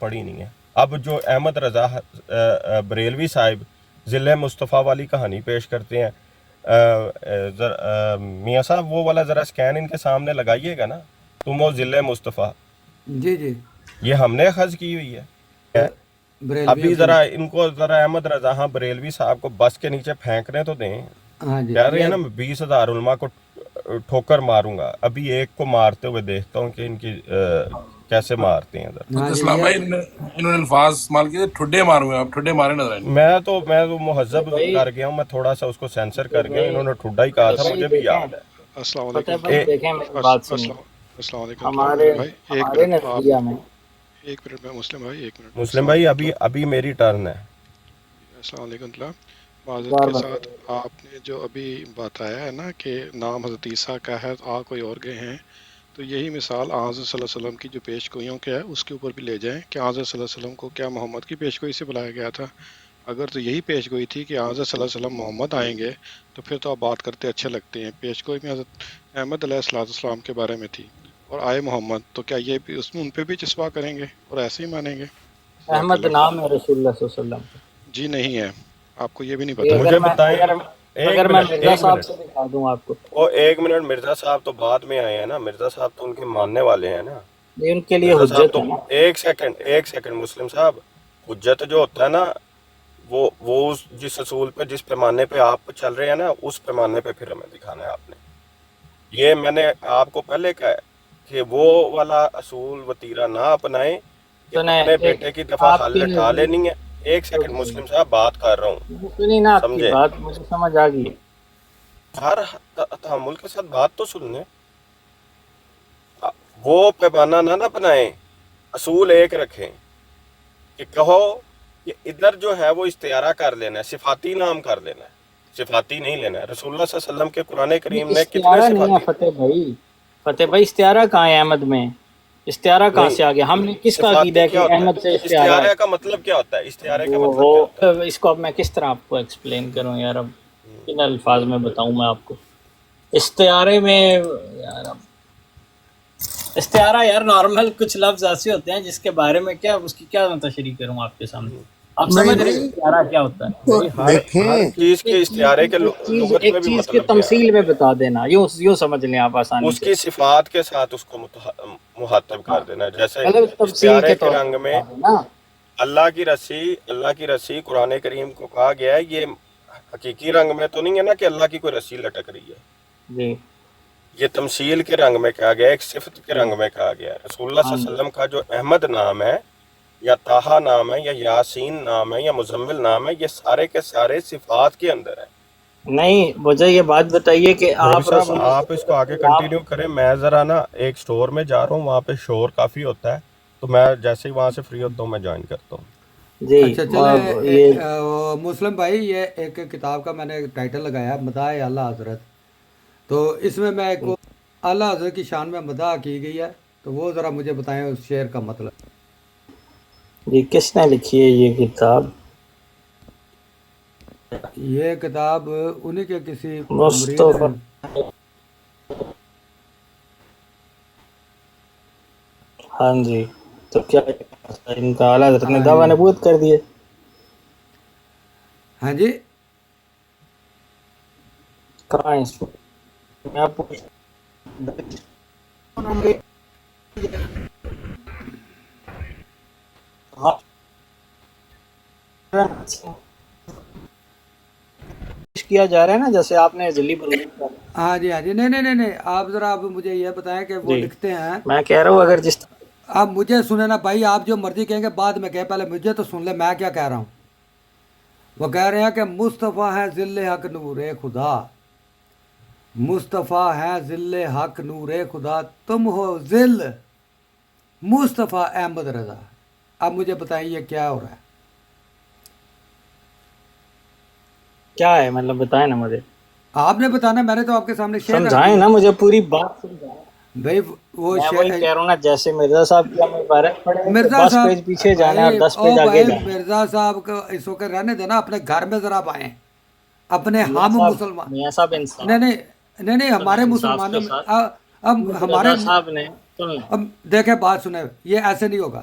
پڑھی نہیں ہے. اب جو احمد رضا بریلوی صاحب ذل مصطفیٰ والی کہانی پیش کرتے ہیں, میاں صاحب وہ والا ذرا اسکین ان کے سامنے لگائیے گا نا, تم ہو ذل مصطفیٰ, جی جی یہ ہم نے اخذ کی ہوئی ہے. ابھی ذرا ان کو ذرا احمد رضا ہاں بریلوی صاحب کو بس کے نیچے پھینکنے تو دیں. ہاں جی کہہ رہے ہیں نا 20,000 علماء کو ٹھوکر ماروں گا, ابھی ایک کو مارتے ہوئے دیکھتا ہوں کہ ان کی کیسے مارتے ہیں. ہاں جی اسلام بھائی انہوں نے الفاظ استعمال کیے ٹھڈے ماروں گے, آپ ٹھڈے مارے نظر آئیں. میں تو مہذب کر گیا ہوں, میں تھوڑا سا اس کو سینسر کر گیا ہوں. انہوں نے ٹھڈا ہی کہا تھا, مجھے بھی یاد ہے. السلام فتح علیکم. بھائی دیکھیں میری بات سنیں. السلام علیکم ہمارے بھائی, ایک ہمارے منٹ آپ, نظریہ میں ایک منٹ میں مسلم بھائی, ایک منٹ. مسلم السلام بھائی علیکم. ابھی میری ٹرن ہے. السلام علیکم. معذرت بار کے بار ساتھ آپ نے جو ابھی بتایا ہے نا کہ نام حضرت عیسیٰ کا ہے, کوئی اور گئے ہیں, تو یہی مثال حضرت صلی اللہ علیہ وسلم کی جو پیش گوئیوں کے ہے اس کے اوپر بھی لے جائیں کہ حضرت صلی اللہ علیہ وسلم کو کیا محمد کی پیش گوئی سے بلایا گیا تھا؟ اگر تو یہی پیش گوئی تھی کہ حضرت صلی اللہ علیہ وسلم محمد آئیں گے تو پھر تو آپ بات کرتے اچھے لگتے ہیں. پیش گوئی میں حضرت احمد علیہ السلام کے بارے میں تھی اور آئے محمد, تو کیا یہ بھی اس میں ان پہ بھی چسپا کریں گے اور ایسے ہی مانیں گے؟ جزاک احمد اللہ خیر. نام ہے رسول اللہ صلی اللہ علیہ وسلم کا. جی نہیں ہے, آپ کو یہ بھی نہیں یہ پتا. مجھے بتائیں, ایک اگر میں منٹ مرزا ایک صاحب منٹ سے دکھا دوں آپ کو, وہ ایک منٹ. مرزا صاحب تو بعد میں آئے ہیں نا, مرزا صاحب تو ان کے ماننے والے ہیں نا. یہ ان کے لیے مرزا صاحب حجت تو ہے نا. ایک سیکنڈ مسلم صاحب, حجت جو ہوتا ہے نا وہ جس اصول پہ جس پیمانے پہ آپ چل رہے ہیں نا, اس پیمانے پہ پھر ہمیں دکھانا ہے آپ نے. یہ میں نے آپ کو پہلے کہا ہے کہ وہ والا اصول وتیرہ نہ اپنائیں کہ سنیں, اپنے بیٹے کی دفعہ آپ کی حل اٹھا لینی ہے. ایک سیکنڈ مسلم صاحب بات کر رہا ہوں, سنی نا آپ کی سمجھے؟ بات, مجھے سمجھ آ گئی. ہر تحمل کے ساتھ بات تو سن لیں. وہ پیمانہ نہ اپنائیں, اصول ایک رکھیں کہ کہو کہ ادھر جو ہے وہ استعارہ کر لینا ہے, صفاتی نام کر لینا ہے, صفاتی نہیں لینا ہے. رسول اللہ صلی اللہ علیہ وسلم کے قرآن کریم میں کتنے استعارہ نہیں ہے صفاتی فتح بھائی. فتح بھائی استعارہ کہاں ہے احمد میں؟ استعارہ کہاں نہیں. سے آ گیا؟ ہم نے کس کا عقیدہ صفاتی ہے کیا کہ ہوتا احمد سے ہے؟ استعارہ ہے؟ استعارہ کا مطلب کیا ہوتا ہے؟ استعارے کا مطلب کیا ہوتا ہے؟ اس کو اب میں کس طرح آپ کو ایکسپلین کروں یار, اب کن الفاظ میں بتاؤں میں آپ کو. استعارے میں یار, استعارہ یار نارمل کچھ لفظ ایسے ہوتے ہیں جس کے بارے میں کیا اس کی کیا تشریح کروں آپ کے سامنے. آپ سمجھ رہے ہیں استعارہ کیا ہوتا ہے؟ ہر چیز کے استعارے کے لغت ایک میں بھی چیز کے مطلب کیا ہے. تمثیل میں بتا دینا, یوں سمجھ لیں آپ آسانی اس سے. کی صفات کے ساتھ اس کو مخاطب کر دینا. جیسے مطلب تمثیل استعارے کے طور رنگ پر میں بتا دینا. اللہ کی رسی قرآن کریم کو کہا گیا ہے, یہ حقیقی رنگ میں تو نہیں ہے نا کہ اللہ کی کوئی رسی لٹک رہی ہے. جی یہ تمثیل کے رنگ میں کہا گیا, ایک صفت کے رنگ میں کہا گیا ہے. رسول اللہ صلی اللہ علیہ وسلم کا جو احمد نام ہے یا طٰہٰ نام ہے یا یاسین نام ہے یا مزمل نام ہے, یہ سارے کے سارے صفات کے اندر ہے. نہیں, مجھے یہ بات بتائیے کہ مولوی آپ صاحب رسول آپ اس کو آگے کنٹینیو کریں, میں ذرا نا ایک سٹور میں جا رہا ہوں, وہاں پہ شور کافی ہوتا ہے, تو میں جیسے ہی وہاں سے فری ہوتا ہوں میں جوائن کرتا ہوں. جی اچھا یہ چلیں مسلم بھائی, یہ ایک کتاب کا میں نے ٹائٹل لگایا مداح اعلیٰ حضرت. تو اس میں ایک اعلیٰ حضرت کی شان میں مداح کی گئی ہے, تو وہ ذرا مجھے بتائیں اس شعر کا مطلب. جی کس نے لکھی ہے یہ کتاب؟ یہ کتاب انہی کے کسی مرید مصطفیٰ. نے. ہاں جی, تو کیا ان کا اعلیٰ حضرت نے ہاں دعویٰ جی نبوت کر دیے؟ ہاں جی کہاں ہے اس میں آپ کیا جا رہا ہے نا, جیسے آپ نے ذلی بروز کا. ہاں جی نہیں آپ ذرا آپ مجھے یہ بتائیں کہ وہ جی لکھتے ہیں. میں کہہ رہا ہوں اگر جس آپ مجھے سنیں نا بھائی, آپ جو مرضی کہیں گے بعد میں کہیں, پہلے مجھے تو سن لیں میں کیا کہہ رہا ہوں. وہ کہہ رہے ہیں کہ مصطفیٰ ہے ذل حق نور خدا, مصطفیٰ ہے ذل حق نور خدا, تم ہو ذل مصطفیٰ احمد رضا. اب مجھے بتائیں یہ کیا ہو رہا ہے؟ کیا ہے مطلب, بتائیں نا مجھے. آپ نے بتانا, میں نے تو آپ کے سامنے شعر رکھ سمجھائیں دیا نا مجھے, پوری بات سمجھائیں. بھائی. وہ میں وہی کہہ رہا ہوں نا, جیسے مرزا صاحب کی ہم عبارت پڑھیں کہ مرزا 10 صاحب پیج پیچھے جانا ہے بھائی, اور 10 او پیج آگے بھائی جانا ہے. مرزا صاحب کو اس وقت رہنے دینا, اپنے گھر میں ذرا آئیں, اپنے میاں ہم صاحب, مسلمان. میاں صاحب انصاف, نہیں ہمارے انصاف مسلمانوں کے میں ساتھ اب ہمارے مرزا صاحب نے سن لیں. اب دیکھیں بات سنیں, یہ ایسے نہیں ہوگا.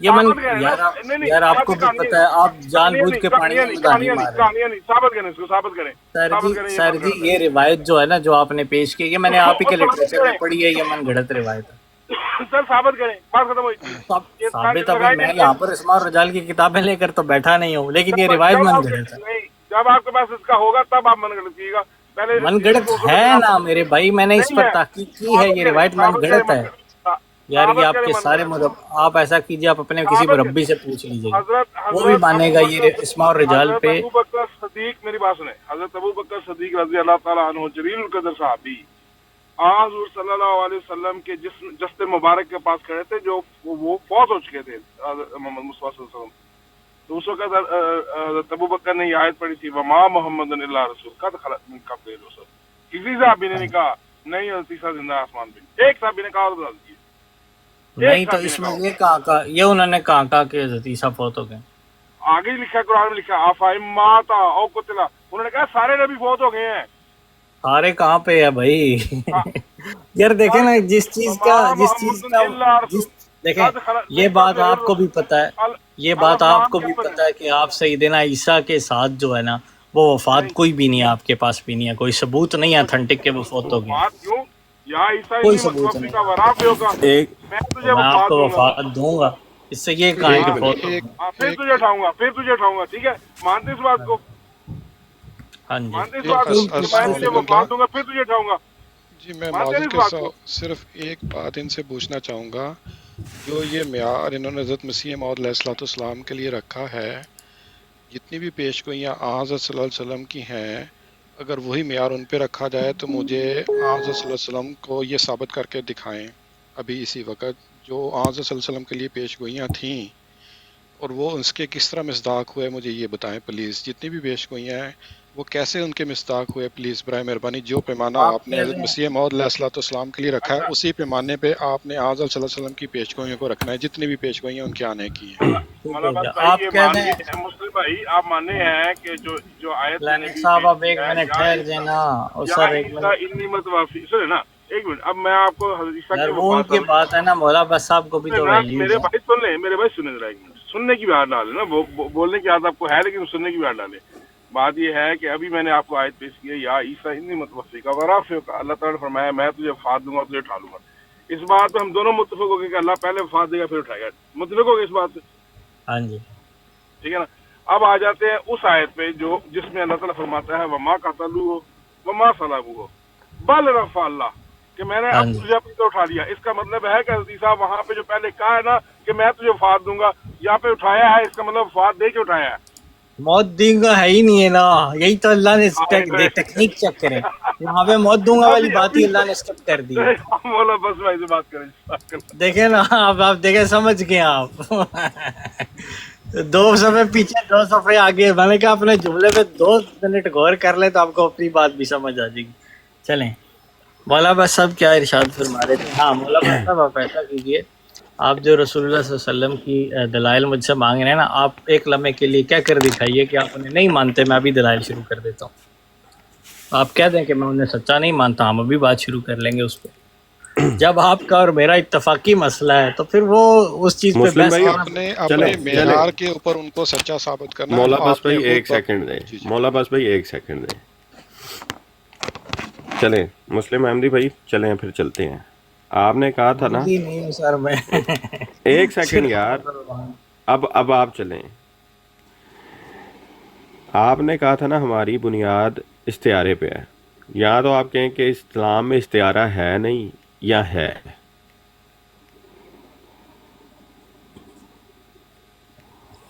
یہ من ثابت کریں نا، نہیں نہیں یار آپ کو بھی کہانیاں پتہ ہے آپ جان کہانیاں بوجھ نہیں کے پانی میں مداحی کہانیاں مار رہے ہیں۔ کہانیاں نہیں، ثابت کریں اس کو، ثابت کریں، ثابت کریں یہ سر من جی گڑت ہے۔ یہ روایت جو ہے نا جو آپ نے پیش کی، یہ میں نے آپ ہی کے اور ثابت لٹریچر میں کریں پڑھی ہے، یہ من گھڑت روایت ہے۔ سر، ثابت کریں، بات ختم ہوئی تھی، یہ ثابت ابھی لگائی میں نہیں یہاں پر اسماء اور رجال کی کتابیں لے کر تو بیٹھا نہیں ہوں، لیکن یہ روایت جب من آپ گھڑت ہے۔ نہیں، جب آپ کے پاس اس کا ہوگا تب آپ من گڑت کیجیے گا، پہلے من اسی گڑت موضوع پہ ہے جناب نا میرے بھائی، میں نے اس نہیں پر ہے، تحقیق کی ہے، ثابت یہ کریں، روایت من ثابت کریں گڑت ہے۔ یار یہ ثابت آپ کریں کے من سارے گڑت، آپ ایسا کیجیے، آپ اپنے کسی ثابت مربی سے پوچھ لیجیے گا، حضرت وہ بھی حضرت مانے ابو گا یہ بکر اسماء اور رجال حضرت پہ۔ ابو بکر صدیق، میری بات سنیں، حضرت ابو بکر صدیق رضی اللہ تعالیٰ عنہ جلیل القدر صحابی حضور صلی اللہ علیہ وسلم کے جسد مبارک کے پاس کھڑے تھے، جو وہ فوت ہو چکے تھے محمد مصطفیٰ صلی اللہ علیہ وسلم، تو اس وقت حضرت ابو بکر نے یہ آیت پڑھی تھی، وما محمد الا رسول قد خلت من قبلہ الرسل۔ کسی صحابی نے نہیں کہا نہیں حضرت عیسیٰ زندہ آسمان پہ، ایک صحابی نے کہا اور بتا دیجیے، ایک نہیں تو صحابی نے اس میں کہا، یہ کہا یہ انہوں نے کہا کہ حضرت عیسیٰ فوت ہو گئے۔ آگے ہی لکھا ہے قرآن میں لکھا ہے افائم ماتا او قتلا، انہوں نے کہا سارے نبی فوت ہو گئے ہیں۔ سارے کہاں پہ ہے بھائی؟ یار دیکھیں نا جس چیز محمد اللہ کا رسول دیکھیں قد خلت یہ من بات قبلہ آپ کو بھی الرسل، پتہ ہے، یہ بات آپ کو بھی پتہ ہے کہ آپ سیدنا عیسیٰ کے ساتھ جو ہے نا وہ وفات نہیں کوئی بھی نہیں ہے، آپ کے پاس بھی نہیں ہے، کوئی ثبوت نہیں ہے اتھینٹک کہ وہ فوت ہو گئے ہیں، وفات کیوں؟ یا عیسیٰ کوئی انی ثبوت متوفی نہیں کا ورافع ہوگا، ایک میں تو تجھے میں آپ وفات کو دوں گا، وفات دوں گا، اس سے یہ کہا ہے ایک کہ ایک منٹ، فوت ہو ایک گئے۔ پھر ایک تجھے اٹھاؤں گا، پھر تجھے اٹھاؤں گا، ٹھیک ہے؟ مانتے اس بات کو؟ ہاں جی مانتے اس جی بات کو کہ میں تجھے استغفر اللہ۔ وفات دوں گا پھر تجھے اٹھاؤں گا؟ جی میں مانتے معذرت نہیں اس کے بات کو؟ ساتھ صرف ایک بات ان سے پوچھنا چاہوں گا، جو یہ معیار انہوں نے حضرت مسیح موعود علیہ الصلوۃ والسلام کے لیے رکھا ہے، جتنی بھی پیش گوئیاں حضرت صلی اللہ علیہ وسلم کی ہیں، اگر وہی معیار ان پہ رکھا جائے تو مجھے حضرت صلی اللہ علیہ وسلم کو یہ ثابت کر کے دکھائیں ابھی اسی وقت جو حضرت صلی اللہ علیہ وسلم کے لیے پیش گوئیاں تھیں، اور وہ اس کے کس طرح مصداق ہوئے، مجھے یہ بتائیں پلیز۔ جتنی بھی پیش گوئیاں ہیں وہ کیسے ان کے مصداق ہوئے، پلیز برائے مہربانی۔ جو پیمانہ آپ نے کہہ حضرت رہے ہیں مسیح موعود علیہ الصلوۃ والسلام کے لیے رکھا ہے، اچھا اسی پیمانے پہ آپ نے حضرت صلی اللہ علیہ وسلم کی پیش گوئیوں کو رکھنا ہے، جتنی بھی پیش گوئیاں ان کے آنے کی ہیں۔ ٹھیک مولانا ہے بس جی، بھائی آپ یہ کہہ مان دیں لیے ہیں، مسلم بھائی آپ ماننے ہیں کہ جو آیت میں نے لینک بھی صاحب پیش آپ کی ایک ہے، منٹ یا ٹھہر جائیں عیسیٰ نا، اور یا سر ایک عیسیٰ منٹ، انی متوفی، سنیں نا ایک منٹ، اب میں آپ کو حضرت عیسیٰ یار کی وہ ان وفات کی بات ہے نا، مولا بس صاحب کو بھی تو میرے ویلیوز ہے۔ بھائی سن لیں، میرے بھائی سنیں ذرا ایک منٹ، سننے کی بھی عادت ڈالیں نا، بولنے کی عادت آپ کو ہے لیکن سننے کی بھی عادت ڈالیں۔ بات یہ ہے کہ ابھی میں نے آپ کو آیت پیش کی ہے، یا عیسیٰ انی متوفی کا ورافع کا، اللہ تعالیٰ نے فرمایا میں تجھے وفات دوں گا، تجھے اٹھا لوں گا۔ اس بات پہ ہم دونوں متفق ہو گئے کہ اللہ پہلے وفات دے گا پھر اٹھائے گا، متفق ہو گئے اس بات سے، ہاں جی، ٹھیک ہے نا؟ اب آ جاتے ہیں اس آیت پہ جس میں اللہ تعالیٰ فرماتا ہے وما قتلوہ وما صلبوہ بل رفع اللہ، کہ میں نے ہاں اب جی، تجھے اپنی طرف اٹھا لیا۔ اس کا مطلب ہے کہ حضرت عیسیٰ وہاں پہ جو پہلے کہا ہے نا کہ میں تجھے وفات دوں گا، یہاں پہ اٹھایا ہے، اس کا مطلب وفات دے کے اٹھایا ہے۔ موت دیں گا ہے ہی نہیں ہے نا، یہی تو اللہ نے ٹیکنیک چیک کرے، وہاں پہ موت دوں گا والی ابھی بات ابھی ہی اللہ نے اسکپ کر دی ہے۔ مولا بس بھائی سے بات کریں۔ دیکھیں نا آپ دیکھیں، سمجھ گئے آپ، دو صفحے پیچھے دو صفحے آگے، میں نے کہا اپنے جملے پہ 2 منٹ غور کر لیں تو آپ کو اپنی بات بھی سمجھ آ جائے گی۔ چلیں، مولا بس صاحب کیا ارشاد فرما رہے تھے؟ ہاں مولا بس صاحب آپ ایسا کیجئے، آپ جو رسول اللہ صلی اللہ علیہ وسلم کی دلائل مجھ سے مانگ رہے ہیں نا، آپ ایک لمحے کے لیے کہہ کر دکھائیے کہ آپ انہیں نہیں مانتے، میں ابھی دلائل شروع کر دیتا ہوں۔ آپ کہہ دیں کہ میں انہیں سچا نہیں مانتا، ہم ابھی بات شروع کر لیں گے اس پہ۔ جب آپ کا اور میرا اتفاقی مسئلہ ہے تو پھر وہ اس چیز پہ مسلم بحث بھائی کرنا اپنے چلیں اپنے چلیں، معیار کے اوپر ان کو سچا ثابت کرنا ہے، مولا تو بس آپ نے بھائی ایک خود سیکنڈ دیں، جی جی مولا بس بھائی ایک سیکنڈ دیں، چلیں مسلم احمدی بھائی چلیں پھر چلتے ہیں۔ آپ نے کہا تھا نا، ہی نہیں ہوں سر میں، ایک سیکنڈ صرف یار، اب آپ چلیں۔ آپ نے کہا تھا نا ہماری بنیاد استعارے پہ ہے، یا تو آپ کہیں کہ اسلام میں استعارہ ہے نہیں یا ہے۔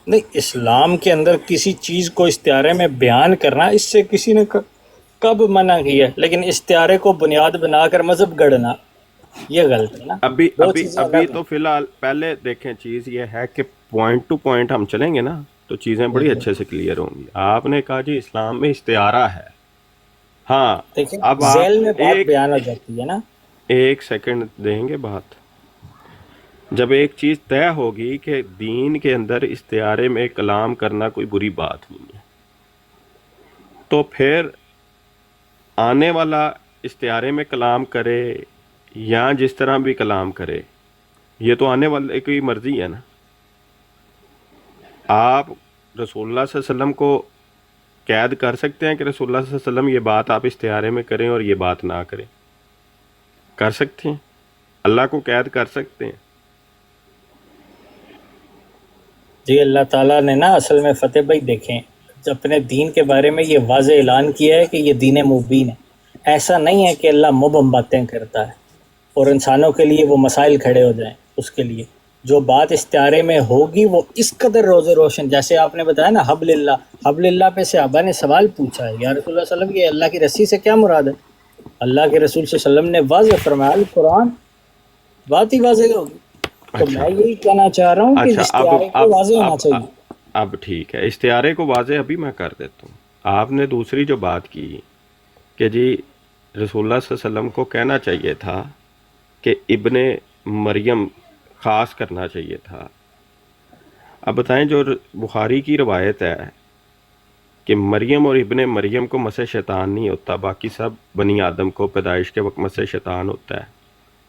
نہیں، اسلام کے اندر کسی چیز کو استعارے میں بیان کرنا، اس سے کسی نے کب منع کیا ہے، لیکن استعارے کو بنیاد بنا کر مذہب گڑنا یہ غلط ہے نا، ابھی دو ابھی چیزیں ابھی الگ تو فی الحال پہلے دیکھیں، چیز یہ ہے کہ پوائنٹ ٹو پوائنٹ ہم چلیں گے نا تو چیزیں بڑی ہیں۔ اچھے سے کلیئر ہوں گی۔ آپ نے کہا جی اسلام میں استعارہ ہے، ہاں، دیکھیں اب آپ ذیل میں بات بیان ہو جاتی ہے نا۔ ایک سیکنڈ دیں گے بات۔ جب ایک چیز طے ہوگی کہ دین کے اندر استعارے میں کلام کرنا کوئی بری بات نہیں ہے، تو پھر آنے والا استعارے میں کلام کرے یا جس طرح بھی کلام کرے، یہ تو آنے والے کی مرضی ہے نا۔ آپ رسول اللہ صلی اللہ علیہ وسلم کو قید کر سکتے ہیں کہ رسول اللہ صلی اللہ علیہ وسلم یہ بات آپ استعارے میں کریں اور یہ بات نہ کریں؟ کر سکتے ہیں؟ اللہ کو قید کر سکتے ہیں؟ جی اللہ تعالیٰ نے نا اصل میں فتح بھائی دیکھیں اپنے دین کے بارے میں یہ واضح اعلان کیا ہے کہ یہ دین مبین ہے. ایسا نہیں ہے کہ اللہ مبہم باتیں کرتا ہے اور انسانوں کے لیے وہ مسائل کھڑے ہو جائیں. اس کے لیے جو بات استعارے میں ہوگی وہ اس قدر روز روشن، جیسے آپ نے بتایا نا حبل اللہ پہ صحابہ نے سوال پوچھا ہے یا رسول اللہ صلی اللہ علیہ وسلم یہ اللہ کی رسی سے کیا مراد ہے؟ اللہ کے رسول صلی اللہ علیہ وسلم نے واضح فرمایا قرآن بات ہی واضح ہوگی. تو اچھا میں یہی کہنا چاہ رہا ہوں کہ اچھا استعارے کو واضح ہونا چاہیے. اب ٹھیک ہے، استعارے کو واضح ابھی میں کر دیتا ہوں. آپ نے دوسری جو بات کی کہ جی رسول اللہ صلی اللہ علیہ وسلم کو کہنا چاہیے تھا کہ ابن مریم خاص کرنا چاہیے تھا. اب بتائیں جو بخاری کی روایت ہے کہ مریم اور ابن مریم کو مس شیطان نہیں ہوتا، باقی سب بنی آدم کو پیدائش کے وقت مس شیطان ہوتا ہے،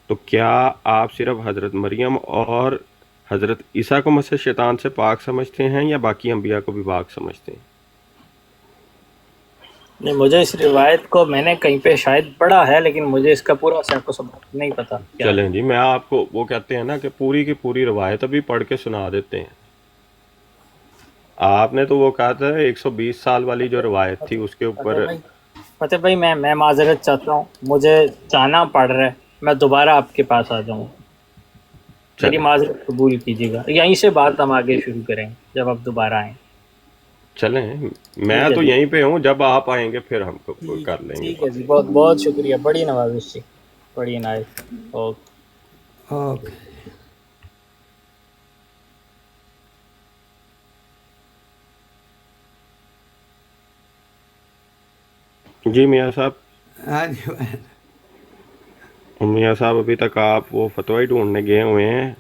تو کیا آپ صرف حضرت مریم اور حضرت عیسیٰ کو مس شیطان سے پاک سمجھتے ہیں یا باقی انبیاء کو بھی پاک سمجھتے ہیں؟ نہیں، مجھے اس روایت کو میں نے کہیں پہ شاید پڑھا ہے لیکن مجھے اس کا پورا سیاق و سباق نہیں پتا کیا ہے. چلیں جی، میں آپ کو وہ کہتے ہیں نا کہ پوری کی پوری روایت ابھی پڑھ کے سنا دیتے ہیں. آپ نے تو وہ کہا تھا 120 سال والی جو روایت تھی اس کے اوپر. فتح بھائی میں معذرت چاہتا ہوں، مجھے جانا پڑ رہا ہے، میں دوبارہ آپ کے پاس آ جاؤں. میری معذرت قبول کیجیے گا، یہیں سے بات ہم آگے شروع کریں جب آپ دوبارہ آئیں. چلیں، میں تو یہیں پہ ہوں، جب آپ آئیں گے پھر ہم کر لیں گے. ٹھیک ہے جی، بہت بہت شکریہ، بڑی نوازش جی، بڑی عنایت. اوکے. اوکے. جی میاں صاحب. ہاں جی میاں صاحب ابھی تک آپ وہ فتوی ڈھونڈنے گئے ہوئے ہیں.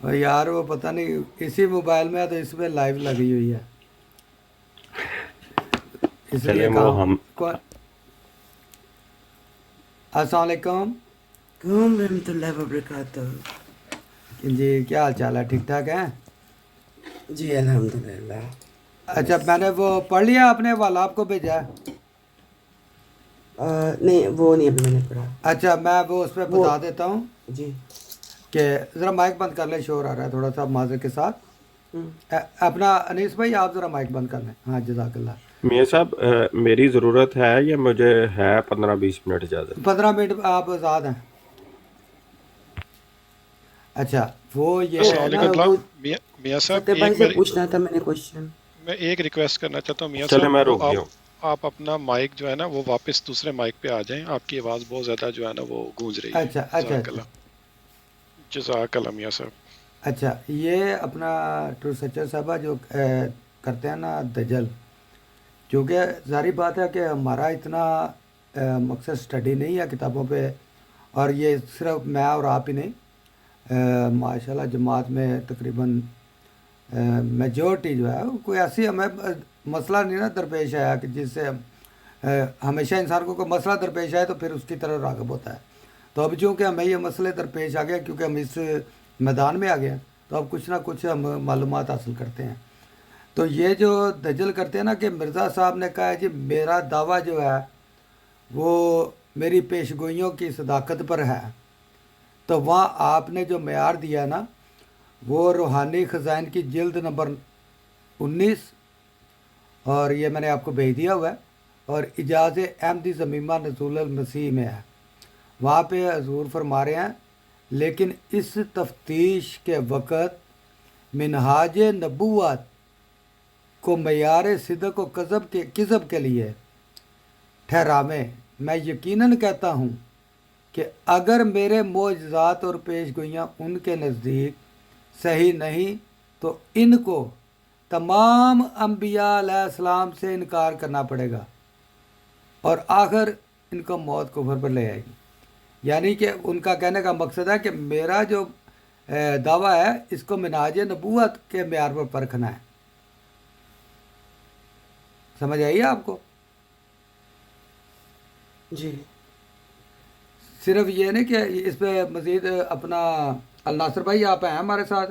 اور یار وہ پتہ نہیں اسی موبائل میں ہے تو اس میں لائیو لگی ہوئی ہے، اس لیے چلیں وہ ہم السلام علیکم. ورحمۃ اللہ وبرکاتہ. جی کیا حال چال ہے؟ ٹھیک ٹھاک ہیں؟ جی الحمدللہ. اچھا میں نے وہ پڑھ لیا، آپ نے والا آپ کو بھیجا ہے؟ نہیں وہ نہیں ابھی میں نے پڑھا. اچھا میں وہ اس پہ بتا دیتا ہوں جی کہ ذرا مائک بند کر لیں، شور آ رہا ہے تھوڑا سا معذرت کے ساتھ. اپنا انیس بھائی آپ ذرا مائک بند کر لیں. ہاں جزاک اللہ. میاں صاحب میری ضرورت ہے یا مجھے ہے 15-20 منٹ اجازت؟ 15 منٹ آپ آزاد ہیں. اچھا وہ یہ السلام ہے علیکم. نا میاں صاحب فتح بھائی سے پوچھنا تھا میں نے کوشچن. میں ایک ریکویسٹ کرنا چاہتا ہوں میاں چلے میں صاحب، روک گیا ہوں. آپ اپنا مائک جو ہے نا وہ واپس دوسرے مائک پہ آ جائیں، آپ کی آواز بہت زیادہ جو ہے نا وہ گونج رہی ہے. اچھا جزاک اللہ. جزاک اللہ میاں صاحب. اچھا یہ اپنا ٹرو سچر صاحبہ جو کرتے ہیں نا دجل، کیونکہ ظاہری بات ہے کہ ہمارا اتنا مقصد اسٹڈی نہیں ہے کتابوں پہ، اور یہ صرف میں اور آپ ہی نہیں، ماشاءاللہ جماعت میں تقریباً میجورٹی جو ہے کوئی ایسی ہمیں مسئلہ نہیں نا درپیش آیا کہ جس سے ہمیشہ انسان کو کوئی مسئلہ درپیش آئے تو پھر اس کی طرف راغب ہوتا ہے. تو اب چونکہ ہمیں یہ مسئلے درپیش آ گیا کیونکہ ہم اس میدان میں آ گئے ہیں تو اب کچھ نہ کچھ ہم معلومات حاصل کرتے ہیں. تو یہ جو دجل کرتے ہیں نا کہ مرزا صاحب نے کہا ہے جی میرا دعویٰ جو ہے وہ میری پیش گوئیوں کی صداقت پر ہے، تو وہاں آپ نے جو معیار دیا نا وہ روحانی خزائن کی جلد نمبر 19 اور یہ میں نے آپ کو بھیج دیا ہوا ہے، اور اجاز احمدی ضمیمہ نزول المسیح میں ہے. وہاں پہ حضور فرما رہے ہیں لیکن اس تفتیش کے وقت منہاج نبوت کو معیار صدق و کذب کے لیے ٹھہراویں. میں یقیناً کہتا ہوں کہ اگر میرے معجزات اور پیش گوئیاں ان کے نزدیک صحیح نہیں تو ان کو تمام انبیاء علیہ السلام سے انکار کرنا پڑے گا اور آخر ان کو موت کفر پر لے آئے گی. یعنی کہ ان کا کہنے کا مقصد ہے کہ میرا جو دعویٰ ہے اس کو منہاج نبوت کے معیار پر پرکھنا ہے. سمجھ آئیے آپ کو؟ جی صرف یہ نہیں کہ اس پہ مزید اپنا الناصر بھائی آپ ہیں ہمارے ساتھ.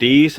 30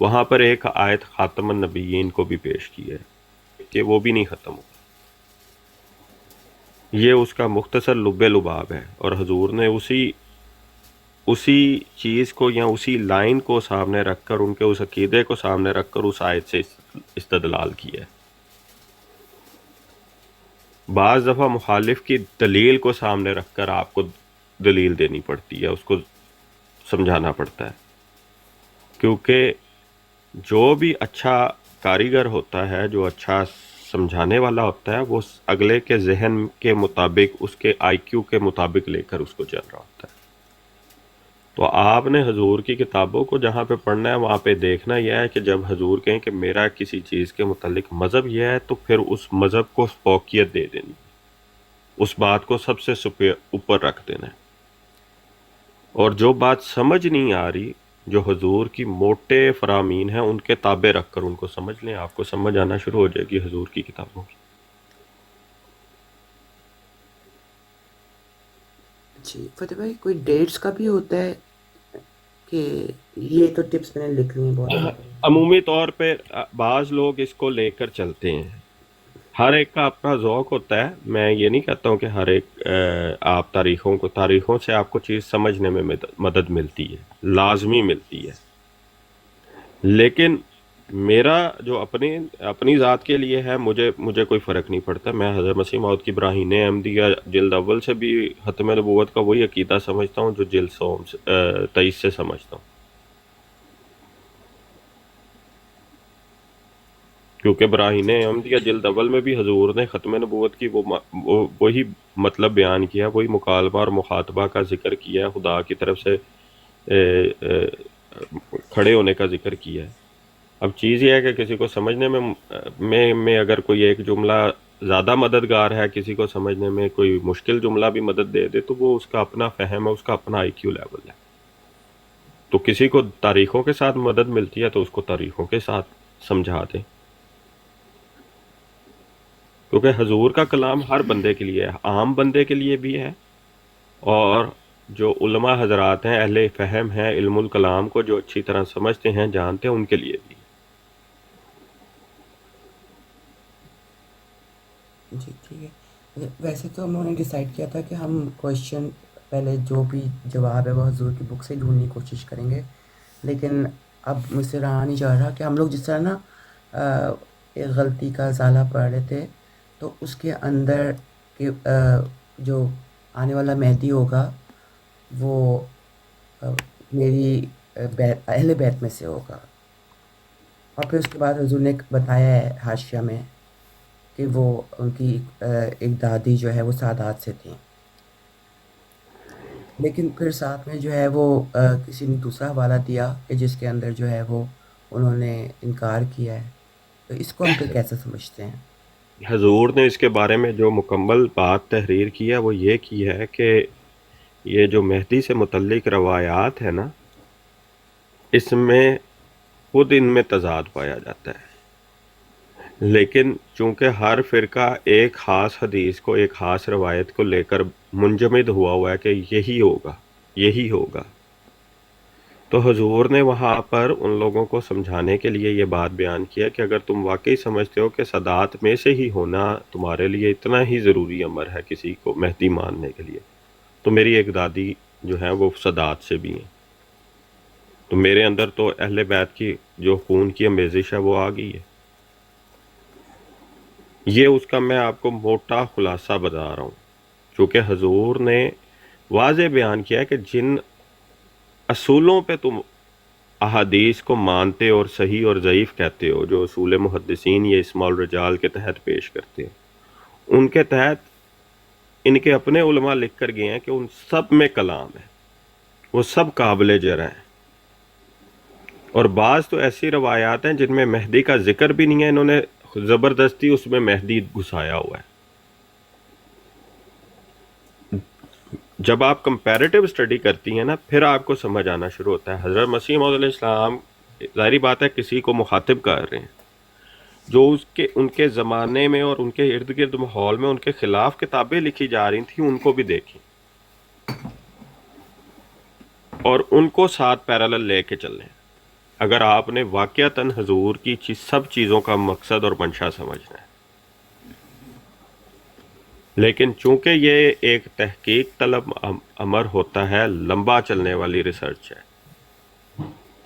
وہاں پر ایک آیت خاتم النبیین کو بھی پیش کی ہے کہ وہ بھی نہیں ختم ہو. یہ اس کا مختصر لب لباب ہے، اور حضور نے اسی چیز کو یا اسی لائن کو سامنے رکھ کر، ان کے اس عقیدے کو سامنے رکھ کر اس آیت سے استدلال کیا ہے. بعض دفعہ مخالف کی دلیل کو سامنے رکھ کر آپ کو دلیل دینی پڑتی ہے، اس کو سمجھانا پڑتا ہے، کیونکہ جو بھی اچھا کاریگر ہوتا ہے، جو اچھا سمجھانے والا ہوتا ہے، وہ اگلے کے ذہن کے مطابق، اس کے آئی کیو کے مطابق لے کر اس کو چل رہا ہوتا ہے. تو آپ نے حضور کی کتابوں کو جہاں پہ پڑھنا ہے، وہاں پہ دیکھنا یہ ہے کہ جب حضور کہیں کہ میرا کسی چیز کے متعلق مذہب یہ ہے، تو پھر اس مذہب کو فوقیت دے دینی، اس بات کو سب سے اوپر رکھ دینا ہے. اور جو بات سمجھ نہیں آ رہی، جو حضور کی موٹے فرامین ہیں، ان کے تابع رکھ کر ان کو سمجھ لیں، آپ کو سمجھ آنا شروع ہو جائے گی حضور کی کتابوں کی. جی فتح بھائی، کوئی ڈیٹس کا بھی ہوتا ہے کہ یہ تو ٹپس میں نے لکھ لی ہیں بہت. عمومی طور پہ بعض لوگ اس کو لے کر چلتے ہیں، ہر ایک کا اپنا ذوق ہوتا ہے. میں یہ نہیں کہتا ہوں کہ ہر ایک آپ تاریخوں سے آپ کو چیز سمجھنے میں مدد ملتی ہے، لازمی ملتی ہے. لیکن میرا جو اپنی ذات کے لیے ہے، مجھے کوئی فرق نہیں پڑتا. میں حضرت مسیح موعود کی براہین احمدیہ جلد اول سے بھی ختم نبوت کا وہی عقیدہ سمجھتا ہوں جو جلد 23 سے سمجھتا ہوں، کیونکہ براہین احمدیہ جلد اول میں بھی حضور نے ختم نبوت کی وہی مطلب بیان کیا، وہی مکالمہ اور مخاطبہ کا ذکر کیا، خدا کی طرف سے کھڑے ہونے کا ذکر کیا ہے. اب چیز یہ ہے کہ کسی کو سمجھنے میں اگر کوئی ایک جملہ زیادہ مددگار ہے، کسی کو سمجھنے میں کوئی مشکل جملہ بھی مدد دے دے، تو وہ اس کا اپنا فہم ہے، اس کا اپنا آئی کیو لیول ہے. تو کسی کو تاریخوں کے ساتھ مدد ملتی ہے تو اس کو تاریخوں کے ساتھ سمجھا دیں، کیونکہ حضور کا کلام ہر بندے کے لیے ہے، عام بندے کے لیے بھی ہے، اور جو علماء حضرات ہیں، اہل فہم ہیں، علم الکلام کو جو اچھی طرح سمجھتے ہیں، جانتے ہیں، ان کے لیے بھی. جی ٹھیک ہے. ویسے تو ہم لوگوں نے ڈیسائیڈ کیا تھا کہ ہم کویشچن پہلے جو بھی جواب ہے وہ حضور کی بک سے ڈھونڈنے کی کوشش کریں گے، لیکن اب مجھ سے رہا نہیں جا رہا کہ ہم لوگ جس طرح نا ایک غلطی کا ازالہ پڑھ رہے تھے، تو اس کے اندر کہ جو آنے والا مہدی ہوگا وہ میری اہل بیت میں سے ہوگا. اور پھر اس کے بعد حضور نے بتایا ہے حاشیہ میں کہ وہ ان کی ایک دادی جو ہے وہ سادات سے تھیں، لیکن پھر ساتھ میں جو ہے وہ کسی نے دوسرا حوالہ دیا کہ جس کے اندر جو ہے وہ انہوں نے انکار کیا ہے. تو اس کو ہم پھر کیسے سمجھتے ہیں؟ حضور نے اس کے بارے میں جو مکمل بات تحریر کی ہے وہ یہ کی ہے کہ یہ جو مہدی سے متعلق روایات ہے نا، اس میں خود ان میں تضاد پایا جاتا ہے، لیکن چونکہ ہر فرقہ ایک خاص حدیث کو، ایک خاص روایت کو لے کر منجمد ہوا ہے کہ یہی ہوگا، تو حضور نے وہاں پر ان لوگوں کو سمجھانے کے لیے یہ بات بیان کیا کہ اگر تم واقعی سمجھتے ہو کہ سادات میں سے ہی ہونا تمہارے لیے اتنا ہی ضروری امر ہے کسی کو مہدی ماننے کے لیے، تو میری ایک دادی جو ہے وہ سادات سے بھی ہیں، تو میرے اندر تو اہل بیت کی جو خون کی امیزش ہے وہ آ گئی ہے. یہ اس کا میں آپ کو موٹا خلاصہ بتا رہا ہوں، چونکہ حضور نے واضح بیان کیا کہ جن اصولوں پہ تم احادیث کو مانتے اور صحیح اور ضعیف کہتے ہو، جو اصول محدثین یہ اسماع الرجال کے تحت پیش کرتے ہیں، ان کے تحت ان کے اپنے علماء لکھ کر گئے ہیں کہ ان سب میں کلام ہے، وہ سب قابل جرح ہیں. اور بعض تو ایسی روایات ہیں جن میں مہدی کا ذکر بھی نہیں ہے، انہوں نے زبردستی اس میں مہدی گھسایا ہوا ہے. جب آپ کمپیریٹیو اسٹڈی کرتی ہیں نا، پھر آپ کو سمجھ آنا شروع ہوتا ہے. حضرت مسیح موعود علیہ السلام ظاہری بات ہے کسی کو مخاطب کر رہے ہیں، جو ان کے زمانے میں اور ان کے ارد گرد ماحول میں ان کے خلاف کتابیں لکھی جا رہی تھیں، ان کو بھی دیکھیں اور ان کو ساتھ پیرالل لے کے چلیں. اگر آپ نے واقعتاً حضور کی سب چیزوں کا مقصد اور منشا سمجھنا ہے. لیکن چونکہ یہ ایک تحقیق طلب امر ہوتا ہے، لمبا چلنے والی ریسرچ ہے،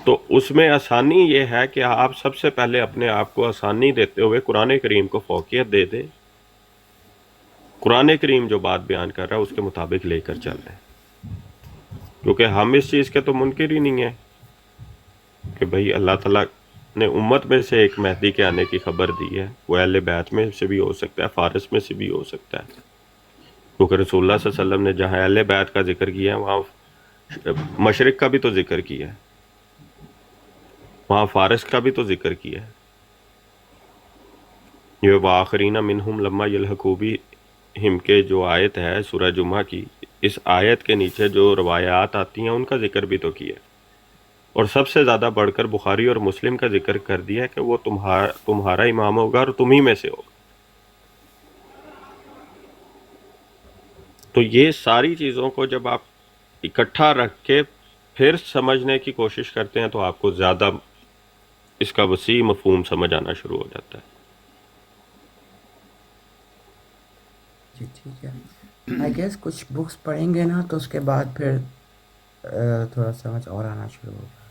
تو اس میں آسانی یہ ہے کہ آپ سب سے پہلے اپنے آپ کو آسانی دیتے ہوئے قرآن کریم کو فوقیت دے دیں. قرآن کریم جو بات بیان کر رہا ہے اس کے مطابق لے کر چل رہے ہیں، کیونکہ ہم اس چیز کے تو منکر ہی نہیں ہیں کہ بھئی اللہ تعالیٰ نے امت میں سے ایک مہدی کے آنے کی خبر دی ہے. وہ اہل بیت میں سے بھی ہو سکتا ہے، فارس میں سے بھی ہو سکتا ہے، کیونکہ رسول اللہ صلی اللہ علیہ وسلم نے جہاں اہل بیت کا ذکر کیا ہے وہاں مشرق کا بھی تو ذکر کیا ہے، وہاں فارس کا بھی تو ذکر کیا ہے. یہ وآخرین منہم لما یلحقوا بہم کے جو آیت ہے سورہ جمعہ کی، اس آیت کے نیچے جو روایات آتی ہیں ان کا ذکر بھی تو کیا ہے، اور سب سے زیادہ بڑھ کر بخاری اور مسلم کا ذکر کر دیا ہے کہ وہ تمہارا امام ہوگا اور تمہیں میں سے ہوگا. تو یہ ساری چیزوں کو جب آپ اکٹھا رکھ کے پھر سمجھنے کی کوشش کرتے ہیں تو آپ کو زیادہ اس کا وسیع مفہوم سمجھ آنا شروع ہو جاتا ہے. جی ٹھیک ہے. آئی گیس کچھ بکس پڑھیں گے نا تو اس کے بعد پھر تھوڑا سمجھ اور آنا شروع ہوگا.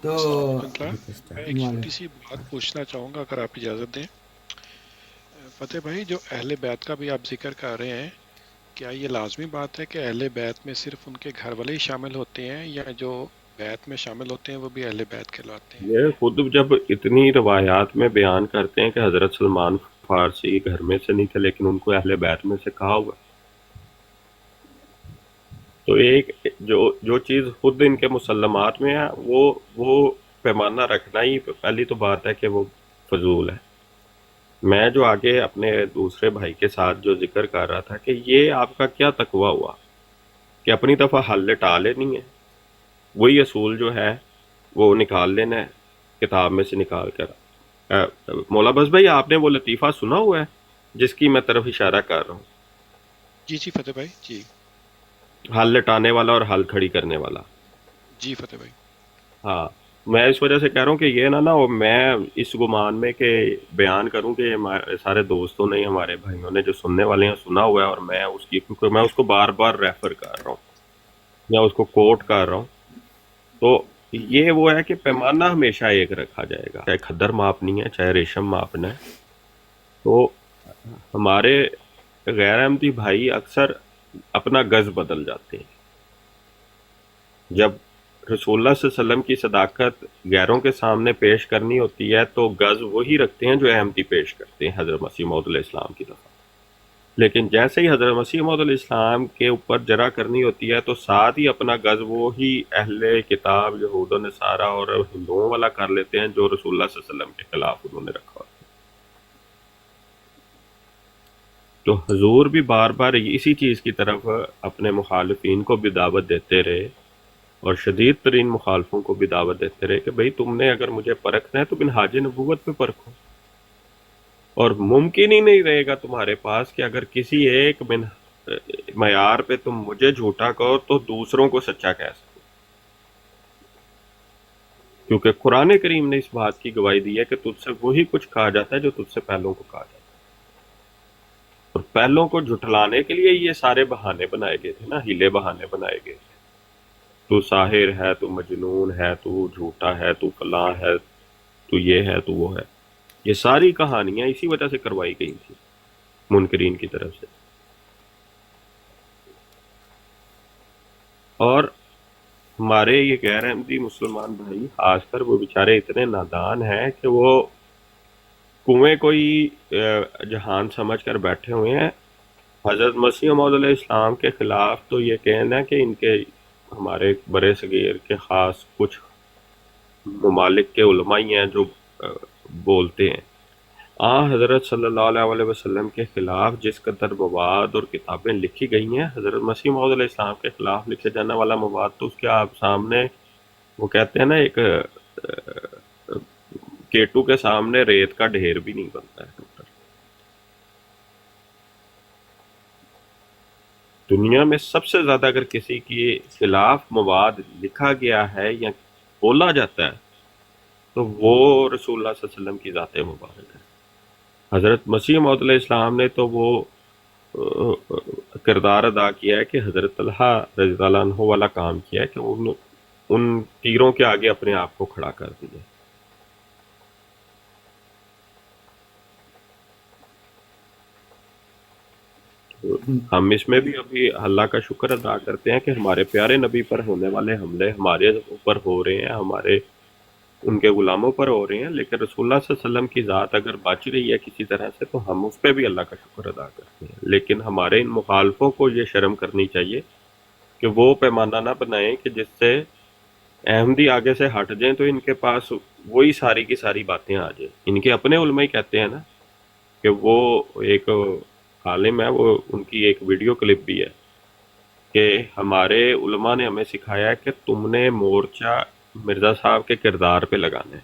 تو میں ایک چھوٹی سی بات پوچھنا چاہوں گا اگر آپ اجازت دیں. فتح بھائی، جو اہل بیت کا بھی آپ ذکر کر رہے ہیں، کیا یہ لازمی بات ہے کہ اہل بیت میں صرف ان کے گھر والے ہی شامل ہوتے ہیں، یا جو بیت میں شامل ہوتے ہیں وہ بھی اہل بیت کہلاتے ہیں؟ یہ خود جب اتنی روایات میں بیان کرتے ہیں کہ حضرت سلمان فارسی گھر میں سے نہیں تھے لیکن ان کو اہل بیت میں سے کہا ہوا، تو ایک جو چیز خود ان کے مسلمات میں ہے وہ پیمانہ رکھنا ہی پہلی تو بات ہے کہ وہ فضول ہے. میں جو آگے اپنے دوسرے بھائی کے ساتھ جو ذکر کر رہا تھا کہ یہ آپ کا کیا تقوی ہوا کہ اپنی دفعہ حل لٹا لینی ہے، وہی اصول جو ہے وہ نکال لینا ہے کتاب میں سے نکال کر. مولا بس بھائی، آپ نے وہ لطیفہ سنا ہوا ہے جس کی میں طرف اشارہ کر رہا ہوں؟ جی جی فتح بھائی، جی حل لٹانے والا اور حل کھڑی کرنے والا. جی فتح بھائی. ہاں، میں اس وجہ سے کہہ رہا ہوں کہ یہ نہ ہو میں اس گمان میں کہ بیان کروں کہ ہمارے سارے دوستوں نے ہمارے بھائیوں نے جو سننے والے ہیں سنا ہوا ہے، اور میں کیونکہ میں اس کو بار بار ریفر کر رہا ہوں یا اس کو کوٹ کر رہا ہوں. تو یہ وہ ہے کہ پیمانہ ہمیشہ ایک رکھا جائے گا، چاہے کھدر ماپنی ہے چاہے ریشم ماپنا ہے. تو ہمارے غیر احمدی بھائی اکثر اپنا گز بدل جاتے ہیں. جب رسول اللہ صلی اللہ علیہ وسلم کی صداقت غیروں کے سامنے پیش کرنی ہوتی ہے تو گز وہی رکھتے ہیں جو احمدی پیش کرتے ہیں حضرت مسیح موعود علیہ السلام کی طرف. لیکن جیسے ہی حضرت مسیح موعود علیہ السلام کے اوپر جرا کرنی ہوتی ہے تو ساتھ ہی اپنا گز وہی اہل کتاب یہود و نصارہ اور ہندوؤں والا کر لیتے ہیں جو رسول اللہ صلی اللہ علیہ وسلم کے خلاف انہوں نے رکھا ہوتا ہے. تو حضور بھی بار بار اسی چیز کی طرف اپنے مخالفین کو بھی دعوت دیتے رہے اور شدید ترین مخالفوں کو بھی دعوت دیتے رہے کہ بھئی تم نے اگر مجھے پرکھنا ہے تو منہاج نبوت پہ پرکھو. اور ممکن ہی نہیں رہے گا تمہارے پاس کہ اگر کسی ایک معیار پہ تم مجھے جھوٹا کہو تو دوسروں کو سچا کہہ سکو. کیونکہ قرآن کریم نے اس بات کی گواہی دی ہے کہ تجھ سے وہی کچھ کہا جاتا ہے جو تجھ سے پہلوں کو کہا جاتا ہے. اور پہلوں کو جھٹلانے کے لیے یہ سارے بہانے بنائے گئے تھے نا، ہیلے بہانے بنائے گئے تھے. تو ساحر ہے، تو مجنون ہے، تو جھوٹا ہے، تو فلاں ہے، تو یہ ہے، تو وہ ہے. یہ ساری کہانیاں اسی وجہ سے کروائی گئی تھی منکرین کی طرف سے. اور ہمارے یہ غیر احمدی مسلمان بھائی خاص کر وہ بیچارے اتنے نادان ہیں کہ وہ کنویں کو ہی جہان سمجھ کر بیٹھے ہوئے ہیں. حضرت مسیح موعود علیہ السلام کے خلاف تو یہ کہنا ہے کہ ان کے ہمارے برے صغیر کے خاص کچھ ممالک کے علماء ہی ہیں جو بولتے ہیں. حضرت صلی اللہ علیہ وسلم کے خلاف جس قدر مواد اور کتابیں لکھی گئی ہیں، حضرت مسیح موعود علیہ السلام کے خلاف لکھے جانے والا مواد تو اس کے آپ سامنے، وہ کہتے ہیں نا، ایک کیٹو کے سامنے ریت کا ڈھیر بھی نہیں بنتا ہے. دنیا میں سب سے زیادہ اگر کسی کے خلاف مواد لکھا گیا ہے یا بولا جاتا ہے تو وہ رسول اللہ صلی اللہ علیہ وسلم کی ذات مبارک ہے. حضرت مسیح موعود علیہ السلام نے تو وہ کردار ادا کیا ہے کہ حضرت طلحہ رضی اللہ عنہ والا کام کیا ہے کہ ان تیروں کے آگے اپنے آپ کو کھڑا کر دیا. ہم اس میں بھی ابھی اللہ کا شکر ادا کرتے ہیں کہ ہمارے پیارے نبی پر ہونے والے حملے ہمارے اوپر ہو رہے ہیں، ہمارے ان کے غلاموں پر ہو رہے ہیں، لیکن رسول اللہ صلی اللہ علیہ وسلم کی ذات اگر بچ رہی ہے کسی طرح سے تو ہم اس پہ بھی اللہ کا شکر ادا کرتے ہیں. لیکن ہمارے ان مخالفوں کو یہ شرم کرنی چاہیے کہ وہ پیمانہ نہ بنائیں کہ جس سے احمدی آگے سے ہٹ جائیں تو ان کے پاس وہی ساری کی ساری باتیں آ جائیں. ان کے اپنے علماء ہی کہتے ہیں نا کہ وہ ایک عالم ہے، وہ ان کی ایک ویڈیو کلپ بھی ہے کہ ہمارے علماء نے ہمیں سکھایا ہے کہ تم نے مورچہ مرزا صاحب کے کردار پہ لگانا ہے.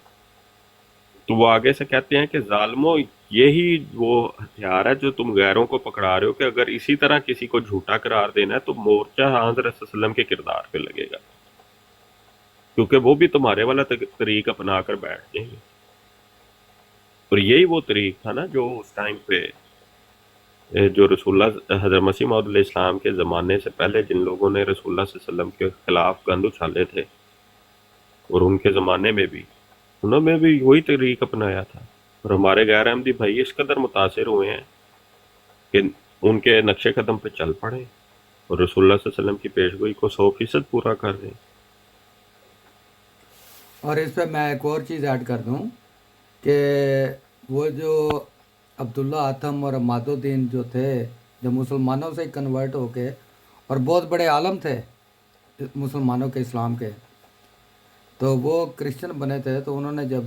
تو وہ آگے سے کہتے ہیں کہ ظالموں، یہی وہ ہتھیار ہے جو تم غیروں کو پکڑا رہے ہو کہ اگر اسی طرح کسی کو جھوٹا قرار دینا ہے تو مورچہ حضرت صلی اللہ علیہ وسلم کے کردار پہ لگے گا، کیونکہ وہ بھی تمہارے والا طریق اپنا کر بیٹھ جائیں گے. اور یہی وہ طریق تھا نا جو اس ٹائم پہ جو رسول اللہ حضرت مسیح موعود علیہ السلام کے زمانے سے پہلے جن لوگوں نے رسول اللہ صلی اللہ علیہ وسلم کے خلاف گند اچھالے تھے اور ان کے زمانے میں بھی انہوں نے بھی وہی طریق اپنایا تھا. اور ہمارے غیر احمدی بھائی اس قدر متاثر ہوئے ہیں کہ ان کے نقش قدم پہ چل پڑے اور رسول اللہ صلی اللہ علیہ وسلم کی پیشگوئی کو 100% پورا کر دیں. اور اس پہ میں ایک اور چیز ایڈ کر دوں کہ وہ جو عبداللہ آتم اور عماد الدین جو تھے، جو مسلمانوں سے کنورٹ ہو کے اور بہت بڑے عالم تھے مسلمانوں کے اسلام کے، تو وہ کرسچن بنے تھے. تو انہوں نے جب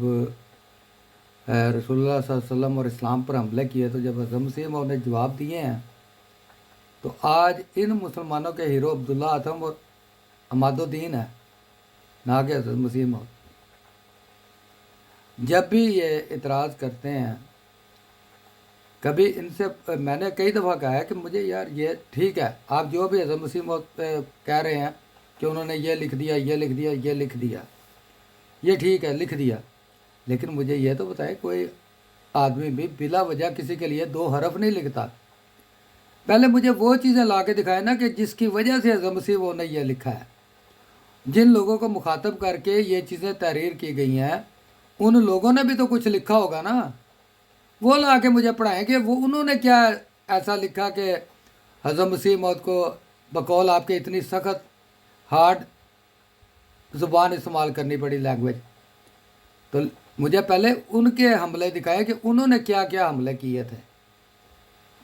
رسول اللہ صلی اللہ علیہ وسلم اور اسلام پر حملے کیے تو جب حضرت مسیح موعود نے جواب دیے ہیں تو آج ان مسلمانوں کے ہیرو عبداللہ آتم اور عماد الدین ہے، نہ کہ حضرت مسیح موعود. جب بھی یہ اعتراض کرتے ہیں، کبھی ان سے میں نے کئی دفعہ کہا ہے کہ مجھے یار یہ ٹھیک ہے، آپ جو بھی حضرت مسیح موعود پہ کہہ رہے ہیں کہ انہوں نے یہ لکھ دیا، یہ لکھ دیا، یہ لکھ دیا، یہ ٹھیک ہے لکھ دیا، لیکن مجھے یہ تو بتائے کوئی آدمی بھی بلا وجہ کسی کے لیے 2 حرف نہیں لکھتا. پہلے مجھے وہ چیزیں لا کے دکھائے نا کہ جس کی وجہ سے حضرت مسیح وہ نے یہ لکھا ہے. جن لوگوں کو مخاطب کر کے یہ چیزیں تحریر کی گئی ہیں ان لوگوں نے بھی تو کچھ لکھا ہوگا نا. وہ لا کے مجھے پڑھائیں کہ وہ انہوں نے کیا ایسا لکھا کہ حضرت مسیح موعود کو بقول آپ کے اتنی سخت ہارڈ زبان استعمال کرنی پڑی، لینگویج. تو مجھے پہلے ان کے حملے دکھائے کہ انہوں نے کیا کیا حملے کیے تھے،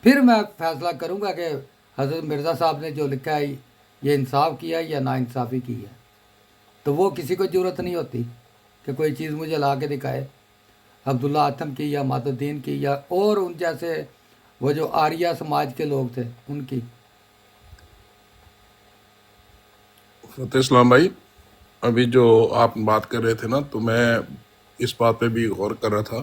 پھر میں فیصلہ کروں گا کہ حضرت مرزا صاحب نے جو لکھا ہے یہ انصاف کیا یا نا انصافی کی ہے. تو وہ کسی کو ضرورت نہیں ہوتی کہ کوئی چیز مجھے لا کے دکھائے عبداللہ آتم کی یا عماد الدین کی یا اور ان جیسے وہ جو آریہ سماج کے لوگ تھے ان کی. فتح اسلام بھائی، ابھی جو آپ بات کر رہے تھے نا تو میں اس بات پہ بھی غور کر رہا تھا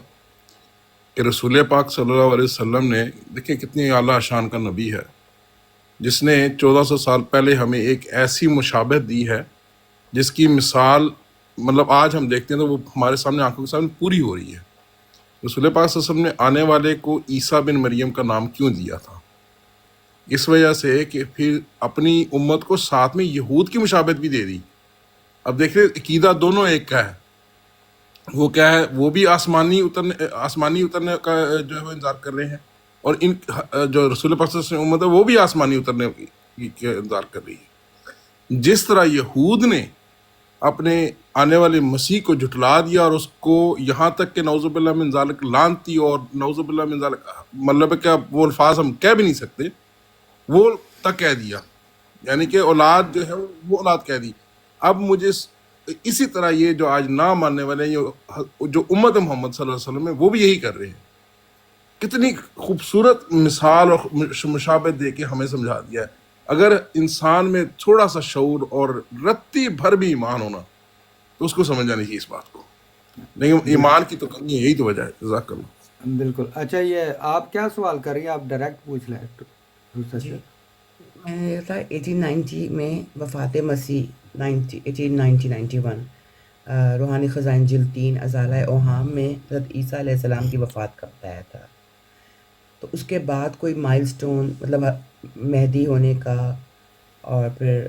کہ رسول پاک صلی اللہ علیہ وسلم نے دیکھیں کتنی اعلیٰ شان کا نبی ہے جس نے 1400 سال پہلے ہمیں ایک ایسی مشابہت دی ہے جس کی مثال مطلب آج ہم دیکھتے ہیں تو وہ ہمارے سامنے آنکھوں کے سامنے پوری ہو رہی ہے. رسول پاک صلی اللہ علیہ وسلم نے آنے والے کو عیسیٰ بن مریم کا نام کیوں دیا تھا؟ اس وجہ سے کہ پھر اپنی امت کو ساتھ میں یہود کی مشابہت بھی دے دی. اب دیکھ رہے عقیدہ دونوں ایک کا ہے. وہ کیا ہے؟ وہ بھی آسمانی اترنے کا جو ہے وہ انتظار کر رہے ہیں، اور ان جو رسول پاک صلی اللہ علیہ وسلم امت ہے وہ بھی آسمانی اترنے کا انتظار کر رہی ہے. جس طرح یہود نے اپنے آنے والے مسیح کو جھٹلا دیا اور اس کو یہاں تک کہ نعوذ باللہ من ذالک لعنتی اور نعوذ باللہ من ذالک مطلب کیا وہ الفاظ ہم کہہ بھی نہیں سکتے، وہ تک کہہ دیا، یعنی کہ اولاد جو ہے وہ اولاد کہہ دی. اب مجھے اسی طرح یہ جو آج نہ ماننے والے جو امت محمد صلی اللہ علیہ وسلم ہے وہ بھی یہی کر رہے ہیں. کتنی خوبصورت مثال اور مشابہت دے کے ہمیں سمجھا دیا ہے. اگر انسان میں تھوڑا سا شعور اور رتی بھر بھی ایمان ہونا تو اس کو سمجھ جانی چاہیے اس بات کو، لیکن ایمان کی تو کمی ہے، یہی تو وجہ ہے. جزاک اللہ. بالکل. اچھا یہ آپ کیا سوال کر رہی ہیں؟ آپ ڈائریکٹ پوچھ لیں. جی میں تھا 1890 میں وفات مسیح 1891 روحانی خزائن جلد 3 ازالہ اوہام میں حضرت عیسیٰ علیہ السلام کی وفات کا بتایا تھا. تو اس کے بعد کوئی مائل سٹون مطلب مہدی ہونے کا اور پھر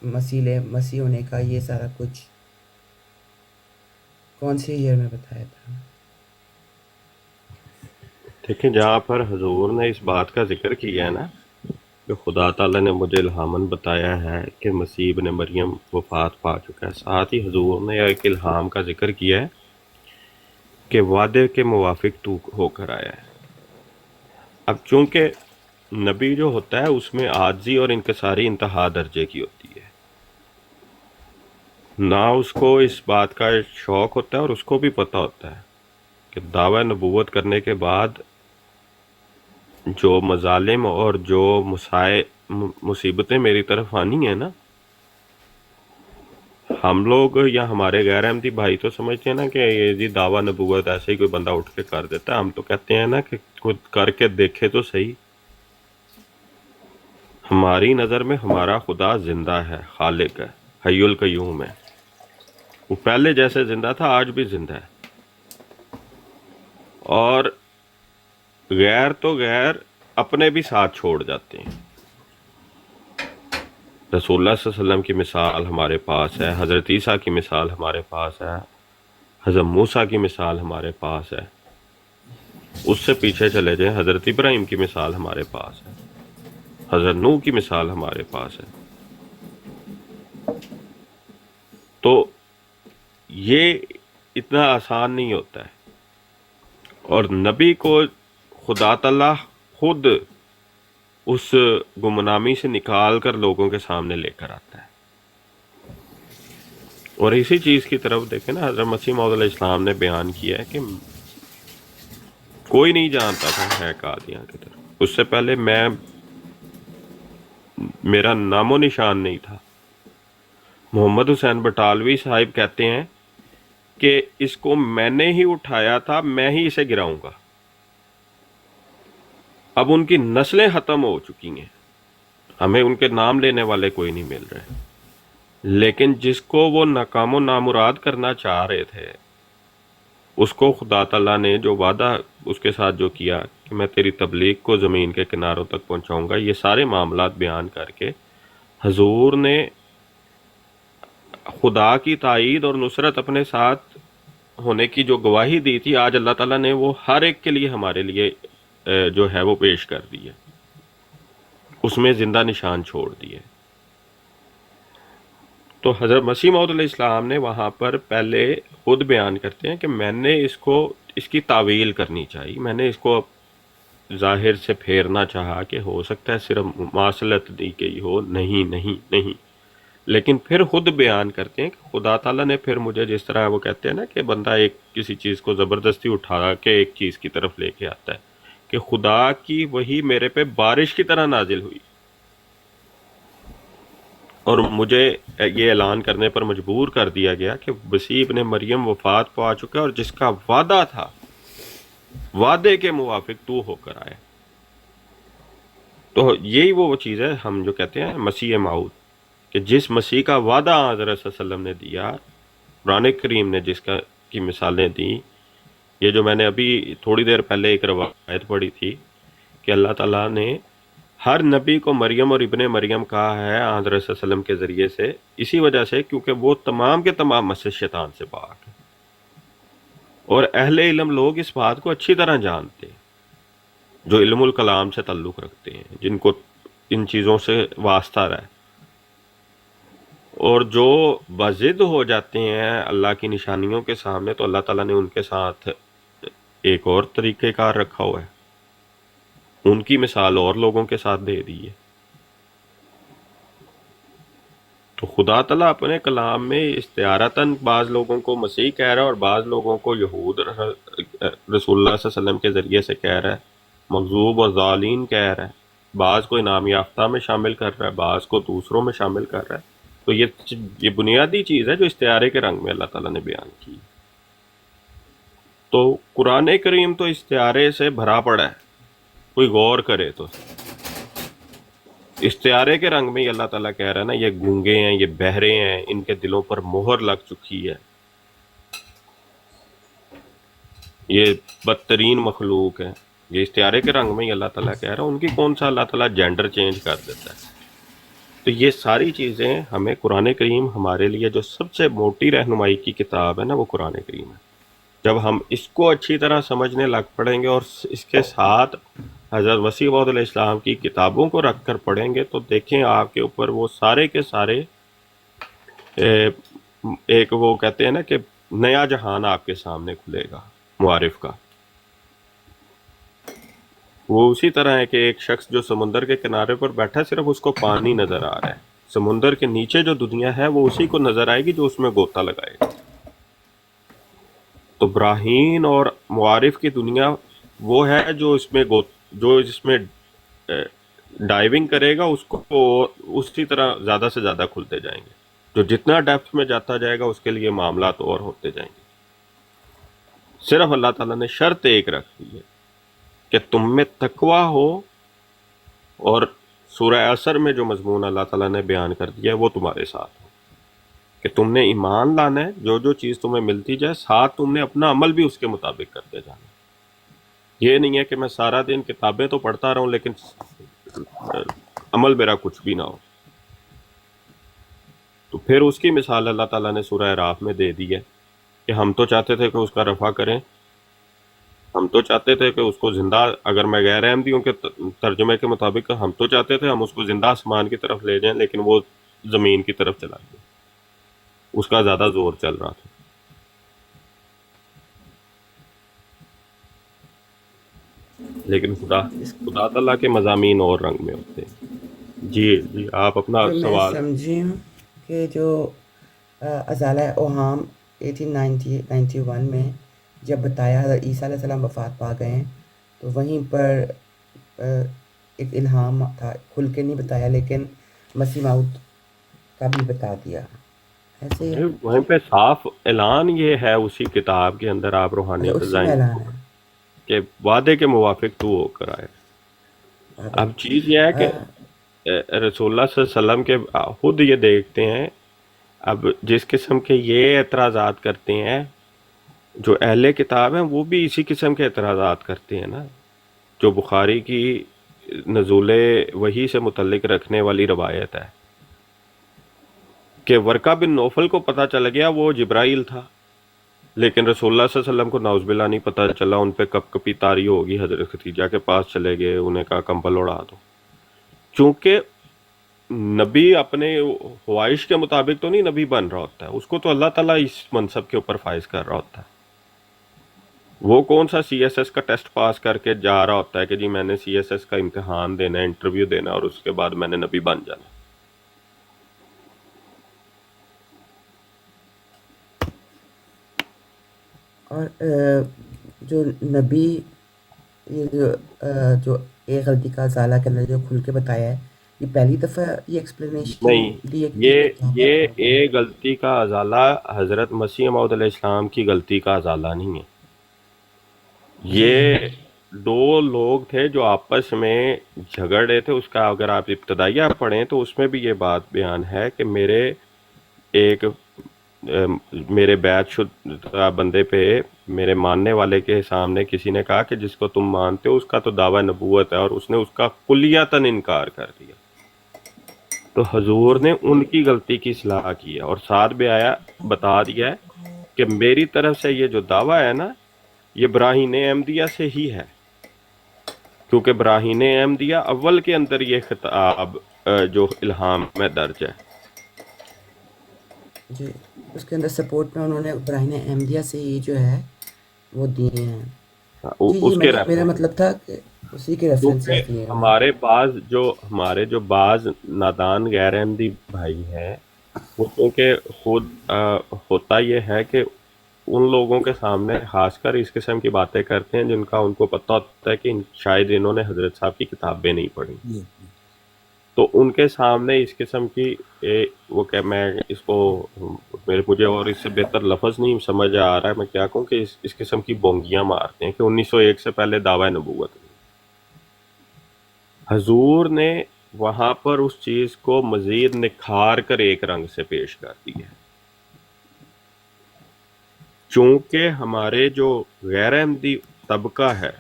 مسیح ہونے کا یہ سارا کچھ کون سے ایئر میں بتایا تھا؟ دیکھیں جہاں پر حضور نے اس بات کا ذکر کیا ہے نا کہ خدا تعالیٰ نے مجھے الہاماً بتایا ہے کہ مسیح ابن مریم وفات پا چکا ہے، ساتھ ہی حضور نے ایک الہام کا ذکر کیا ہے کہ وعدے کے موافق تو ہو کر آیا ہے. اب چونکہ نبی جو ہوتا ہے اس میں عاجزی اور انکساری انتہا درجے کی ہوتی ہے، نہ اس کو اس بات کا شوق ہوتا ہے اور اس کو بھی پتہ ہوتا ہے کہ دعوی نبوت کرنے کے بعد جو مظالم اور جو مصیبتیں میری طرف آنی ہیں نا، ہم لوگ یا ہمارے غیر احمدی بھائی تو سمجھتے ہیں نا کہ یہ جی دعوی نبوت ایسے ہی کوئی بندہ اٹھ کے کر دیتا ہے. ہم تو کہتے ہیں نا کہ خود کر کے دیکھے تو صحیح. ہماری نظر میں ہمارا خدا زندہ ہے، خالق ہے، حی القیوم ہے. وہ پہلے جیسے زندہ تھا آج بھی زندہ ہے. اور غیر تو غیر اپنے بھی ساتھ چھوڑ جاتے ہیں. رسول اللہ صلی اللہ علیہ وسلم کی مثال ہمارے پاس ہے، حضرت عیسیٰ کی مثال ہمارے پاس ہے، حضرت موسیٰ کی مثال ہمارے پاس ہے. اس سے پیچھے چلے جائیں، حضرت ابراہیم کی مثال ہمارے پاس ہے، حضرت نوح کی مثال ہمارے پاس ہے. تو یہ اتنا آسان نہیں ہوتا ہے. اور نبی کو خدا تعالیٰ خود اس گمنامی سے نکال کر لوگوں کے سامنے لے کر آتا ہے. اور اسی چیز کی طرف دیکھیں نا، حضرت مسیح موعود علیہ السلام نے بیان کیا ہے کہ کوئی نہیں جانتا تھا ہے قادیاں کی طرف. اس سے پہلے میرا نام و نشان نہیں تھا. محمد حسین بٹالوی صاحب کہتے ہیں کہ اس کو میں نے ہی اٹھایا تھا، میں ہی اسے گراؤں گا. اب ان کی نسلیں ختم ہو چکی ہیں، ہمیں ان کے نام لینے والے کوئی نہیں مل رہے. لیکن جس کو وہ ناکام و نامراد کرنا چاہ رہے تھے، اس کو خدا تعالیٰ نے جو وعدہ اس کے ساتھ جو کیا کہ میں تیری تبلیغ کو زمین کے کناروں تک پہنچاؤں گا، یہ سارے معاملات بیان کر کے حضور نے خدا کی تائید اور نصرت اپنے ساتھ ہونے کی جو گواہی دی تھی، آج اللہ تعالیٰ نے وہ ہر ایک کے لیے ہمارے لیے جو ہے وہ پیش کر دی ہے. اس میں زندہ نشان چھوڑ دیے. تو حضرت مسیح موعود علیہ السلام نے وہاں پر پہلے خود بیان کرتے ہیں کہ میں نے اس کی تعویل کرنی چاہیے، میں نے اس کو ظاہر سے پھیرنا چاہا کہ ہو سکتا ہے صرف مواصلت دی گئی ہو. نہیں. لیکن پھر خود بیان کرتے ہیں کہ خدا تعالیٰ نے پھر مجھے، جس طرح وہ کہتے ہیں نا کہ بندہ کسی چیز کو زبردستی اٹھا کے ایک چیز کی طرف لے کے آتا ہے، کہ خدا کی وہی میرے پہ بارش کی طرح نازل ہوئی اور مجھے یہ اعلان کرنے پر مجبور کر دیا گیا کہ مسیح ابن مریم وفات پا چکا ہے اور جس کا وعدہ تھا، وعدے کے موافق تو ہو کر آیا. تو یہی وہ چیز ہے ہم جو کہتے ہیں مسیح موعود، کہ جس مسیح کا وعدہ حضرت صلی اللہ علیہ وسلم نے دیا، قرآن کریم نے جس کی مثالیں دیں. یہ جو میں نے ابھی تھوڑی دیر پہلے ایک روایت پڑھی تھی کہ اللہ تعالیٰ نے ہر نبی کو مریم اور ابن مریم کہا ہے حضرت صلی اللہ علیہ وسلم کے ذریعے سے، اسی وجہ سے کیونکہ وہ تمام کے تمام مس شیطان سے پاک ہے. اور اہل علم لوگ اس بات کو اچھی طرح جانتے ہیں، جو علم الکلام سے تعلق رکھتے ہیں، جن کو ان چیزوں سے واسطہ رہے. اور جو بضد ہو جاتے ہیں اللہ کی نشانیوں کے سامنے، تو اللہ تعالیٰ نے ان کے ساتھ ایک اور طریقہ کار رکھا ہوا ہے، ان کی مثال اور لوگوں کے ساتھ دے دی ہے. تو خدا تعالیٰ اپنے کلام میں استعارتاً بعض لوگوں کو مسیح کہہ رہا ہے اور بعض لوگوں کو یہود رسول اللہ صلی اللہ علیہ وسلم کے ذریعے سے کہہ رہا ہے، مغضوب و ضالین کہہ رہا ہے، بعض کو انعام یافتہ میں شامل کر رہا ہے، بعض کو دوسروں میں شامل کر رہا ہے. تو یہ بنیادی چیز ہے جو استعارے کے رنگ میں اللہ تعالیٰ نے بیان کی. تو قرآن کریم تو استعارے سے بھرا پڑا ہے، کوئی غور کرے تو. استعارے کے رنگ میں ہی اللہ تعالیٰ کہہ رہا ہے نا، یہ گونگے ہیں، یہ بہرے ہیں، ان کے دلوں پر مہر لگ چکی ہے. یہ بدترین مخلوق ہے، یہ استعارے کے رنگ میں ہی اللہ تعالیٰ کہہ رہا ہے، ان کی کون سا اللہ تعالیٰ جینڈر چینج کر دیتا ہے؟ تو یہ ساری چیزیں ہمیں قرآن کریم ہمارے لیے جو سب سے موٹی رہنمائی کی کتاب ہے نا، وہ قرآن کریم ہے. جب ہم اس کو اچھی طرح سمجھنے لگ پڑیں گے اور اس کے ساتھ حضرت مسیح موعود علیہ السلام کی کتابوں کو رکھ کر پڑھیں گے تو دیکھیں آپ کے اوپر وہ سارے کے سارے ایک وہ کہتے ہیں نا کہ نیا جہان آپ کے سامنے کھلے گا معارف کا. وہ اسی طرح ہے کہ ایک شخص جو سمندر کے کنارے پر بیٹھا ہے، صرف اس کو پانی نظر آ رہا ہے، سمندر کے نیچے جو دنیا ہے وہ اسی کو نظر آئے گی جو اس میں غوطہ لگائے گا. تو براہین اور معارف کی دنیا وہ ہے جو اس میں ڈائیونگ کرے گا، اس کو اسی طرح زیادہ سے زیادہ کھلتے جائیں گے. جو جتنا ڈیپتھ میں جاتا جائے گا اس کے لیے معاملات اور ہوتے جائیں گے. صرف اللہ تعالیٰ نے شرط ایک رکھ دی ہے کہ تم میں تقویٰ ہو، اور سورہ عصر میں جو مضمون اللہ تعالیٰ نے بیان کر دیا ہے وہ تمہارے ساتھ ہو، کہ تم نے ایمان لانا ہے، جو چیز تمہیں ملتی جائے، ساتھ تم نے اپنا عمل بھی اس کے مطابق کرتے جانا. یہ نہیں ہے کہ میں سارا دن کتابیں تو پڑھتا رہوں لیکن عمل میرا کچھ بھی نہ ہو. تو پھر اس کی مثال اللہ تعالیٰ نے سورہ اعراف میں دے دی ہے کہ ہم تو چاہتے تھے کہ اس کا رفع کریں، ہم تو چاہتے تھے کہ اس کو زندہ، اگر میں غیر احمدیوں کے ترجمے کے مطابق ہم تو چاہتے تھے ہم اس کو زندہ آسمان کی طرف لے جائیں، لیکن وہ زمین کی طرف چلا گیا، اس کا زیادہ زور چل رہا تھا. لیکن خدا تعالیٰ کے مضامین اور رنگ میں ہوتے ہیں. جی آپ اپنا جو میں سوال. سمجھی ہوں کہ جو ازالہ اوہام 1891 میں جب بتایا حضرت عیسیٰ علیہ السلام وفات پا گئے ہیں، تو وہیں پر ایک الہام تھا، کھل کے نہیں بتایا لیکن مسیح موعود کا بھی بتا دیا. ایسے ہی ہے؟ وہیں پہ صاف اعلان یہ ہے اسی کتاب کے اندر، آپ اچھا، روحانیت اسی میں ڈیزائن اعلان ہے. کہ وعدے کے موافق تو ہو کر آئے. اب چیز یہ ہے کہ رسول اللہ صلی اللہ علیہ وسلم کے خود یہ دیکھتے ہیں، اب جس قسم کے یہ اعتراضات کرتے ہیں جو اہل کتاب ہیں، وہ بھی اسی قسم کے اعتراضات کرتے ہیں نا. جو بخاری کی نزول وحی سے متعلق رکھنے والی روایت ہے کہ ورقہ بن نوفل کو پتہ چل گیا وہ جبرائیل تھا، لیکن رسول اللہ صلی اللہ علیہ وسلم کو نعوذ باللہ نہیں پتہ چلا. ان پہ کپ کپی طاری ہوگی، حضرت ختیجہ کے پاس چلے گئے، انہیں کہا کمبل اڑا دو. چونکہ نبی اپنے خواہش کے مطابق تو نہیں نبی بن رہا ہوتا ہے، اس کو تو اللہ تعالیٰ اس منصب کے اوپر فائز کر رہا ہوتا ہے. وہ کون سا سی ایس ایس کا ٹیسٹ پاس کر کے جا رہا ہوتا ہے کہ جی میں نے سی ایس ایس کا امتحان دینا ہے، انٹرویو دینا، اور اس کے بعد میں نے نبی بن جانا. اور جو نبی یہ جو ایک غلطی کا ازالہ کے اندر جو کھل کے بتایا ہے، یہ پہلی دفعہ یہ ایکسپلینیشن نہیں، دی ہے یہ ایک غلطی کا ازالہ حضرت مسیح موعود علیہ السلام کی غلطی کا ازالہ نہیں ہے. یہ دو لوگ تھے جو آپس میں جھگڑ رہے تھے. اس کا اگر آپ ابتدائیہ پڑھیں تو اس میں بھی یہ بات بیان ہے کہ میرے بیعت شدہ بندے پہ، میرے ماننے والے کے سامنے کسی نے کہا کہ جس کو تم مانتے ہو اس کا تو دعویٰ نبوت ہے، اور اس نے اس کا کلیاتاً انکار کر دیا. تو حضور نے ان کی غلطی کی اصلاح کی ہے، اور ساتھ بھی بتا دیا ہے کہ میری طرف سے یہ جو دعویٰ ہے نا، یہ براہین احمدیہ سے ہی ہے، کیونکہ براہین احمدیہ اول کے اندر یہ خطاب جو الہام میں درج ہے. جی، اس کے اندر سپورٹ میں انہوں نے براہین احمدیہ سے ہی جو ہے وہ دیے ہیں. جی اس کے میرا مطلب تھا کہ اسی کے ریفرنسز دیے ہیں. ہمارے جو بعض نادان غیر احمدی بھائی ہیں، وہ کیونکہ خود ہوتا یہ ہے کہ ان لوگوں کے سامنے خاص کر اس قسم کی باتیں کرتے ہیں جن کا ان کو پتہ ہوتا ہے کہ شاید انہوں نے حضرت صاحب کی کتابیں نہیں پڑھی، تو ان کے سامنے اس قسم کی وہ کہ میں اس کو مجھے اور اس سے بہتر لفظ نہیں سمجھ آ رہا ہے میں کیا کہوں کہ اس قسم کی بونگیاں مارتے ہیں کہ 1901 سے پہلے دعویٰ نبوت نہیں. حضور نے وہاں پر اس چیز کو مزید نکھار کر ایک رنگ سے پیش کر دی ہے. چونکہ ہمارے جو غیر احمدی طبقہ ہے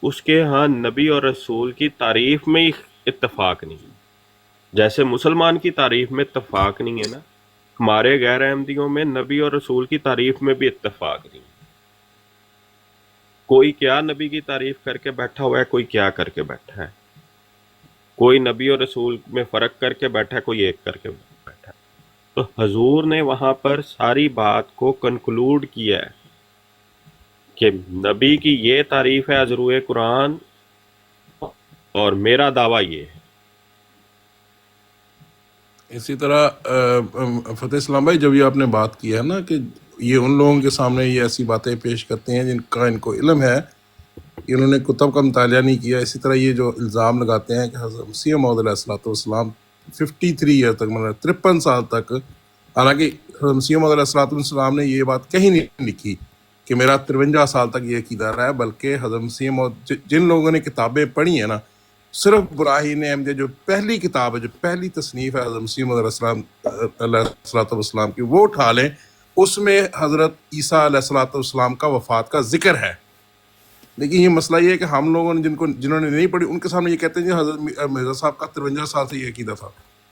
اس کے ہاں نبی اور رسول کی تعریف میں ہی اتفاق نہیں، جیسے مسلمان کی تعریف میں اتفاق نہیں ہے نا، ہمارے غیر احمدیوں میں نبی اور رسول کی تعریف میں بھی اتفاق نہیں۔ کوئی کیا نبی کی تعریف کر کے بیٹھا ہوا ہے، کوئی کیا کر کے بیٹھا ہے، کوئی نبی اور رسول میں فرق کر کے بیٹھا ہے، کوئی ایک کر کے بیٹھا ہے۔ تو حضور نے وہاں پر ساری بات کو کنکلوڈ کیا ہے کہ نبی کی یہ تعریف ہے از روئے قرآن اور میرا دعویٰ یہ ہے۔ اسی طرح فتح اسلام بھائی، جب یہ آپ نے بات کی ہے نا کہ یہ ان لوگوں کے سامنے یہ ایسی باتیں پیش کرتے ہیں جن کا ان کو علم ہے کہ انہوں نے کتب کا مطالعہ نہیں کیا، اسی طرح یہ جو الزام لگاتے ہیں کہ حضرت مسیح موعود علیہ الصلوۃ والسلام 53 ایئر تک، مطلب 53 سال تک، حالانکہ حضرت مسیح موعود علیہ الصلوۃ والسلام نے یہ بات کہیں نہیں لکھی کہ میرا 53 سال تک یہ عقیدہ رہا ہے، بلکہ حضرت مسیح موعود جن لوگوں نے کتابیں پڑھی ہیں نا، صرف براہین احمدیہ جو پہلی کتاب ہے، جو پہلی تصنیف ہے حضرت مسیح موعود علیہ الصلوۃ والسلام کی، وہ اٹھا لیں، اس میں حضرت عیسیٰ علیہ الصلوۃ والسلام کا وفات کا ذکر ہے۔ لیکن یہ مسئلہ یہ ہے کہ ہم لوگوں نے جنہوں نے نہیں پڑھی ان کے سامنے یہ کہتے ہیں کہ حضرت مرزا صاحب کا 53 سال سے یہ عقیدہ تھا۔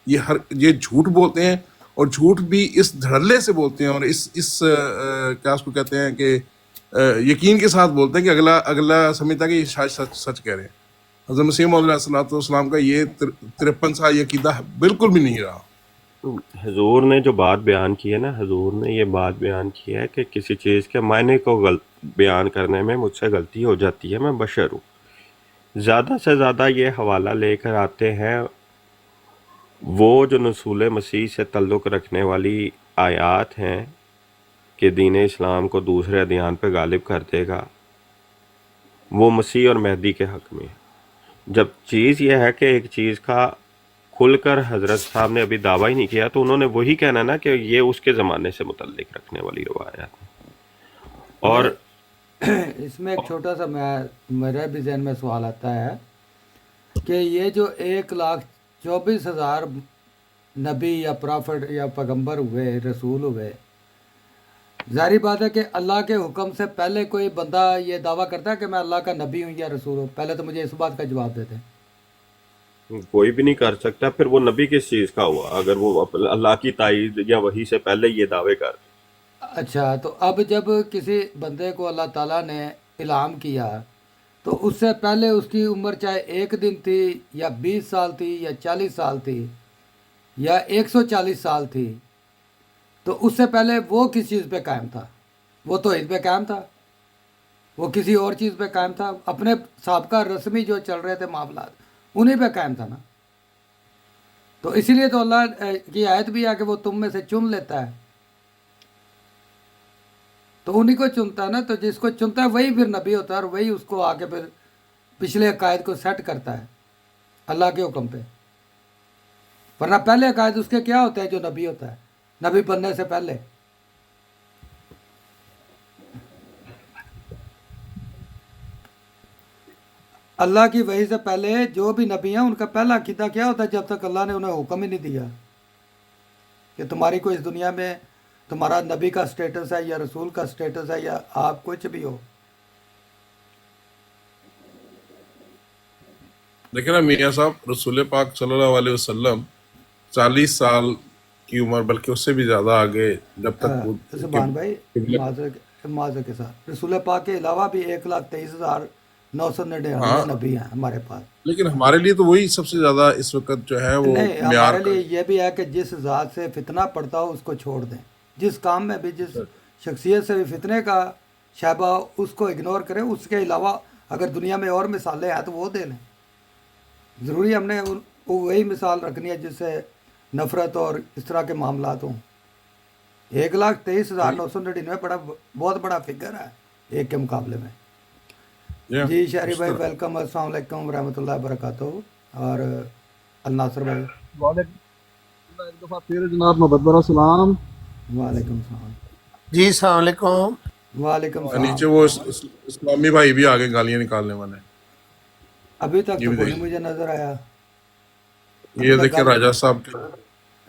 یہ جھوٹ بولتے ہیں، اور جھوٹ بھی اس دھڑلے سے بولتے ہیں، اور اس کیا اس کو کہتے ہیں کہ یقین کے ساتھ بولتے ہیں کہ اگلا سمجھتا ہے کہ یہ شاید سچ کہہ رہے ہیں۔ حضرت مسیح موعود علیہ الصلوۃ والسلام کا یہ 53 سال یہ عقیدہ بالکل بھی نہیں رہا۔ حضور نے جو بات بیان کی ہے نا، حضور نے یہ بات بیان کی ہے کہ کسی چیز کے معنی کو بیان کرنے میں مجھ سے غلطی ہو جاتی ہے، میں بشر ہوں۔ زیادہ سے زیادہ یہ حوالہ لے کر آتے ہیں وہ جو نزول مسیح سے تعلق رکھنے والی آیات ہیں کہ دین اسلام کو دوسرے ادیان پہ غالب کر دے گا، وہ مسیح اور مہدی کے حق میں ہے۔ جب چیز یہ ہے کہ ایک چیز کا کھل کر حضرت صاحب نے ابھی دعویٰ ہی نہیں کیا، تو انہوں نے وہی کہنا نا کہ یہ اس کے زمانے سے متعلق رکھنے والی روایات ہیں۔ اور اس میں ایک چھوٹا سا میرے بھی ذہن میں سوال آتا ہے کہ یہ جو 1,24,000 نبی یا پرافٹ یا پیغمبر ہوئے، رسول ہوئے، ظاہری بات ہے کہ اللہ کے حکم سے پہلے کوئی بندہ یہ دعویٰ کرتا ہے کہ میں اللہ کا نبی ہوں یا رسول ہوں؟ پہلے تو مجھے اس بات کا جواب دیتے ہیں۔ کوئی بھی نہیں کر سکتا، پھر وہ نبی کس چیز کا ہوا اگر وہ اللہ کی تائید یا وحی سے پہلے یہ دعوے کر۔ اچھا، تو اب جب کسی بندے کو اللہ تعالیٰ نے الہام کیا تو اس سے پہلے اس کی عمر چاہے 1 دن تھی یا 20 سال تھی یا 40 سال تھی یا 140 سال تھی، تو اس سے پہلے وہ کس چیز پہ قائم تھا؟ وہ توحید پہ قائم تھا؟ وہ کسی اور چیز پہ قائم تھا؟ اپنے سابقہ رسمی جو چل رہے تھے معاملات انہیں پہ قائم تھا نا۔ تو اسی لیے تو اللہ کی آیت بھی ہے کہ وہ تم میں سے چن لیتا ہے، تو انہی کو چنتا ہے نا۔ تو جس کو چنتا ہے وہی پھر نبی ہوتا ہے، اور وہی اس کو آ کے پھر پچھلے عقائد کو سیٹ کرتا ہے اللہ کے حکم پہ۔ ورنہ پہلے عقائد اس کے کیا ہوتے ہیں جو نبی ہوتا ہے نبی بننے سے پہلے؟ اللہ کی وحی سے پہلے جو بھی نبی ہیں ان کا پہلا عقیدہ کیا ہوتا ہے جب تک اللہ نے انہیں حکم ہی نہیں دیا کہ تمہاری کو اس دنیا میں تمہارا نبی کا سٹیٹس ہے یا رسول کا سٹیٹس ہے یا آپ کچھ بھی ہو۔ دیکھیں نا میاں صاحب، رسول پاک صلی اللہ علیہ وسلم 40 سال کی عمر، بلکہ اس سے بھی زیادہ آگے، جب تک وہ زبان بھائی معذرت کے ساتھ رسول پاک کے علاوہ بھی 1,23,999 نبی ہیں ہمارے پاس۔ لیکن ہمارے لیے تو وہی سب سے زیادہ اس وقت جو ہے وہ نہیں، معیار ہمارے لیے یہ بھی ہے کہ جس ذات سے فتنہ پڑتا ہو اس کو چھوڑ دیں، جس کام میں بھی جس شخصیت سے بھی فتنے کا شائبہ اس کو اگنور کریں، اس کے علاوہ اگر دنیا میں اور مثالیں ہیں تو وہ دے لیں۔ ضروری ہم نے وہی مثال رکھنی ہے جس سے نفرت اور اس طرح کے معاملات ہوں۔ 1,23,999 بہت بڑا فگر ہے ایک کے مقابلے میں۔ جی شہری بھائی ویلکم، السلام علیکم ورحمۃ اللہ وبرکاتہ۔ اور الناصر بھائی ایک دفعہ پھر جناب مبدر السلام۔ وعلیکم السلام۔ جی السلام علیکم۔ وعلیکم السلام۔ نیچے وہ اسلامی بھائی بھی آگے گالیاں نکالنے والے ہیں۔ ابھی تک تو کوئی مجھے نظر آیا۔ یہ دیکھیں راجہ صاحب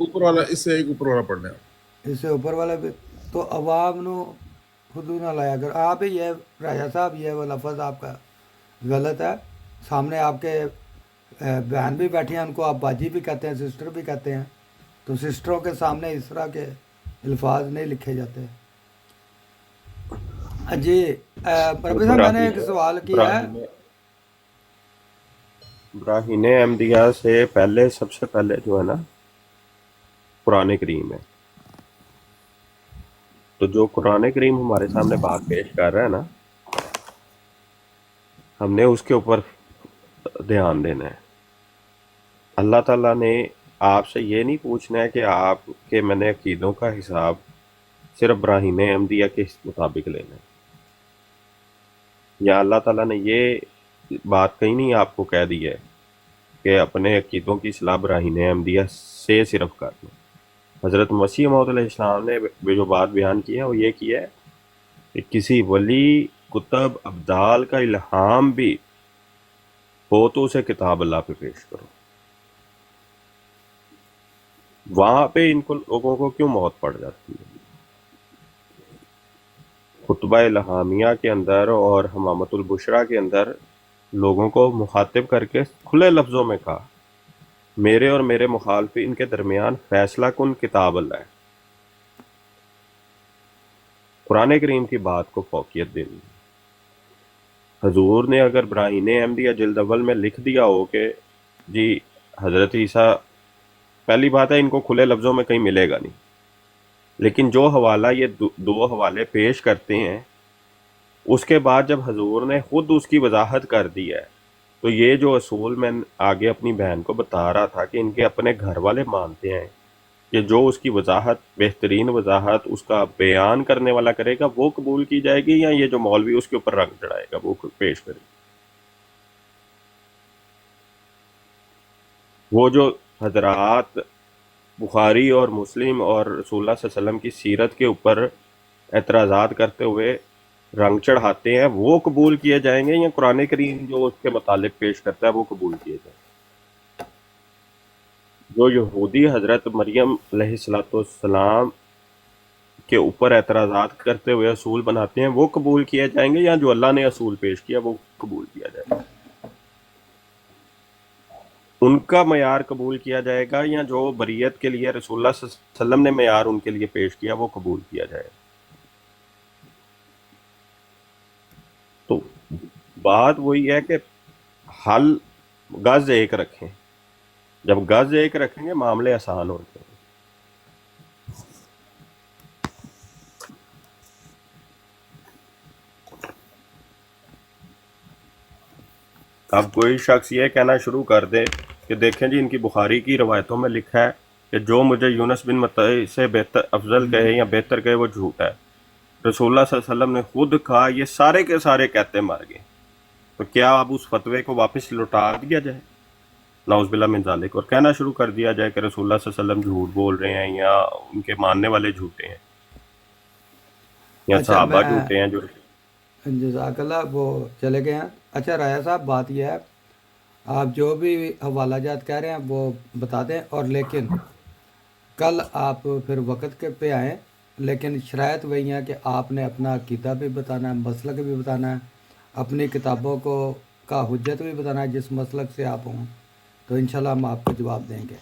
اوپر والا اس سے ایک اوپر والا پڑھ لیں آپ. اس سے اوپر والے بھی تو عوام نو خودو نہ لایا کر آپ ہی یہ راجا صاحب یہ وہ لفظ آپ کا غلط ہے. سامنے آپ کے بہن بھی بیٹھی ہیں، ان کو آپ باجی بھی کہتے ہیں، سسٹر بھی کہتے ہیں، تو سسٹروں کے سامنے اس طرح کے الفاظ نہیں لکھے جاتے. جی ربی صاحب میں نے ایک سوال کیا ہے. براہین احمدیہ سے پہلے سب سے پہلے جو ہے نا قرآن کریم ہے. تو جو قرآن کریم ہمارے سامنے بات پیش کر رہا ہے نا، ہم نے اس کے اوپر دھیان دینا ہے. اللہ تعالیٰ نے آپ سے یہ نہیں پوچھنا ہے کہ آپ کے میں نے عقیدوں کا حساب صرف براہین احمدیہ کے مطابق لینا ہے، یا اللہ تعالیٰ نے یہ بات کہیں نہیں آپ کو کہہ دی ہے کہ اپنے عقیدوں کی اصلاح براہین احمدیہ سے صرف کرنا. حضرت مسیح موعود علیہ السلام نے جو بات بیان کی ہے وہ یہ کی ہے کہ کسی ولی، کتب، ابدال کا الہام بھی ہو تو اسے کتاب اللہ پہ پیش کرو. وہاں پہ ان کو لوگوں کو کیوں موت پڑ جاتی ہے؟ خطبہ الہامیہ کے اندر اور حمامت البشرا کے اندر لوگوں کو مخاطب کر کے کھلے لفظوں میں کہا میرے اور میرے مخالفین کے درمیان فیصلہ کن کتاب اللہ ہے. قرآن کریم کی بات کو فوقیت دینی. حضور نے اگر براہین احمدیہ جلد اول میں لکھ دیا ہو کہ جی حضرت عیسیٰ، پہلی بات ہے ان کو کھلے لفظوں میں کہیں ملے گا نہیں، لیکن جو حوالہ یہ دو حوالے پیش کرتے ہیں، اس کے بعد جب حضور نے خود اس کی وضاحت کر دی ہے، تو یہ جو اصول میں آگے اپنی بہن کو بتا رہا تھا کہ ان کے اپنے گھر والے مانتے ہیں کہ جو اس کی وضاحت، بہترین وضاحت اس کا بیان کرنے والا کرے گا وہ قبول کی جائے گی، یا یہ جو مولوی اس کے اوپر رنگ چڑھائے گا وہ پیش کرے گا. وہ جو حضرات بخاری اور مسلم اور رسول اللہ صلی اللہ علیہ وسلم کی سیرت کے اوپر اعتراضات کرتے ہوئے رنگ چڑھاتے ہیں وہ قبول کیے جائیں گے، یا قرآن کریم جو اس کے متعلق پیش کرتا ہے وہ قبول کیے جائیں گے؟ جو یہودی حضرت مریم علیہ السلام کے اوپر اعتراضات کرتے ہوئے اصول بناتے ہیں وہ قبول کیے جائیں گے، یا جو اللہ نے اصول پیش کیا وہ قبول کیا جائے گا؟ ان کا معیار قبول کیا جائے گا، یا جو بریت کے لیے رسول اللہ صلی اللہ علیہ وسلم نے معیار ان کے لیے پیش کیا وہ قبول کیا جائے گا؟ تو بات وہی ہے کہ حل گز ایک رکھیں. جب گز ایک رکھیں گے معاملے آسان ہوتے ہیں. اب کوئی شخص یہ کہنا شروع کر دے کہ دیکھیں جی ان کی بخاری کی روایتوں میں لکھا ہے کہ جو مجھے یونس بن متی سے بہتر افضل کہے یا بہتر کہے وہ جھوٹ ہے. رسول اللہ صلی اللہ علیہ وسلم نے خود کہا یہ سارے کے سارے کہتے مر گئے. تو کیا اب اس فتوے کو واپس لوٹا دیا جائے؟ نعوذ باللہ من ذالک، اور کہنا شروع کر دیا جائے کہ رسول اللہ صلی اللہ علیہ وسلم جھوٹ بول رہے ہیں، یا ان کے ماننے والے جھوٹے ہیں، یا اچھا صحابہ میں جھوٹے ہیں جو. جزاک اللہ وہ چلے گئے ہیں. اچھا راجا صاحب بات یہ ہے آپ جو بھی حوالہ جات کہہ رہے ہیں وہ بتا دیں، اور لیکن کل آپ پھر وقت کے پہ آئیں، لیکن شرائط وہی ہیں کہ آپ نے اپنا عقیدہ بھی بتانا ہے، مسلک بھی بتانا ہے، اپنی کتابوں کو کا حجت بھی بتانا ہے جس مسلک سے آپ ہوں، تو انشاءاللہ ہم آپ کو جواب دیں گے.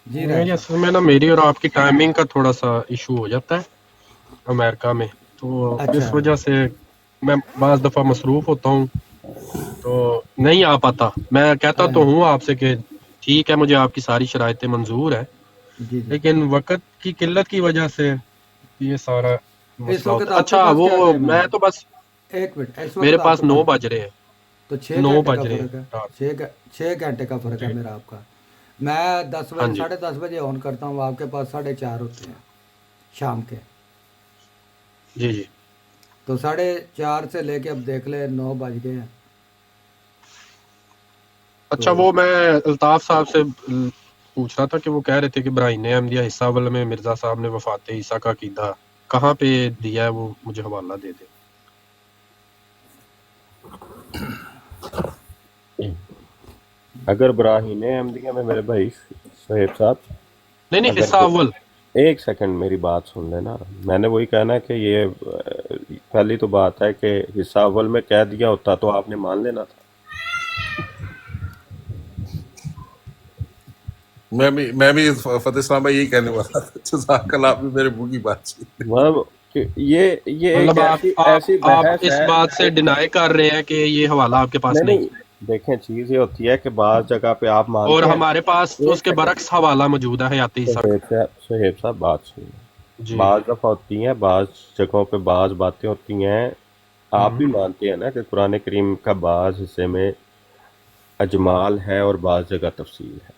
جی راجا نہیں، صاحب. اصل میں نا میری اور آپ کی ٹائمنگ کا تھوڑا سا ایشو ہو جاتا ہے امریکہ میں، تو اس اچھا وجہ سے میں بعض دفعہ مصروف ہوتا ہوں تو نہیں آ پاتا. میں کہتا تو ہوں آپ سے کہ ٹھیک ہے مجھے آپ کی ساری شرائطیں منظور ہے، جی جی لیکن وقت کی قلت کی وجہ سے یہ سارا اس مسئلہ وقت ہوتا ہے. آپ کے اچھا پاس کیا وہ ٹائم ہے؟ میں تو بس ایک منٹ، اس میرے وقت آپ پاس کے 9 پاس بج رہے ہیں، تو 6 9 گھنٹے کا بج رہے ہیں فرق ہے. رات. 6 گھنٹے کا فرق ہے جی میرا آپ کا. میں 10 ہاں بجے جی 10:30 بجے آن کرتا ہوں، آپ کے پاس 4:30 ہوتے ہیں شام کے. جی جی. تو 4:30 سے لے کے اب دیکھ لیں 9 بج گئے ہیں. اچھا تو وہ میں الطاف صاحب سے پوچھ رہا تھا کہ وہ کہہ رہے تھے کہ براہین احمدیہ حصہ اول میں مرزا صاحب نے وفات عیسیٰ کا عقیدہ کہاں پہ دیا ہے، وہ مجھے حوالہ دے دیں. اگر براہین احمدیہ میں میرے بھائی شعیب صاحب، نہیں نہیں، اگر حصہ اول. ایک سیکنڈ میری بات سن لینا، میں نے وہی کہنا ہے کہ یہ پہلی تو بات ہے کہ حصہ اول میں کہہ دیا ہوتا تو آپ نے مان لینا تھا. میں بھی فتح اسلام بھائی یہی کہنے والا تھا. جزاک اللہ، آپ نے میرے منہ کی بات چھین. مطلب کہ یہ ایک مطلب ایسی آپ بحث اس ہے. بات سے ڈینائی کر رہے ہیں کہ یہ حوالہ آپ کے پاس نہیں نہیں، دیکھیں، چیز یہ ہوتی ہے کہ بعض جگہ پہ آپ اور مانتے ہیں. ہمارے پاس تو اس ایک کے سیکنڈ برعکس حوالہ موجود ہے حیات عیسیٰ کا. شہیب صاحب بات سنیں. جی بعض دفعہ ہوتی ہیں، بعض جگہوں پہ بعض باتیں ہوتی ہیں. آپ بھی مانتے ہیں نا کہ قرآن کریم کا بعض حصے میں اجمال ہے اور بعض جگہ تفصیل ہے.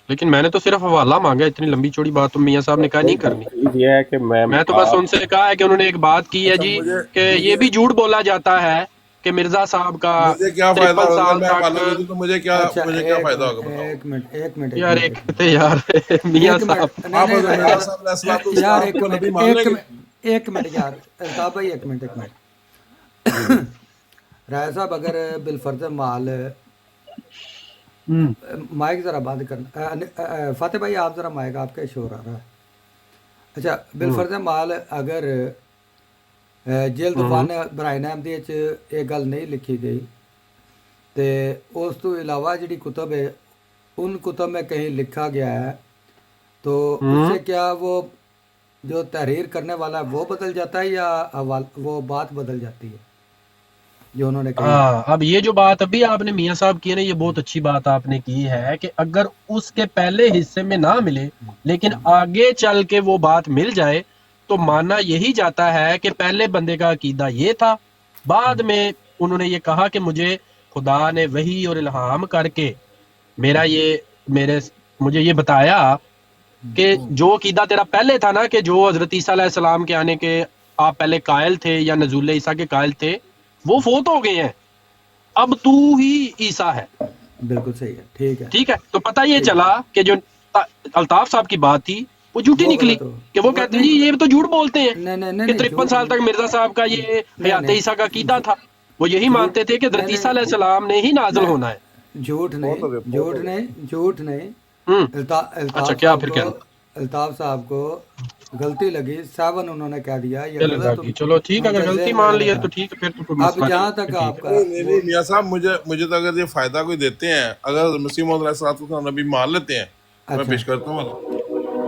لیکن میں نے تو صرف حوالہ مانگا. اتنی لمبی چوڑی بات تو میاں صاحب نے کہا نہیں کرنی. چیز یہ ہے کہ میں تو بس ان سے کہا ہے کہ انہوں نے ایک بات کی ہے اچھا، جی کہ یہ بھی جھوٹ بولا جاتا ہے کہ مرزا صاحب کا مجھے کیا فائدہ 53 ہوگا؟ سال میں تک. حوالہ دے دوں تو مجھے کیا اچھا فائدہ ہوگا؟ بتاؤ. یار ایک یار میاں ایک صاحب. منٹ، نہیں آپ نہیں حضرت نہیں، مرزا صاحب علیہ یار السلام ایک کو منٹ، نبی مان لیں گے؟ ایک منٹ یار الطاف بھائی، ایک منٹ. رائے صاحب اگر بالفرض مال، مائک ذرا بند کرنا. فاتح بھائی آپ ذرا مائک، آپ کا شور آ رہا ہے. اچھا، بالفرض مال اگر جلد ون برائن احمدی یہ گل نہیں لکھی گئی تو اس تو علاوہ جڑی کتب ہے ان کتب میں کہیں لکھا گیا ہے تو اس سے کیا وہ جو تحریر کرنے والا ہے وہ بدل جاتا ہے یا وہ بات بدل جاتی ہے جو انہوں نے کہی؟ ہاں، اب یہ جو بات ابھی آپ نے میاں صاحب کی ہے نا، یہ بہت اچھی بات آپ نے کی ہے کہ اگر اس کے پہلے حصے میں نہ ملے لیکن آگے چل کے وہ بات مل جائے تو ماننا یہی جاتا ہے کہ پہلے بندے کا عقیدہ یہ تھا، بعد میں انہوں نے یہ کہا کہ مجھے خدا نے وحی اور الہام کر کے مجھے یہ بتایا کہ جو عقیدہ تیرا پہلے تھا نا کہ جو حضرت عیسیٰ علیہ السلام کے آنے کے آپ پہلے قائل تھے یا نزول عیسیٰ کے قائل تھے، وہ فوت ہو گئے ہیں، اب تو ہی عیسیٰ ہے. بالکل صحیح ہے، ٹھیک ہے. ٹھیک ہے، تو پتہ یہ چلا کہ جو الطاف صاحب کی بات تھی وہ جھوٹی وہ نکلی غلط ہو، کہ وہ کہتے ہیں جی نہیں یہ تو جھوٹ بولتے ہیں نہیں نہیں کہ نہیں 53 سال تک مرزا صاحب کا یہ نہیں حیات عیسیٰ کا عقیدہ تھا. وہ یہی جھوٹ مانتے تھے کہ حضرت عیسیٰ علیہ السلام نے ہی نازل نہیں، ہونا ہے. جھوٹ نہیں. ہوں اچھا، الطاف کیا صاحب پھر کو، کہنا؟ الطاف صاحب کو غلطی لگی، 7 انہوں نے کہہ دیا یہ چلے غلط، باقی چلو ٹھیک ہے، ان اگر کے غلطی ذہن میں مان غلط لی ہے تھا. تو ٹھیک ہے، پھر تو کوئی اب مسئلہ جہاں نہیں. تک ٹھیک آپ ہے. کا نہیں میاں صاحب، مجھے تو اگر یہ فائدہ کوئی دیتے ہیں، اگر مسیح موعود علیہ السلام نبی مان لیتے ہیں تو میں اچھا پیش کرتا ہوں.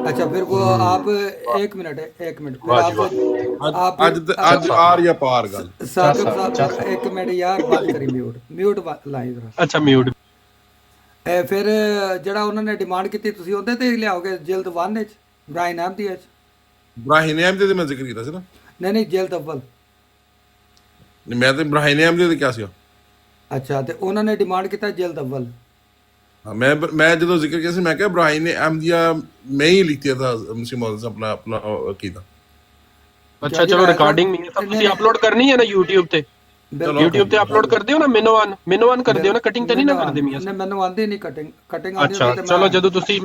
اچھا، پھر وہ آپ ایک منٹ پھر واہ آپ جی سے واہ. آپ اج آر یا پار گل. ثاقب صاحب ایک منٹ یار بند کری، میوٹ لائی ذرا. اچھا میوٹ. پھر جڑا انہوں نے ڈیمانڈ کی تھی اندر تے لیاؤ گے جلد 1 برائن احمدی براہین احمدی دے میں ذکر کیتا سی نا. نہیں جلد اول. میں تو براہین احمدی دے کیا سی. اچھا، تو انہوں نے ڈیمانڈ کیتا جلد اول. میں جدو ذکر کیا سی میں کہ براہین احمدیہ میں ہی لکھتی تھا مسیح موعود سے اپنا عقیدہ. اچھا چلو، ریکارڈنگ میں سب تسی اپلوڈ کرنی ہے نا یوٹیوب تے. یوٹیوب تے اپلوڈ کر دیو نا، مینو ون کر دیو نا، کٹنگ تے نہیں نہ کر دے میاں صاحب. مینوں آندی نہیں کٹنگ آندی اچھا ہوتی تو چلو، جدو تسی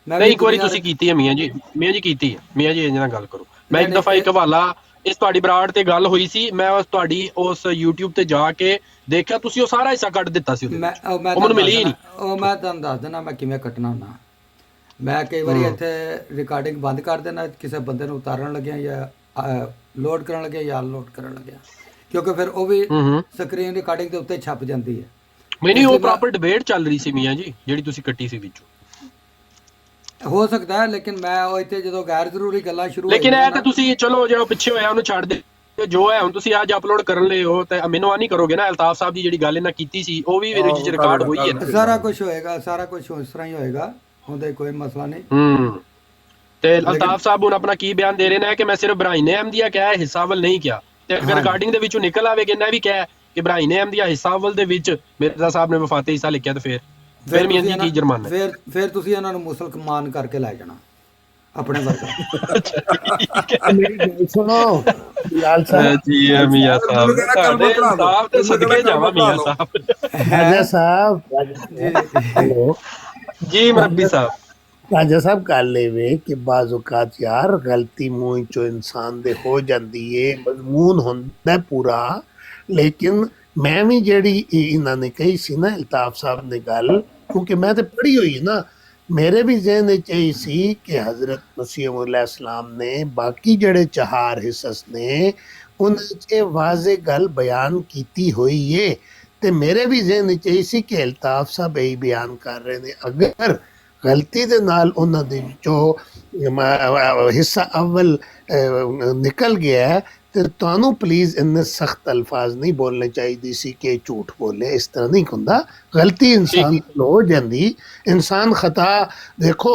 میں نہیں بھی ایک واری دنیا تسی کیتی ہے میاں جی کیتی ہے. میاں جی انجنا گل کرو. میں ایک دفعہ ایک نہیں حوالہ اس تہاڈی براڑ تے گل ہوئی سی، میں اس تہاڈی اس یوٹیوب تے جا کے دیکھا تسی وہ سارا حصہ کٹ دیتا سی. میں مینوں ملی ہی نہیں. میں تمہیں دس دینا میں کیویں کٹنا ہونا. میں کئی باری اتنے ریکارڈنگ بند کر دینا کسی بندے نوں اتارن لگیا یا لوڈ کرن لگیا یا لوڈ کرن لگیا، کیونکہ پھر وہ بھی سکرین ریکارڈنگ کے اتنے چھپ جاتی ہے. نہیں وہ پراپر ڈبیٹ چل رہی سی میاں جی جیڑی تسی کٹی سی وچوں. ہو سکتا ہے، لیکن میں وہ اتنے جدو غیر ضروری گلاں شروع ہوئی لیکن اے تے تسی چلو جو پیچھے ہویا انہوں چھڑ دے جو ہے ہن تسی اج اپلوڈ کرن لے ہو تے مینوں نہیں کرو گے نا. الطاف صاحب دی جیڑی گل انہاں کیتی سی وہ بھی وچ ریکارڈ ہوئی ہے نا. سارا کچھ ہوئے گا، سارا کچھ اس طرح ہی ہوئے گا، اندر کوئی مسئلہ نہیں. تے الطاف صاحب ہن اپنا کی بیان دے رہے ہیں کہ میں صرف براہین احمدیہ کیا ہے حصہ اول نہیں کیا. تے اگر ریکارڈنگ دے وچوں نکل آوے کہ انہاں بھی کیا ہے کہ براہین احمدیہ حصہ اول دے وچ مرزا صاحب نے وفات عیسیٰ لکھیا، تے پھر میاں جی کی جرمانہ ہے. پھر تسی انہاں نوں مسلمان کر کے لے جانا اپنے ورگا. میری گل سنو بلال صاحب، جی میاں صاحب تہاڈے الطاف تے صدقے جاواں میاں صاحب. راجا صاحب، ہلو جی مربی صاحب. راجا صاحب گل اے کہ بعض اوقات یار غلطی منہ چو انسان دے ہو جاندی ہے، مضمون ہوندا ہے پورا، لیکن ਮੈਂ ਵੀ ਜਿਹੜੀ ਇਹਨਾਂ ਨੇ ਕਹੀ ਸੀ ਨਾ ਅਲਤਾਫ ਸਾਹਿਬ ਨੇ ਗੱਲ, ਕਿਉਂਕਿ ਮੈਂ ਤੇ ਪੜ੍ਹੀ ਹੋਈ ਨਾ, ਮੇਰੇ ਵੀ ਜ਼ਿਹਨ ਵਿੱਚ ਇਹ ਸੀ ਕਿ ਹਜ਼ਰਤ ਮਸੀਹ ਇਸਲਾਮ ਨੇ ਬਾਕੀ ਜਿਹੜੇ 4 ਹਿੱਸਸ ਨੇ ਉਹਨਾਂ 'ਚ ਇਹ ਵਾਜ਼ੇ ਗੱਲ ਬਿਆਨ ਕੀਤੀ ਹੋਈ ਏ, ਤੇ ਮੇਰੇ ਵੀ ਜ਼ਿਹਨ ਵਿੱਚ ਇਹ ਸੀ ਕਿ ਅਲਤਾਫ ਸਾਹਿਬ ਇਹ ਬਿਆਨ ਕਰ ਰਹੇ ਨੇ। ਅਗਰ ਗਲਤੀ ਦੇ ਨਾਲ ਉਹਨਾਂ ਦੇ ਵਿੱਚੋਂ ਹਿੱਸਾ ਅਵਲ ਨਿਕਲ ਗਿਆ ਹੈ ਤੇ ਤੁਹਾਨੂੰ ਪਲੀਜ਼ ਇੰਨੇ ਸਖਤ ਅਲਫਾਜ਼ ਨਹੀਂ ਬੋਲਣੇ ਚਾਹੀਦੇ ਸੀ ਕਿ ਝੂਠ ਬੋਲੇ, ਇਸ ਤਰ੍ਹਾਂ ਨਹੀਂ ਹੁੰਦਾ। ਗਲਤੀ ਇਨਸਾਨ ਕੋਲ ਹੋ ਜਾਂਦੀ, ਇਨਸਾਨ ਖਤਾ। ਦੇਖੋ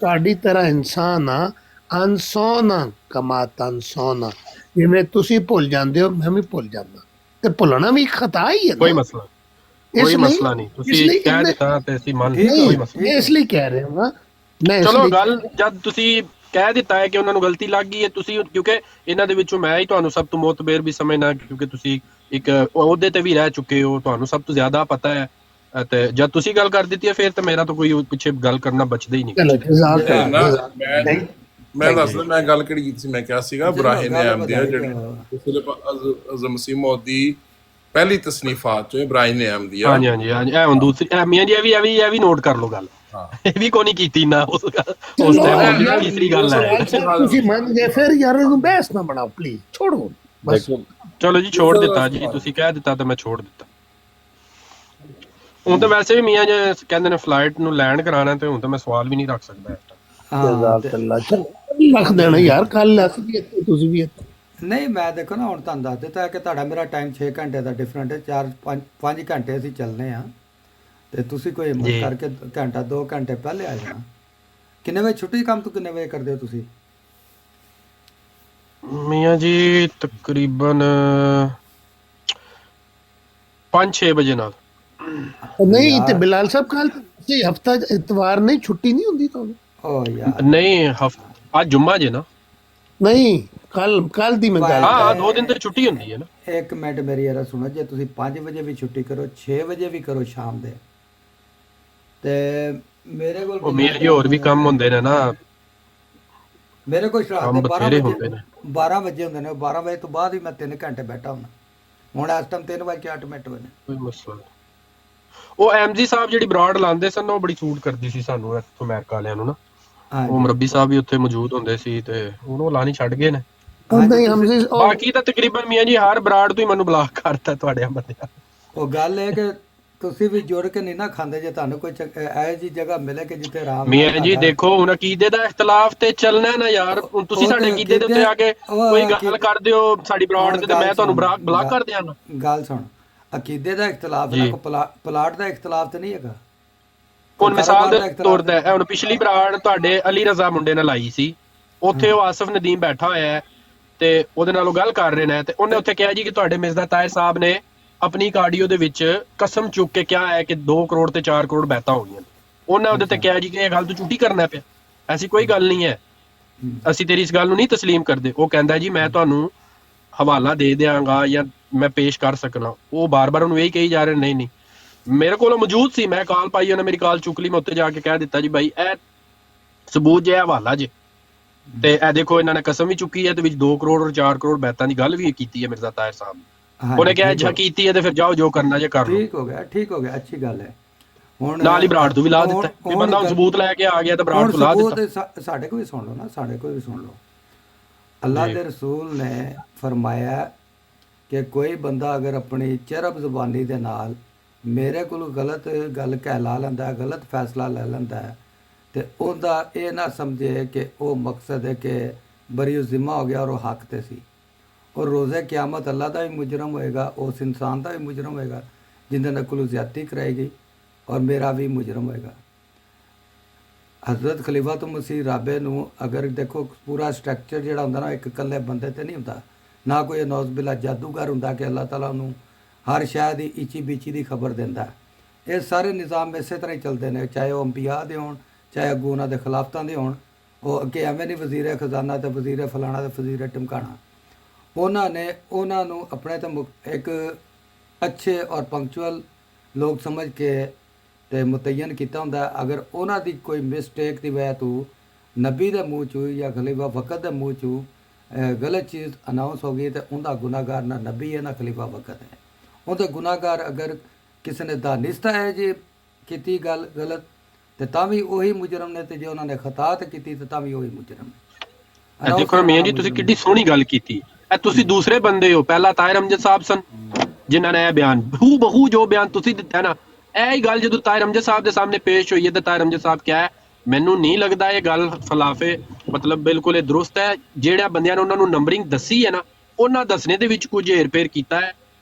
ਤੁਹਾਡੀ ਤਰ੍ਹਾਂ ਇਨਸਾਨ ਹਾਂ, ਅਨਸੋਨਾ ਕਮਾ ਤਨਸੋਨਾ, ਜਿਵੇਂ ਤੁਸੀਂ ਭੁੱਲ ਜਾਂਦੇ ਹੋ ਮੈਂ ਵੀ ਭੁੱਲ ਜਾਂਦਾ, ਤੇ ਭੁੱਲਣਾ ਵੀ ਖਤਾ ਹੀ ਹੈ ਕੋਈ ਨਾ। ਮਸਲਾ ਕੋਈ ਮਸਲਾ ਨਹੀਂ, ਤੁਸੀਂ ਕਹਿ ਦਿੱਤਾ ਤੇ ਅਸੀਂ ਮੰਨ ਲਿਆ, ਕੋਈ ਮਸਲਾ ਮੈਂ ਇਸ ਲਈ ਕਹਿ ਰਿਹਾ ਹਾਂ, ਮੈਂ ਇਸ ਚਲੋ ਲਈ ਗੱਲ ਜਦ ਤੁਸੀਂ ਕਹਿ ਦਿੱਤਾ ਹੈ ਕਿ ਉਹਨਾਂ ਨੂੰ ਗਲਤੀ ਲੱਗ ਗਈ ਹੈ, ਤੁਸੀਂ ਕਿਉਂਕਿ ਇਹਨਾਂ ਦੇ ਵਿੱਚੋਂ ਮੈਂ ਹੀ ਤੁਹਾਨੂੰ ਸਭ ਤੋਂ ਮੋਤਬਰ ਵੀ ਸਮਝਣਾ, ਕਿਉਂਕਿ ਤੁਸੀਂ ਇੱਕ ਅਹੁਦੇ ਤੇ ਵੀ ਰਹਿ ਚੁੱਕੇ ਹੋ, ਤੁਹਾਨੂੰ ਸਭ ਤੋਂ ਜ਼ਿਆਦਾ ਪਤਾ ਹੈ, ਤੇ ਜਦ ਤੁਸੀਂ ਗੱਲ ਕਰ ਦਿੱਤੀ ਹੈ ਫਿਰ ਤਾਂ ਮੇਰਾ ਤਾਂ ਕੋਈ ਪਿੱਛੇ ਗੱਲ ਕਰਨਾ ਬਚਦਾ ਹੀ ਨਹੀਂ। ਚਲੋ ਜਜ਼ਾਕ ਮੈਂ ਦੱਸਦਾ ਮੈਂ ਗੱਲ ਕਿਹੜੀ ਕੀਤੀ ਸੀ। ਮੈਂ ਕਿਹਾ ਸੀਗਾ ਇਬਰਾਹੀਮ ਅਹਿਮਦੀਆ ਜਿਹੜੀ ਅਜ਼ਮ ਮਸੀਹ ਮੌਦ ਦੀ ਪਹਿਲੀ ਤਸਨੀਫਾਤ ਚੋਂ ਇਬਰਾਹੀਮ ਅਹਿਮਦੀਆ। ਹਾਂਜੀ ਹਾਂਜੀ ਹਾਂਜੀ, ਇਹ ਹੁਣ ਦੂਸਰੀ ਮੀਆਂ ਜੀ ਇਹ ਵੀ ਨੋਟ ਕਰ ਲਓ ਗੱਲ, ਇਹ ਵੀ ਕੋਈ ਨਹੀਂ ਕੀਤੀ ਨਾ ਉਸ ਟਾਈਮ। ਤੀਸਰੀ ਗੱਲ ਹੈ ਤੁਸੀਂ ਮੰਨ ਗਏ ਫਿਰ ਯਾਰ ਇਹਨੂੰ ਬਹਿਸ ਨਾ ਬਣਾਓ ਪਲੀਜ਼, ਛੋੜੋ ਬਸ। ਚਲੋ ਜੀ ਛੋੜ ਦਿੱਤਾ ਜੀ, ਤੁਸੀਂ ਕਹਿ ਦਿੱਤਾ ਤਾਂ ਮੈਂ ਛੋੜ ਦਿੱਤਾ। ਹੁਣ ਤਾਂ ਵੈਸੇ ਵੀ ਮੀਆਂ ਜੀ ਕਹਿੰਦੇ ਨੇ ਫਲਾਈਟ ਨੂੰ ਲੈਂਡ ਕਰਾਣਾ, ਤੇ ਹੁਣ ਤਾਂ ਮੈਂ ਸਵਾਲ ਵੀ ਨਹੀਂ ਰੱਖ ਸਕਦਾ। ਜਜ਼ਾਕ ਅੱਲਾ, ਚਲੋ ਰੱਖ ਦੇਣਾ ਯਾਰ, ਕੱਲ ਅਸੀਂ ਵੀ ਇੱਥੇ ਤੁਸੀਂ ਵੀ ਇੱਥੇ। ਨਹੀਂ ਮੈਂ ਦੇਖੋ ਨਾ ਹੁਣ ਤੁਹਾਨੂੰ ਦੱਸ ਦਿੱਤਾ ਕਿ ਤੁਹਾਡਾ ਮੇਰਾ ਟਾਈਮ 6 ਘੰਟੇ ਦਾ ਡਿਫਰੈਂਟ ਹੈ, 4-5 ਘੰਟੇ ਅਸੀਂ ਚੱਲਨੇ ਆ, ਤੇ ਤੁਸੀਂ ਕੋਈ ਹਿੰਮਤ ਕਰਕੇ ਘੰਟਾ 2 ਘੰਟੇ ਪਹਿਲੇ ਆ ਜਾਣਾ। ਕਿੰਨੇ ਵਜੇ ਛੁੱਟੀ ਕੰਮ ਤੋਂ ਕਿੰਨੇ ਵਜੇ ਕਰਦੇ ਹੋ ਤੁਸੀਂ? ਮੀਆਂ ਜੀ ਤਕਰੀਬਨ 5-6 ਵਜੇ ਨਾਲ। ਨਹੀਂ ਤੇ ਬਿਲਾਲ ਸਾਹਿਬ ਕੱਲ ਹਫਤਾ ਇਤਵਾਰ ਨਹੀਂ ਛੁੱਟੀ ਨਹੀਂ ਹੁੰਦੀ ਤੁਹਾਨੂੰ? ਓ ਯਾਰ ਨਹੀਂ ਅੱਜ ਜੁਮਾ ਜੇ ਨਾ। ਨਹੀਂ ਕੱਲ ਦੀ ਮੈਂ ਗੱਲ ਹਾਂ 2 ਦਿਨ ਤੇ ਛੁੱਟੀ ਹੁੰਦੀ ਹੈ ਨਾ। ਇੱਕ ਮਿੰਟ ਮੇਰੀ ਯਾਰ ਸੁਣੋ, ਜੇ ਤੁਸੀਂ 5 ਵਜੇ ਵੀ ਛੁੱਟੀ ਕਰੋ, 6 ਵਜੇ ਵੀ ਕਰੋ ਸ਼ਾਮ ਦੇ, ਤੇ ਮੇਰੇ ਕੋਲ ਉਹ ਮੀਆਂ ਜੀ ਹੋਰ ਵੀ ਕੰਮ ਹੁੰਦੇ ਨੇ ਨਾ, ਮੇਰੇ ਕੋਲ ਰਾਤ ਕੰਮ ਦੇ ਬਥੇਰੇ ਹੁੰਦੇ ਨੇ। 12 ਵਜੇ ਹੁੰਦੇ ਨੇ, 12 ਵਜੇ ਤੋਂ ਬਾਅਦ ਹੀ ਮੈਂ 3 ਘੰਟੇ ਬੈਠਾ ਹੁੰਦਾ। ਹੁਣ ਇਸ ਟਾਈਮ 3:08 ਹੋਏ ਨੇ। ਕੋਈ ਮਸਲਾ ਨਹੀਂ। ਉਹ ਐਮਜੀ ਸਾਹਿਬ ਜਿਹੜੀ ਬਰਾਡ ਲਾਉਂਦੇ ਸਨ ਉਹ ਬੜੀ ਸੂਟ ਕਰਦੀ ਸੀ ਸਾਨੂੰ ਇੱਥੋਂ ਅਮਰੀਕਾ ਵਾਲਿਆਂ ਨੂੰ ਨਾ। ਉਹ ਮਰੱਬੀ ਸਾਹਿਬ ਵੀ ਉੱਥੇ ਮੌਜੂਦ ਹੁੰਦੇ ਸੀ, ਤੇ ਹੁਣ ਉਹ ਲਾਣੀ ਛੱਡ ਗਏ ਨੇ। ਬਾਕੀ ਤਾਂ ਤਕਰੀਬਨ ਮੀਆਂ ਜੀ ਹਰ ਬਰਾਡ ਤੋਂ ਹੀ ਮੈਨੂੰ ਬਲਾਕ ਕਰਤਾ ਤੁਹਾਡੇ ਬੰਦਿਆਂ। ਉਹ ਗੱਲ ਹੈ ਕਿ ਤੁਸੀਂ ਵੀ ਜੁੜ ਕੇ ਨਹੀਂ ਨਾ ਖਾਂਦੇ, ਜੇ ਤੁਹਾਨੂੰ ਕੋਈ ਇਹੋ ਜਿਹੀ ਜਗ੍ਹਾ ਮਿਲੇ ਕਿ ਜਿੱਥੇ ਆਰਾਮ। ਮੀਆਂ ਜੀ ਦੇਖੋ ਹੁਣ ਅਕੀਦੇ ਦਾ ਇਖਤਲਾਫ ਤੇ ਚੱਲਣਾ ਨਾ ਯਾਰ, ਹੁਣ ਤੁਸੀਂ ਸਾਡੇ ਅਕੀਦੇ ਦੇ ਉੱਤੇ ਆ ਕੇ ਕੋਈ ਗੱਲ ਕਰ ਦਿਓ ਸਾਡੀ ਬਰਾਡ ਤੇ ਮੈਂ ਤੁਹਾਨੂੰ ਬਲਾਕ ਕਰ ਦਿਆਂਗਾ। ਗੱਲ ਸੁਣ, ਅਕੀਦੇ ਦਾ ਇਖਤਲਾਫ ਨਾ, ਪਲਾਟ ਦਾ ਇਖਤਲਾਫ ਤੇ ਨਹੀਂ ਹੈਗਾ। ਹੁਣ ਮਿਸਾਲ ਦੇ ਤੌਰ ਤੇ ਹੁਣ ਪਿਛਲੀ ਬਰਾੜ ਤੁਹਾਡੇ ਅਲੀ ਰਜ਼ਾ ਮੁੰਡੇ ਨਾਲ ਆਈ ਸੀ, ਉੱਥੇ ਉਹ ਆਸਫ ਨਦੀਮ ਬੈਠਾ ਹੋਇਆ ਹੈ ਤੇ ਉਹਦੇ ਨਾਲ ਉਹ ਗੱਲ ਕਰ ਰਹੇ ਨੇ, ਤੇ ਉਹਨੇ ਉੱਥੇ ਕਿਹਾ ਜੀ ਕਿ ਤੁਹਾਡੇ ਮਿਰਜ਼ਾ ਤਾਹਿਰ ਸਾਹਿਬ ਨੇ ਆਪਣੀ ਕਾਰਡੀਓ ਦੇ ਵਿੱਚ ਕਸਮ ਚੁੱਕ ਕੇ ਕਿਹਾ ਹੈ ਕਿ 2 ਕਰੋੜ ਤੇ 4 ਕਰੋੜ ਬੈਤਾਂ ਹੋ ਗਈਆਂ। ਉਹਨੇ ਉਹਦੇ ਤੇ ਕਿਹਾ ਜੀ ਕਿ ਇਹ ਗੱਲ ਤੂੰ ਝੂਠੀ ਕਰਨਾ ਪਿਆ, ਐਸੀ ਕੋਈ ਗੱਲ ਨਹੀਂ ਹੈ, ਅਸੀਂ ਤੇਰੀ ਇਸ ਗੱਲ ਨੂੰ ਨਹੀਂ ਤਸਲੀਮ ਕਰਦੇ। ਉਹ ਕਹਿੰਦਾ ਜੀ ਮੈਂ ਤੁਹਾਨੂੰ ਹਵਾਲਾ ਦੇ ਦਿਆਂਗਾ ਜਾਂ ਮੈਂ ਪੇਸ਼ ਕਰ ਸਕਣਾ। ਉਹ ਬਾਰ-ਬਾਰ ਉਹਨੂੰ ਇਹੀ ਕਹੀ ਜਾ ਰਹੇ ਨਹੀਂ ਨਹੀਂ, ਮੇਰੇ ਕੋਲ ਮੌਜੂਦ ਸੀ, ਮੈਂ ਕਾਲ ਪਾਈ, ਉਹਨੇ ਮੇਰੀ ਕਾਲ ਚੁੱਕ ਲਈ, ਮੈਂ ਉੱਤੇ ਜਾ ਕੇ ਕਹਿ ਦਿੱਤਾ ਜੀ ਬਾਈ ਇਹ ਸਬੂਤ ਜੇ ਹਵਾਲਾ ਜੇ, ਤੇ ਇਹ ਦੇਖੋ ਇਹਨਾਂ ਨੇ ਕਸਮ ਵੀ ਚੁੱਕੀ ਹੈ ਤੇ ਵਿੱਚ 2 ਕਰੋੜ ਔਰ 4 ਕਰੋੜ ਬੈਤਾਂ ਦੀ ਗੱਲ ਵੀ ਕੀਤੀ ਹੈ ਮਿਰਜ਼ਾ ਤਾਹਿਰ ਸਾਹਿਬ ਨੇ। ਉਹਨੇ ਕਿਹਾ ਅੱਛਾ ਕੀਤੀ ਹੈ ਤੇ ਫਿਰ ਜਾਓ ਜੋ ਕਰਨਾ ਜੇ ਕਰ ਲਓ। ਠੀਕ ਹੋ ਗਿਆ, ਅੱਛੀ ਗੱਲ ਹੈ। ਹੁਣ ਨਾਲ ਹੀ ਬਰਾੜ ਤੋਂ ਵੀ ਲਾ ਦਿੱਤਾ ਵੀ ਬੰਦਾ ਹੁਣ ਸਬੂਤ ਲੈ ਕੇ ਆ ਗਿਆ ਤੇ ਬਰਾੜ ਤੋਂ ਲਾ ਦਿੱਤਾ। ਸਾਡੇ ਕੋਲ ਵੀ ਸੁਣ ਲਓ ਨਾ, ਸਾਡੇ ਕੋਲ ਵੀ ਸੁਣ ਲਓ। ਅੱਲਾਹ ਦੇ ਰਸੂਲ ਨੇ ਫਰਮਾਇਆ ਕਿ ਕੋਈ ਬੰਦਾ ਅਗਰ ਆਪਣੀ ਚਰਬ ਜ਼ੁਬਾਨੀ ਦੇ ਨਾਲ ਮੇਰੇ ਕੋਲ ਗਲਤ ਗੱਲ ਕਹਿਲਾ ਲੈਂਦਾ, ਗਲਤ ਫੈਸਲਾ ਲੈ ਲੈਂਦਾ ਹੈ, ਤੇ ਉਹਦਾ ਇਹ ਨਾ ਸਮਝੇ ਕਿ ਉਹ ਮਕਸਦ ਹੈ ਕਿ ਬਰੀ ਜ਼ਿੰਮਾ ਹੋ ਗਿਆ ਔਰ ਉਹ ਹੱਕ ਤੇ ਸੀ। ਔਰ ਰੋਜ਼ੇ ਕਿਆਮਤ ਅੱਲਾ ਦਾ ਵੀ ਮੁਜਰਮ ਹੋਏਗਾ, ਉਸ ਇਨਸਾਨ ਦਾ ਵੀ ਮੁਜਰਮ ਹੋਏਗਾ ਜਿਹਦੇ ਨਾਲ ਕੋਲ ਜ਼ਿਆਦਤੀ ਕਰਾਈ ਗਈ, ਔਰ ਮੇਰਾ ਵੀ ਮੁਜਰਮ ਹੋਏਗਾ। ਹਜ਼ਰਤ ਖਲੀਫਾਤੁਲ ਮਸੀਹ ਰਾਬੇ ਨੂੰ ਅਗਰ ਦੇਖੋ ਪੂਰਾ ਸਟਰਕਚਰ ਜਿਹੜਾ ਹੁੰਦਾ ਨਾ, ਇੱਕ ਇਕੱਲੇ ਬੰਦੇ ਤੇ ਨਹੀਂ ਹੁੰਦਾ, ਨਾ ਕੋਈ ਨੌਜ਼ ਬਿਲਾ ਜਾਦੂਗਰ ਹੁੰਦਾ ਕਿ ਅੱਲਾਹ ਤਾਲਾ ਉਹਨੂੰ ਹਰ ਸ਼ੈ ਦੀ ਇੱਚੀ ਬੀਚੀ ਦੀ ਖਬਰ ਦਿੰਦਾ। ਇਹ ਸਾਰੇ ਨਿਜ਼ਾਮ ਇਸੇ ਤਰ੍ਹਾਂ ਹੀ ਚੱਲਦੇ ਨੇ, ਚਾਹੇ ਉਹ ਅੰਬੀਆ ਦੇ ਹੋਣ, ਚਾਹੇ ਅੱਗੋਂ ਉਹਨਾਂ ਦੇ ਖਿਲਾਫਤਾਂ ਦੇ ਹੋਣ। ਉਹ ਅੱਗੇ ਐਵੇਂ ਨਹੀਂ ਵਜ਼ੀਰ ਖਜ਼ਾਨਾ ਤੇ ਵਜ਼ੀਰ ਫਲਾਣਾ ਤੇ ਵਜ਼ੀਰ ਟਮਕਾਣਾ। ਉਹਨਾਂ ਨੇ ਉਹਨਾਂ ਨੂੰ ਆਪਣੇ ਤੋਂ ਇੱਕ ਅੱਛੇ ਔਰ ਪੰਕਚੁਅਲ ਲੋਕ ਸਮਝ ਕੇ ਤੇ ਮੁਤੱਯਨ ਕੀਤਾ ਹੁੰਦਾ। ਅਗਰ ਉਹਨਾਂ ਦੀ ਕੋਈ ਮਿਸਟੇਕ ਦੀ ਵਜ੍ਹਾ ਤੋਂ ਨਬੀ ਦੇ ਮੂੰਹ ਚੋਂ ਜਾਂ ਖਲੀਫਾ ਵਕਤ ਦੇ ਮੂੰਹ ਚੋਂ ਗਲਤ ਚੀਜ਼ ਅਨਾਉਂਸ ਹੋ ਗਈ ਤੇ ਉਹਦਾ ਗੁਨਾਹਗਾਰ ਨਾ ਨਬੀ ਹੈ ਨਾ ਖਲੀਫਾ ਵਕਤ ਹੈ। ਉਹਦਾ ਗੁਨਾਹਗਾਰ ਅਗਰ ਕਿਸੇ ਨੇ ਦਾਨਿਸਤਾ ਹੈ ਜੇ ਕੀਤੀ ਗੱਲ ਗਲਤ ਤੇ ਤਾਂ ਵੀ ਉਹੀ ਮੁਜਰਮ ਨੇ, ਤੇ ਜੇ ਉਹਨਾਂ ਨੇ ਖਤਾ ਤੇ ਕੀਤੀ ਤੇ ਤਾਂ ਵੀ ਉਹੀ ਮੁਜਰਮ ਨੇ। ਦੇਖੋ ਮੀਆਂ ਜੀ ਤੁਸੀਂ ਕਿੱਡੀ ਸੋਹਣੀ ਗੱਲ ਕੀਤੀ। ਇਹ ਤੁਸੀਂ ਦੂਸਰੇ ਬੰਦੇ ਹੋ, ਪਹਿਲਾਂ ਤਾਹਿਰ ਅਮਜਦ ਸਾਹਿਬ ਸਨ ਜਿਨ੍ਹਾਂ ਨੇ ਇਹ ਬਿਆਨ ਹੂ ਬਹੂ ਜੋ ਬਿਆਨ ਤੁਸੀਂ ਦਿੱਤਾ ਨਾ, ਇਹ ਹੀ ਗੱਲ ਜਦੋਂ ਤਾਹਿਰ ਅਮਜਦ ਸਾਹਿਬ ਦੇ ਸਾਹਮਣੇ ਪੇਸ਼ ਹੋਈ ਹੈ ਤਾਂ ਤਾਹਿਰ ਅਮਜਦ ਸਾਹਿਬ ਕਿਹਾ ਹੈ ਮੈਨੂੰ ਨਹੀਂ ਲੱਗਦਾ ਇਹ ਗੱਲ ਖਿਲਾਫੇ ਮਤਲਬ ਬਿਲਕੁਲ ਇਹ ਦਰੁਸਤ ਹੈ। ਜਿਹੜਾ ਬੰਦਿਆਂ ਨੇ ਉਹਨਾਂ ਨੂੰ ਨੰਬਰਿੰਗ ਦੱਸੀ ਹੈ ਨਾ, ਉਹਨਾਂ ਦੱਸਣੇ ਦੇ ਵਿੱਚ ਕੁਝ ਹੇਰ-ਫੇਰ ਕੀਤਾ ਹੈ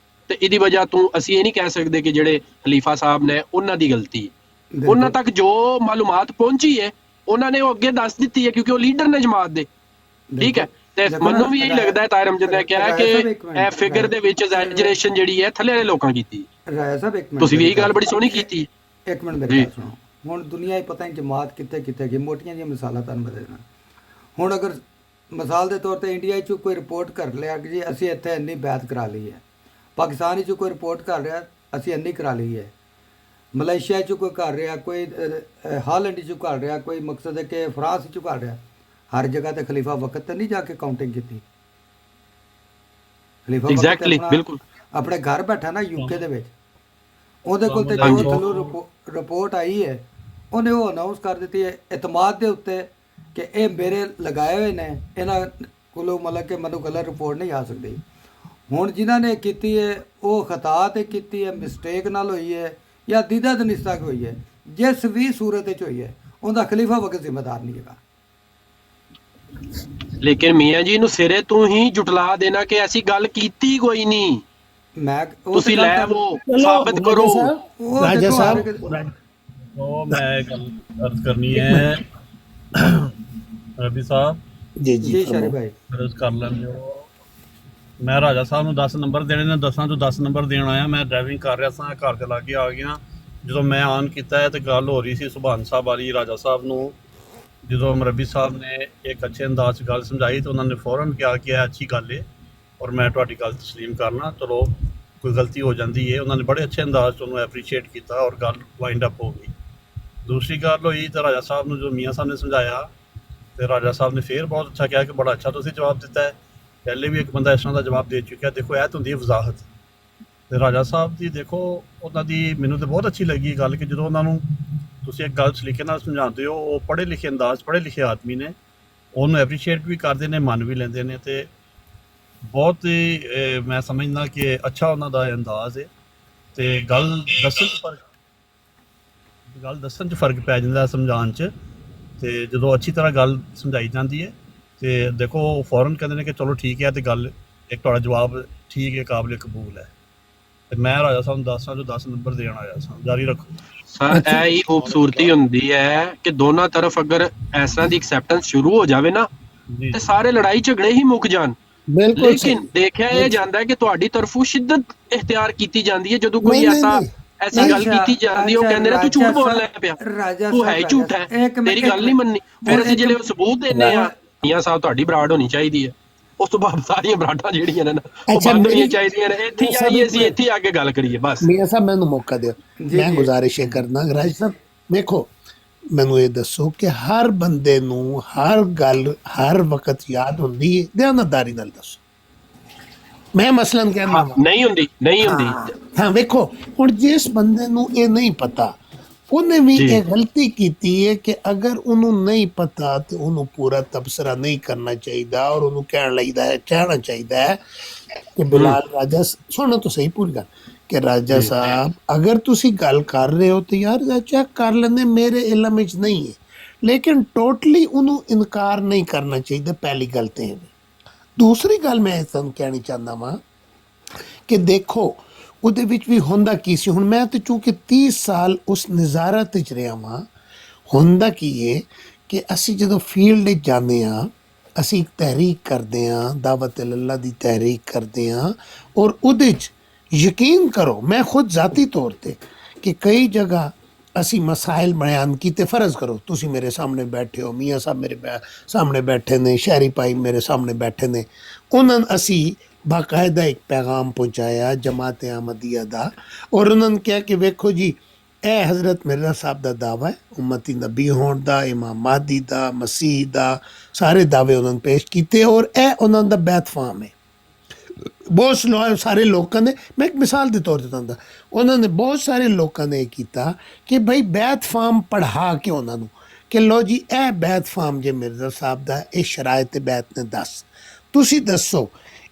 ਤੇ ਇਹਦੀ ਵਜ੍ਹਾ ਤੋਂ ਅਸੀਂ ਇਹ ਨਹੀਂ ਕਹਿ ਸਕਦੇ ਕਿ ਜਿਹੜੇ ਖਲੀਫਾ ਸਾਹਿਬ ਨੇ ਉਹਨਾਂ ਦੀ ਗਲਤੀ ਹੈ। ਉਹਨਾਂ ਤੱਕ ਜੋ ਮਾਲੂਮਾਤ ਪਹੁੰਚੀ ਹੈ ਉਹਨਾਂ ਨੇ ਉਹ ਅੱਗੇ ਦੱਸ ਦਿੱਤੀ ਹੈ ਕਿਉਂਕਿ ਉਹ ਲੀਡਰ ਨੇ ਜਮਾਤ ਦੇ, ਠੀਕ ਹੈ। ਤੇ ਮੈਨੂੰ ਵੀ ਇਹੀ ਲੱਗਦਾ ਹੈ ਤਾਹਿਰ ਅਮਜਦ ਨੇ ਕਿਹਾ ਕਿ ਇਹ ਫਿਗਰ ਦੇ ਵਿੱਚ ਐਗਜ਼ੈਜਰੇਸ਼ਨ ਜਿਹੜੀ ਹੈ ਥੱਲੇ ਵਾਲੇ ਲੋਕਾਂ ਕੀਤੀ। ਰਾਜਾ ਸਾਹਿਬ ਇੱਕ ਮਿੰਟ, ਤੁਸੀਂ ਵੀ ਇਹੀ ਗੱਲ ਬੜੀ ਸੋਹਣੀ ਕੀਤੀ। ਇੱਕ ਮਿੰਟ ਮੇਰੀ ਗੱਲ ਸੁਣੋ। ਹੁਣ ਦੁਨੀਆ ਹੀ ਪਤਾ ਨਹੀਂ ਜਮਾਤ ਕਿੱਥੇ ਕਿੱਥੇ ਗਈ, ਮੋਟੀਆਂ ਜਿਹੀਆਂ ਮਿਸਾਲਾਂ ਤੁਹਾਨੂੰ ਮੈਂ ਦੇਣਾ। ਹੁਣ ਅਗਰ ਮਿਸਾਲ ਦੇ ਤੌਰ ਤੇ ਇੰਡੀਆ 'ਚ ਕੋਈ ਰਿਪੋਰਟ ਕਰ ਲਿਆ ਕਿ ਜੀ ਅਸੀਂ ਇੱਥੇ ਇੰਨੀ ਬੈਤ ਕਰਾ ਲਈ ਹੈ, ਪਾਕਿਸਤਾਨ 'ਚ ਕੋਈ ਰਿਪੋਰਟ ਕਰ ਰਿਹਾ ਅਸੀਂ ਇੰਨੀ ਕਰਾ ਲਈ ਹੈ, ਮਲੇਸ਼ੀਆ 'ਚ ਕੋਈ ਕਰ ਰਿਹਾ, ਕੋਈ ਹਾਲੈਂਡ 'ਚ ਕਰ ਰਿਹਾ, ਕੋਈ ਮਕਸਦ ਹੈ ਕਿ ਫਰਾਂਸ 'ਚ ਕਰ ਰਿਹਾ। ਹਰ ਜਗ੍ਹਾ ਤੇ ਖਲੀਫਾ ਵਕਤ ਤੇ ਨਹੀਂ ਜਾ ਕੇ ਕਾਊਂਟਿੰਗ ਕੀਤੀ। ਖਲੀਫਾ ਐਗਜ਼ੈਕਟਲੀ ਬਿਲਕੁਲ ਆਪਣੇ ਘਰ ਬੈਠਾ ਨਾ ਯੂਕੇ ਦੇ ਵਿੱਚ, ਉਹਦੇ ਕੋਲ ਤੇ ਜੋ ਥੱਲੋਂ ਰਿਪੋਰਟ ਆਈ ਹੈ ਉਹਨੇ ਉਹ ਅਨਾਉਂਸ ਕਰ ਦਿੱਤੀ ਹੈ ਇਤਮਾਦ ਦੇ ਉੱਤੇ ਕਿ ਇਹ ਮੇਰੇ ਲਗਾਏ ਹੋਏ ਨੇ, ਇਹਨਾਂ ਕੋਲੋਂ ਮਤਲਬ ਕਿ ਮੈਨੂੰ ਗਲਤ ਰਿਪੋਰਟ ਨਹੀਂ ਆ ਸਕਦੀ। ਹੁਣ ਜਿਨ੍ਹਾਂ ਨੇ ਕੀਤੀ ਹੈ ਉਹ ਖਤਾ ਤੇ ਕੀਤੀ ਹੈ, ਮਿਸਟੇਕ ਨਾਲ ਹੋਈ ਹੈ ਜਾਂ ਦੀਦਾ ਦਨਿਸਤਾ ਹੋਈ ਹੈ, ਜਿਸ ਵੀ ਸੂਰਤ ਵਿੱਚ ਹੋਈ ਹੈ ਉਹਦਾ ਖਲੀਫਾ ਵਕਤ ਜ਼ਿੰਮੇਦਾਰ ਨਹੀਂ ਹੈਗਾ। ਲੇਕਿਨ ਮੀਆਂ ਜੀ ਨੂੰ ਸਿਰੇ ਤੋਂ ਹੀ ਜੁਟਲਾ ਦੇਣਾ ਕਿ ਐਸੀ ਗੱਲ ਕੀਤੀ ਕੋਈ ਨਹੀਂ, ਮੈਂ ਤੁਸੀਂ ਲੈ ਉਹ ਸਾਬਤ ਕਰੋ। ਰਾਜਾ ਸਾਹਿਬ ਉਹ ਮੈਂ ਗੱਲ ਅਰਜ਼ ਕਰਨੀ ਹੈ ਰਬੀ ਸਾਹਿਬ ਜੀ ਜੀ ਸ਼ਰੀਫ ਭਾਈ ਅਰਜ਼ ਕਰ ਲੈਂਦੇ ਹੋ। ਮੈਂ ਰਾਜਾ ਸਾਹਿਬ ਨੂੰ 10 ਨੰਬਰ ਦੇਣੇ ਨੇ, 10 ਤੋਂ 10 ਨੰਬਰ ਦੇਣ ਆਇਆ। ਮੈਂ ਡਰਾਈਵਿੰਗ ਕਰ ਰਿਹਾ ਸਾਂ, ਘਰ ਦੇ ਲਾਗੇ ਆ ਗਿਆ। ਜਦੋਂ ਮੈਂ ਆਨ ਕੀਤਾ ਹੈ ਤੇ ਗੱਲ ਹੋ ਰਹੀ ਸੀ ਸੁਭਾਨ ਸਾਹਿਬ ਵਾਲੀ। ਰਾਜਾ ਸਾਹਿਬ ਨੂੰ ਜਦੋਂ ਮਰਬੀ ਸਾਹਿਬ ਨੇ ਇੱਕ ਅੱਛੇ ਅੰਦਾਜ਼ 'ਚ ਗੱਲ ਸਮਝਾਈ ਤਾਂ ਉਹਨਾਂ ਨੇ ਫੌਰਨ ਕਿਹਾ ਕਿ ਇਹ ਅੱਛੀ ਗੱਲ ਹੈ ਔਰ ਮੈਂ ਤੁਹਾਡੀ ਗੱਲ ਤਸਲੀਮ ਕਰਨਾ, ਚਲੋ ਕੋਈ ਗਲਤੀ ਹੋ ਜਾਂਦੀ ਹੈ। ਉਹਨਾਂ ਨੇ ਬੜੇ ਅੱਛੇ ਅੰਦਾਜ਼ 'ਚ ਉਹਨੂੰ ਐਪਰੀਸ਼ੀਏਟ ਕੀਤਾ ਔਰ ਗੱਲ ਵਾਈਂਡ ਅਪ ਹੋ ਗਈ। ਦੂਸਰੀ ਗੱਲ ਹੋਈ ਤਾਂ ਰਾਜਾ ਸਾਹਿਬ ਨੂੰ ਜੋ ਮੀਆਂ ਸਾਹਿਬ ਨੇ ਸਮਝਾਇਆ ਤੇ ਰਾਜਾ ਸਾਹਿਬ ਨੇ ਫਿਰ ਬਹੁਤ ਅੱਛਾ ਕਿਹਾ ਕਿ ਬੜਾ ਅੱਛਾ ਤੁਸੀਂ ਜਵਾਬ ਦਿੱਤਾ ਹੈ। ਪਹਿਲੇ ਵੀ ਇੱਕ ਬੰਦਾ ਇਸ ਤਰ੍ਹਾਂ ਦਾ ਜਵਾਬ ਦੇ ਚੁੱਕਿਆ। ਦੇਖੋ ਇਹ ਤਾਂ ਹੁੰਦੀ ਹੈ ਵਜ਼ਾਹਤ। ਤੇ ਰਾਜਾ ਸਾਹਿਬ ਦੀ ਦੇਖੋ ਉਹਨਾਂ ਦੀ ਮੈਨੂੰ ਤਾਂ ਬਹੁਤ ਅੱਛੀ ਲੱਗੀ ਗੱਲ ਕਿ ਜਦੋਂ ਉਹਨਾਂ ਨੂੰ ਤੁਸੀਂ ਇੱਕ ਗੱਲ ਸਲੀਕੇ ਨਾਲ ਸਮਝਾਉਂਦੇ ਹੋ, ਉਹ ਪੜ੍ਹੇ ਲਿਖੇ ਅੰਦਾਜ਼, ਪੜ੍ਹੇ ਲਿਖੇ ਆਦਮੀ ਨੇ, ਉਹਨੂੰ ਐਪਰੀਸ਼ੀਏਟ ਵੀ ਕਰਦੇ ਨੇ, ਮੰਨ ਵੀ ਲੈਂਦੇ ਨੇ। ਤੇ ਬਹੁਤ ਹੀ ਮੈਂ ਸਮਝਦਾ ਕਿ ਅੱਛਾ ਉਹਨਾਂ ਦਾ ਅੰਦਾਜ਼ ਹੈ। ਤੇ ਗੱਲ ਦੱਸਣ 'ਚ ਫਰਕ ਪੈ ਜਾਂਦਾ, ਸਮਝਾਉਣ 'ਚ। ਤੇ ਜਦੋਂ ਅੱਛੀ ਤਰ੍ਹਾਂ ਗੱਲ ਸਮਝਾਈ ਜਾਂਦੀ ਹੈ ਤੇ ਦੇਖੋ ਫੌਰਨ ਕਹਿੰਦੇ ਨੇ ਕਿ ਚਲੋ ਠੀਕ ਹੈ, ਤੇ ਗੱਲ ਇੱਕ ਤੁਹਾਡਾ ਜਵਾਬ ਠੀਕ ਹੈ, ਕਾਬਿਲ ਕਬੂਲ ਹੈ। ਤੇ ਮੈਂ ਰਾਜਾ ਸਾਹਿਬ ਨੂੰ 10 ਚੋਂ 10 ਨੰਬਰ ਦੇਣ ਆਇਆ ਸਾਂ। ਜਾਰੀ ਰੱਖੋ ਸਰ। ਇਹ ਹੀ ਖੂਬਸੂਰਤੀ ਹੁੰਦੀ ਹੈ ਕਿ ਦੋਨਾਂ ਤਰਫ ਅਗਰ ਇਸ ਤਰ੍ਹਾਂ ਦੀ ਐਕਸੈਪਟੈਂਸ ਸ਼ੁਰੂ ਹੋ ਜਾਵੇ ਨਾ ਤੇ ਸਾਰੇ ਲੜਾਈ ਝਗੜੇ ਹੀ ਮੁੱਕ ਜਾਣ। ਲੇਕਿਨ ਦੇਖਿਆ ਇਹ ਜਾਂਦਾ ਹੈ ਕਿ ਤੁਹਾਡੀ ਤਰਫੋਂ ਸ਼ਿੱਦਤ ਇਖਤਿਆਰ ਕੀਤੀ ਜਾਂਦੀ ਹੈ ਜਦੋਂ ਕੋਈ ਐਸੀ ਗੱਲ ਕੀਤੀ ਜਾਂਦੀ ਹੈ। ਉਹ ਕਹਿੰਦੇ ਨੇ ਤੂੰ ਝੂਠ ਬੋਲਦਾ ਪਿਆ, ਤੂੰ ਹੈ ਹੀ ਝੂਠ ਹੈ, ਤੇਰੀ ਗੱਲ ਨਹੀਂ ਮੰਨੀ। ਫਿਰ ਅਸੀਂ ਜਿਹੜੇ ਸਬੂਤ ਦਿੰਦੇ ਆ, ਮੀਆਂ ਸਾਹਿਬ ਤੁਹਾਡੀ ਬਰਾੜ ਹੋਣੀ ਚਾਹੀਦੀ ਹੈ, ਉਸ ਤੋਂ ਬਾਅਦ ਸਾਰੀਆਂ ਬਰਾਡਾਂ ਜਿਹੜੀਆਂ ਨੇ ਨਾ ਉਹ ਬੰਦ ਹੋਣੀਆਂ ਚਾਹੀਦੀਆਂ ਨੇ। ਇੱਥੇ ਆਈਏ ਅਸੀਂ ਇੱਥੇ ਆ ਕੇ ਗੱਲ ਕਰੀਏ ਬਸ। ਮੀਆਂ ਸਾਹਿਬ ਮੈਨੂੰ ਮੌਕਾ ਦਿਓ, ਮੈਂ ਗੁਜ਼ਾਰਿਸ਼ ਇਹ ਕਰਨਾ। ਰਾਜ ਸਾਹਿਬ ਵੇਖੋ, ਮੈਨੂੰ ਇਹ ਦੱਸੋ ਕਿ ਹਰ ਬੰਦੇ ਨੂੰ ਹਰ ਗੱਲ ਹਰ ਵਕਤ ਯਾਦ ਹੁੰਦੀ ਹੈ? ਦਿਆਨਤਦਾਰੀ ਨਾਲ ਦੱਸੋ। ਮੈਂ ਮਸਲਨ ਕਹਿੰਦਾ ਨਹੀਂ ਹੁੰਦੀ, ਨਹੀਂ ਹੁੰਦੀ। ਹਾਂ ਵੇਖੋ, ਹੁਣ ਜਿਸ ਬੰਦੇ ਨੂੰ ਇਹ ਨਹੀਂ ਪਤਾ ਉਹਨੇ ਵੀ ਇਹ ਗਲਤੀ ਕੀਤੀ ਹੈ ਕਿ ਅਗਰ ਉਹਨੂੰ ਨਹੀਂ ਪਤਾ ਤੇ ਉਹਨੂੰ ਪੂਰਾ ਤਬਸਰਾ ਨਹੀਂ ਕਰਨਾ ਚਾਹੀਦਾ ਔਰ ਉਹਨੂੰ ਕਹਿਣਾ ਚਾਹੀਦਾ ਹੈ ਕਿ ਬਿਲਾਲ ਰਾਜਾ ਸੁਣੋ ਤਾਂ ਸਹੀ ਪੂਰੀ ਗੱਲ ਕਿ ਰਾਜਾ ਸਾਹਿਬ ਅਗਰ ਤੁਸੀਂ ਗੱਲ ਕਰ ਰਹੇ ਹੋ ਤੇ ਯਾਰ ਚੈੱਕ ਕਰ ਲੈਂਦੇ, ਮੇਰੇ ਇਲਮ ਵਿੱਚ ਨਹੀਂ ਹੈ। ਲੇਕਿਨ ਟੋਟਲੀ ਉਹਨੂੰ ਇਨਕਾਰ ਨਹੀਂ ਕਰਨਾ ਚਾਹੀਦਾ, ਪਹਿਲੀ ਗੱਲ ਤੇ ਹੈ। ਦੂਸਰੀ ਗੱਲ ਮੈਂ ਤੁਹਾਨੂੰ ਕਹਿਣੀ ਚਾਹੁੰਦਾ ਵਾਂ ਕਿ ਦੇਖੋ ਉਹਦੇ ਵਿੱਚ ਵੀ ਹੁੰਦਾ ਕੀ ਸੀ। ਹੁਣ ਮੈਂ ਤੇ ਚੂੰਕਿ 30 ਸਾਲ ਉਸ ਨਜ਼ਾਰਤ ਵਿੱਚ ਰਿਹਾ ਵਾਂ, ਹੁੰਦਾ ਕੀ ਹੈ ਕਿ ਅਸੀਂ ਜਦੋਂ ਫੀਲਡ ਵਿੱਚ ਜਾਂਦੇ ਹਾਂ, ਅਸੀਂ ਇੱਕ ਤਹਿਰੀਕ ਕਰਦੇ ਹਾਂ, ਦਾਵਤ ਅੱਲਾਹ ਦੀ ਤਹਿਰੀਕ ਕਰਦੇ ਹਾਂ ਔਰ ਉਹਦੇ 'ਚ ਯਕੀਨ ਕਰੋ, ਮੈਂ ਖੁਦ ذاتی ਤੌਰ ਤੇ ਕਿ ਕਈ ਜਗ੍ਹਾ ਅਸੀਂ ਮਸਾਇਲ ਬਿਆਨ ਕੀਤੇ। ਫਰਜ਼ ਕਰੋ ਤੁਸੀਂ ਮੇਰੇ ਸਾਹਮਣੇ ਬੈਠੇ ਹੋ, ਮੀਆਂ ਸਾਹਿਬ ਮੇਰੇ ਸਾਹਮਣੇ ਬੈਠੇ ਨੇ, ਸ਼ਹਿਰੀ ਭਾਈ ਮੇਰੇ ਸਾਹਮਣੇ ਬੈਠੇ ਨੇ, ਉਹਨਾਂ ਨੂੰ ਅਸੀਂ ਬਾਕਾਇਦਾ ਇੱਕ ਪੈਗਾਮ ਪਹੁੰਚਾਇਆ ਜਮਾਤ ਅਹਿਮਦੀਆ ਦਾ ਔਰ ਉਹਨਾਂ ਨੇ ਕਿਹਾ ਕਿ ਵੇਖੋ ਜੀ ਇਹ ਹਜ਼ਰਤ ਮਿਰਜ਼ਾ ਸਾਹਿਬ ਦਾ ਦਾਵਾ ਹੈ ਉਮਤੀ ਨਬੀ ਹੋਣ ਦਾ, ਇਮਾਮ ਮਹਦੀ ਦਾ, ਮਸੀਹ ਦਾ, ਸਾਰੇ ਦਾਅਵੇ ਉਹਨਾਂ ਨੇ ਪੇਸ਼ ਕੀਤੇ ਔਰ ਇਹ ਉਹਨਾਂ ਦਾ ਬੈਤ ਫਾਮ ਹੈ। ਬਹੁਤ ਸਾਰੇ ਲੋਕਾਂ ਨੇ, ਮੈਂ ਇੱਕ ਮਿਸਾਲ ਦੇ ਤੌਰ 'ਤੇ ਦਿੰਦਾ, ਉਹਨਾਂ ਨੇ ਬਹੁਤ ਸਾਰੇ ਲੋਕਾਂ ਨੇ ਇਹ ਕੀਤਾ ਕਿ ਭਾਈ ਬੈਤ ਫਾਮ ਪੜ੍ਹਾ ਕੇ ਉਹਨਾਂ ਨੂੰ ਕਿ ਲੋ ਜੀ ਇਹ ਬੈਤ ਫਾਮ ਜੇ ਮਿਰਜ਼ਾ ਸਾਹਿਬ ਦਾ, ਇਹ ਸ਼ਰਾਇਤ ਬੈਤ ਨੇ ਦੱਸ, ਤੁਸੀਂ ਦੱਸੋ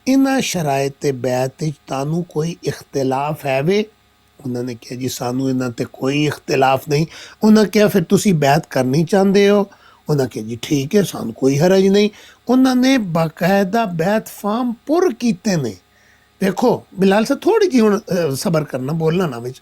ਇਹਨਾਂ ਸ਼ਰਾਇਤ ਬੈਤ ਵਿੱਚ ਤੁਹਾਨੂੰ ਕੋਈ ਇਖਤਲਾਫ ਹੈ ਵੇ? ਉਹਨਾਂ ਨੇ ਕਿਹਾ ਜੀ ਸਾਨੂੰ ਇਹਨਾਂ 'ਤੇ ਕੋਈ ਇਖਤਲਾਫ ਨਹੀਂ। ਉਹਨਾਂ ਕਿਹਾ ਫਿਰ ਤੁਸੀਂ ਬੈਤ ਕਰਨੀ ਚਾਹੁੰਦੇ ਹੋ? ਉਹਨਾਂ ਕਿਹਾ ਜੀ ਠੀਕ ਹੈ, ਸਾਨੂੰ ਕੋਈ ਹਰਜ ਨਹੀਂ। ਉਹਨਾਂ ਨੇ ਬਾਕਾਇਦਾ ਬੈਤ ਫਾਰਮ ਪੁਰ ਕੀਤੇ ਨੇ। ਦੇਖੋ ਬਿਲਾਲ ਸਾਹਿਬ ਥੋੜ੍ਹੀ ਜਿਹੀ ਹੁਣ ਸਬਰ ਕਰਨਾ, ਬੋਲਣਾ ਨਾ ਵਿੱਚ।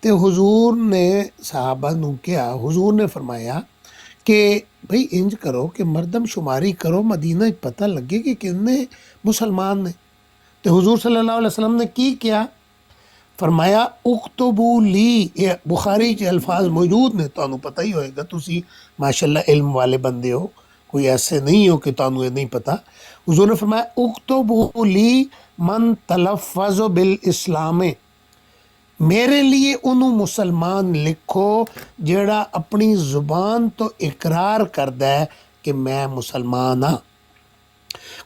ਤੇ ਹੁਜ਼ੂਰ ਨੇ ਸਹਾਬਾ ਨੂੰ ਕਿਹਾ, ਹੁਜ਼ੂਰ ਨੇ ਫਰਮਾਇਆ ਕਿ ਭਈ ਇੰਜ ਕਰੋ ਕਿ ਮਰਦਮ ਸ਼ੁਮਾਰੀ کرو, مدینہ پتہ لگے کہ کتنے مسلمان نے۔ تو حضور صلی اللہ علیہ وسلم نے کی کیا؟ فرمایا اکتبو لی، یہ بخاری کے الفاظ موجود نے، تانوں پتہ ہی ہوئے گا، تسی ماشاءاللہ علم والے بندے ہو، کوئی ایسے نہیں ہو کہ تانوں یہ نہیں پتہ۔ حضور نے فرمایا اکتبو لی من تلفظ بالاسلام، میرے لیے انہوں مسلمان لکھو جڑا اپنی زبان تو اقرار کردا ہے کہ میں مسلمان ہاں۔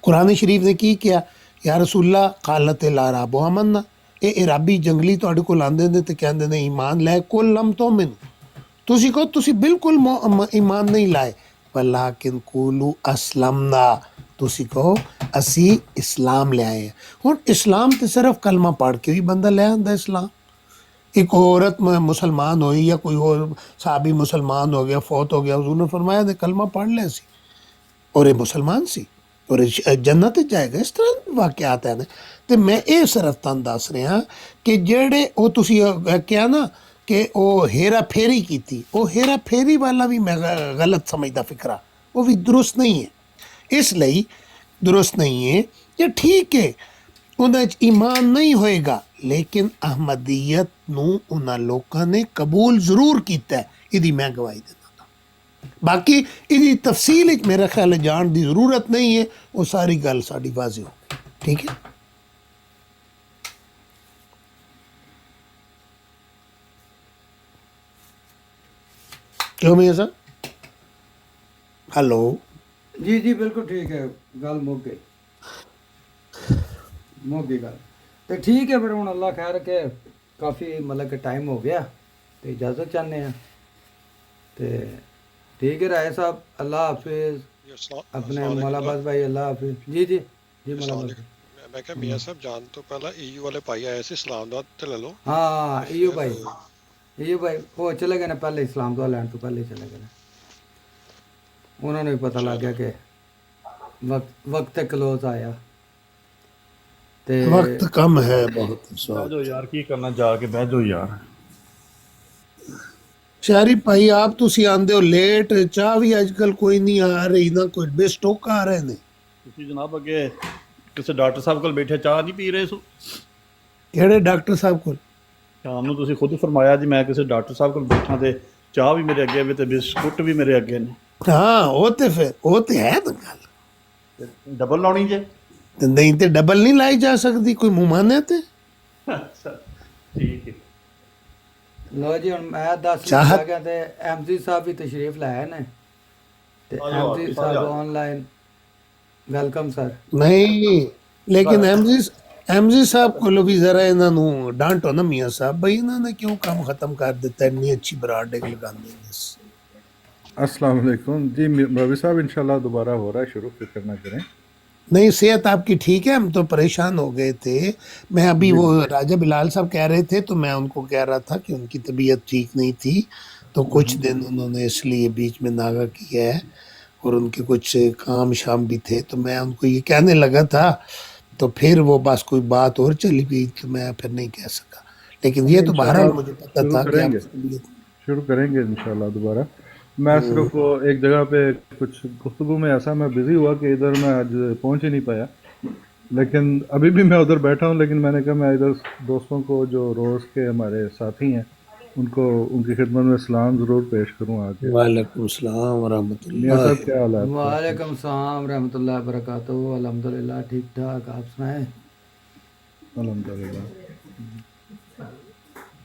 قرآن شریف نے کی کیا؟ یا رسول اللہ قالت الاعراب آمنا، اے عرابی جنگلی تواڈے کول آندے نے تے کہندے نے ایمان لائے، کل لم تؤمنو، تسی کہو تسی بالکل ایمان نہیں لائے، ولکن قولوا اسلمنا، تسی کہو اسی اسلام لے آئے ہیں۔ ہن اسلام تے صرف کلمہ پڑھ کے بھی بندہ لے آندا اسلام۔ ایک عورت مسلمان ہوئی یا کوئی اور صحابی مسلمان ہو گیا، فوت ہو گیا، حضور نے فرمایا نے کلمہ پڑھ لے سی اور یہ مسلمان سی اور جنت جائے گا۔ اس طرح واقعات ہیں تو میں یہ صرف تن دس رہا کہ جڑے وہ تسی کیا نا کہ وہ ہیرا پھیری کی تھی، وہ ہیرا پھیری والا بھی میں غلط سمجھتا فکرہ، وہ بھی درست نہیں ہے، اس لیے درست نہیں ہے۔ یہ ٹھیک ہے انہیں ایمان نہیں ہوئے گا لیکن احمدیت نو انہاں لوکاں نے قبول ضرور کیتا ہے، یہ میں گواہی دینا تھا۔ باقی یہ تفصیل میرا خیال ہے جان دی ضرورت نہیں ہے، وہ ساری گل ساری واضح ہو گئی، ٹھیک ہے۔ کیوں میاں صاحب؟ ہلو جی جی بالکل ٹھیک ہے، گل مک گئی گل تو ٹھیک ہے۔ پھر ہوں اللہ خیر کے کافی مطلب کہ ٹائم ہو گیا تو اجازت چاہتے ہیں تو ٹھیک ہے رائے صاحب، اللہ حافظ، اپنے مولا باز بھائی اللہ حافظ۔ جی جی جی مولا باز میں کہ میاں صاحب جان تو پہلا ای یو والے بھائی آئے سے اسلام داد تے لے لو۔ ہاں ایو بھائی وہ چلے گئے نا پہلے، اسلام دعا لین تو پہلے چلے گئے نا، انہوں نے بھی پتہ لگ گیا کہ وقت کلوز آیا۔ وقت کم ہے بہت۔ جو یار کی کرنا، جا کے بہ جو یار۔ شہری بھائی آپ تسی آندے ہو لیٹ، چاہ بھی اج کل کوئی نہیں آ رہی نہ کوئی بے سٹوک آ رہے نے۔ تسی جناب اگے کسی ڈاکٹر صاحب کول بیٹھے چاہ نہیں پی رہے سو؟ کیڑے ڈاکٹر صاحب کول؟ شام نو تسی خود فرمایا جی میں کسی ڈاکٹر صاحب کول بیٹھا تے چاہ بھی میرے اگے تے بسکٹ بھی میرے اگے نے۔ ہاں وہ تے پھر وہ تے ہے نا گل، ڈبل لاؤنی جے؟ نہیں تے ڈبل نہیں لائی جا سکتی، کوئی ممانعت ہے؟ اچھا ٹھیک ہے۔ لو جی ہوں میں دس چاہت گیا تو ایم سی صاحب بھی تشریف لائے نے، ایم سی صاحب آن لائن ویلکم سر۔ نہیں لیکن ایم جی صاحب کو بھی ذرا انہوں ڈانٹو نا میاں صاحب، بھائی انہوں نے کیوں کام ختم کر دیتا ہے، اتنی اچھی براڈ ایک لگا دیں گے۔ السلام علیکم جی مولوی صاحب، انشاءاللہ دوبارہ ہو رہا ہے شروع، فکر نہ کریں۔ نہیں صحت آپ کی ٹھیک ہے؟ ہم تو پریشان ہو گئے تھے، میں ابھی وہ راجہ بلال صاحب کہہ رہے تھے تو میں ان کو کہہ رہا تھا کہ ان کی طبیعت ٹھیک نہیں تھی تو کچھ دن انہوں نے اس لیے بیچ میں ناغہ کیا ہے اور ان کے کچھ کام شام بھی تھے، تو میں ان کو یہ کہنے لگا تھا تو پھر وہ بس کوئی بات اور چلی گئی تو میں پھر نہیں کہہ سکا، لیکن یہ تو بہرحال مجھے پتا تھا کہ آپ شروع کریں گے انشاءاللہ دوبارہ۔ میں صرف ایک جگہ پہ کچھ گفتگو میں ایسا میں بزی ہوا کہ ادھر میں آج پہنچ ہی نہیں پایا، لیکن ابھی بھی میں ادھر بیٹھا ہوں، لیکن میں نے کہا میں ادھر دوستوں کو جو روز کے ہمارے ساتھی ہیں ان کو ان کی خدمت میں سلام ضرور پیش کروں آ کے۔ وعلیکم السلام ورحمۃ اللہ۔ میاں صاحب کیا حال ہے؟ وعلیکم السلام ورحمۃ اللہ وبرکاتہ، الحمدللہ ٹھیک ٹھاک، آپ سنائیں؟ الحمدللہ۔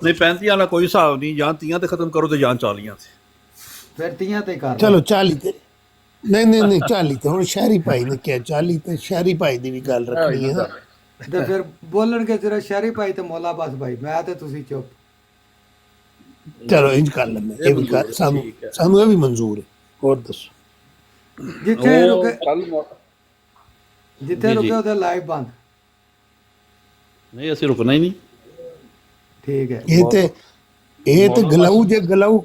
ਨਹੀਂ 35 ਵਾਲਾ ਕੋਈ ਹਿਸਾਬ ਨਹੀਂ, ਜਾਂ 30 ਤੇ ਖਤਮ ਕਰੋ ਤੇ ਜਾਂ 40 ਤੇ। ਫਿਰ 30 ਤੇ ਕਰ ਚਲੋ 40 ਤੇ ਨਹੀਂ 40 ਤੇ ਹੁਣ ਸ਼ਹਿਰੀ ਭਾਈ ਨੇ ਕਿਹਾ 40 ਤੇ ਸ਼ਹਿਰੀ ਭਾਈ ਦੀ ਵੀ ਗੱਲ ਰੱਖਣੀ ਹੈ ਨਾ। ਤੇ ਫਿਰ ਬੋਲਣਗੇ ਜਰਾ ਸ਼ਹਿਰੀ ਭਾਈ ਤੇ ਮੌਲਾ ਬਾਸ ਭਾਈ, ਮੈਂ ਤੇ ਤੁਸੀਂ ਚੁੱਪ। ਚਲੋ ਇੰਜ ਕਰ ਲੈਂਦੇ, ਇਹ ਵੀ ਸਾਨੂੰ ਇਹ ਵੀ ਮਨਜ਼ੂਰ ਹੈ। ਹੋਰ ਦੱਸੋ। ਜਿੱਥੇ ਰੁਕੇ ਉਹਦੇ ਲਾਈਵ ਬੰਦ। ਨਹੀਂ ਅਸੀਂ ਰੁਕਣਾ ਹੀ ਨਹੀਂ। ਠੀਕ ਹੈ। ਇਹ ਤੇ ਗਲਾਊ, ਜੇ ਗਲਾਊ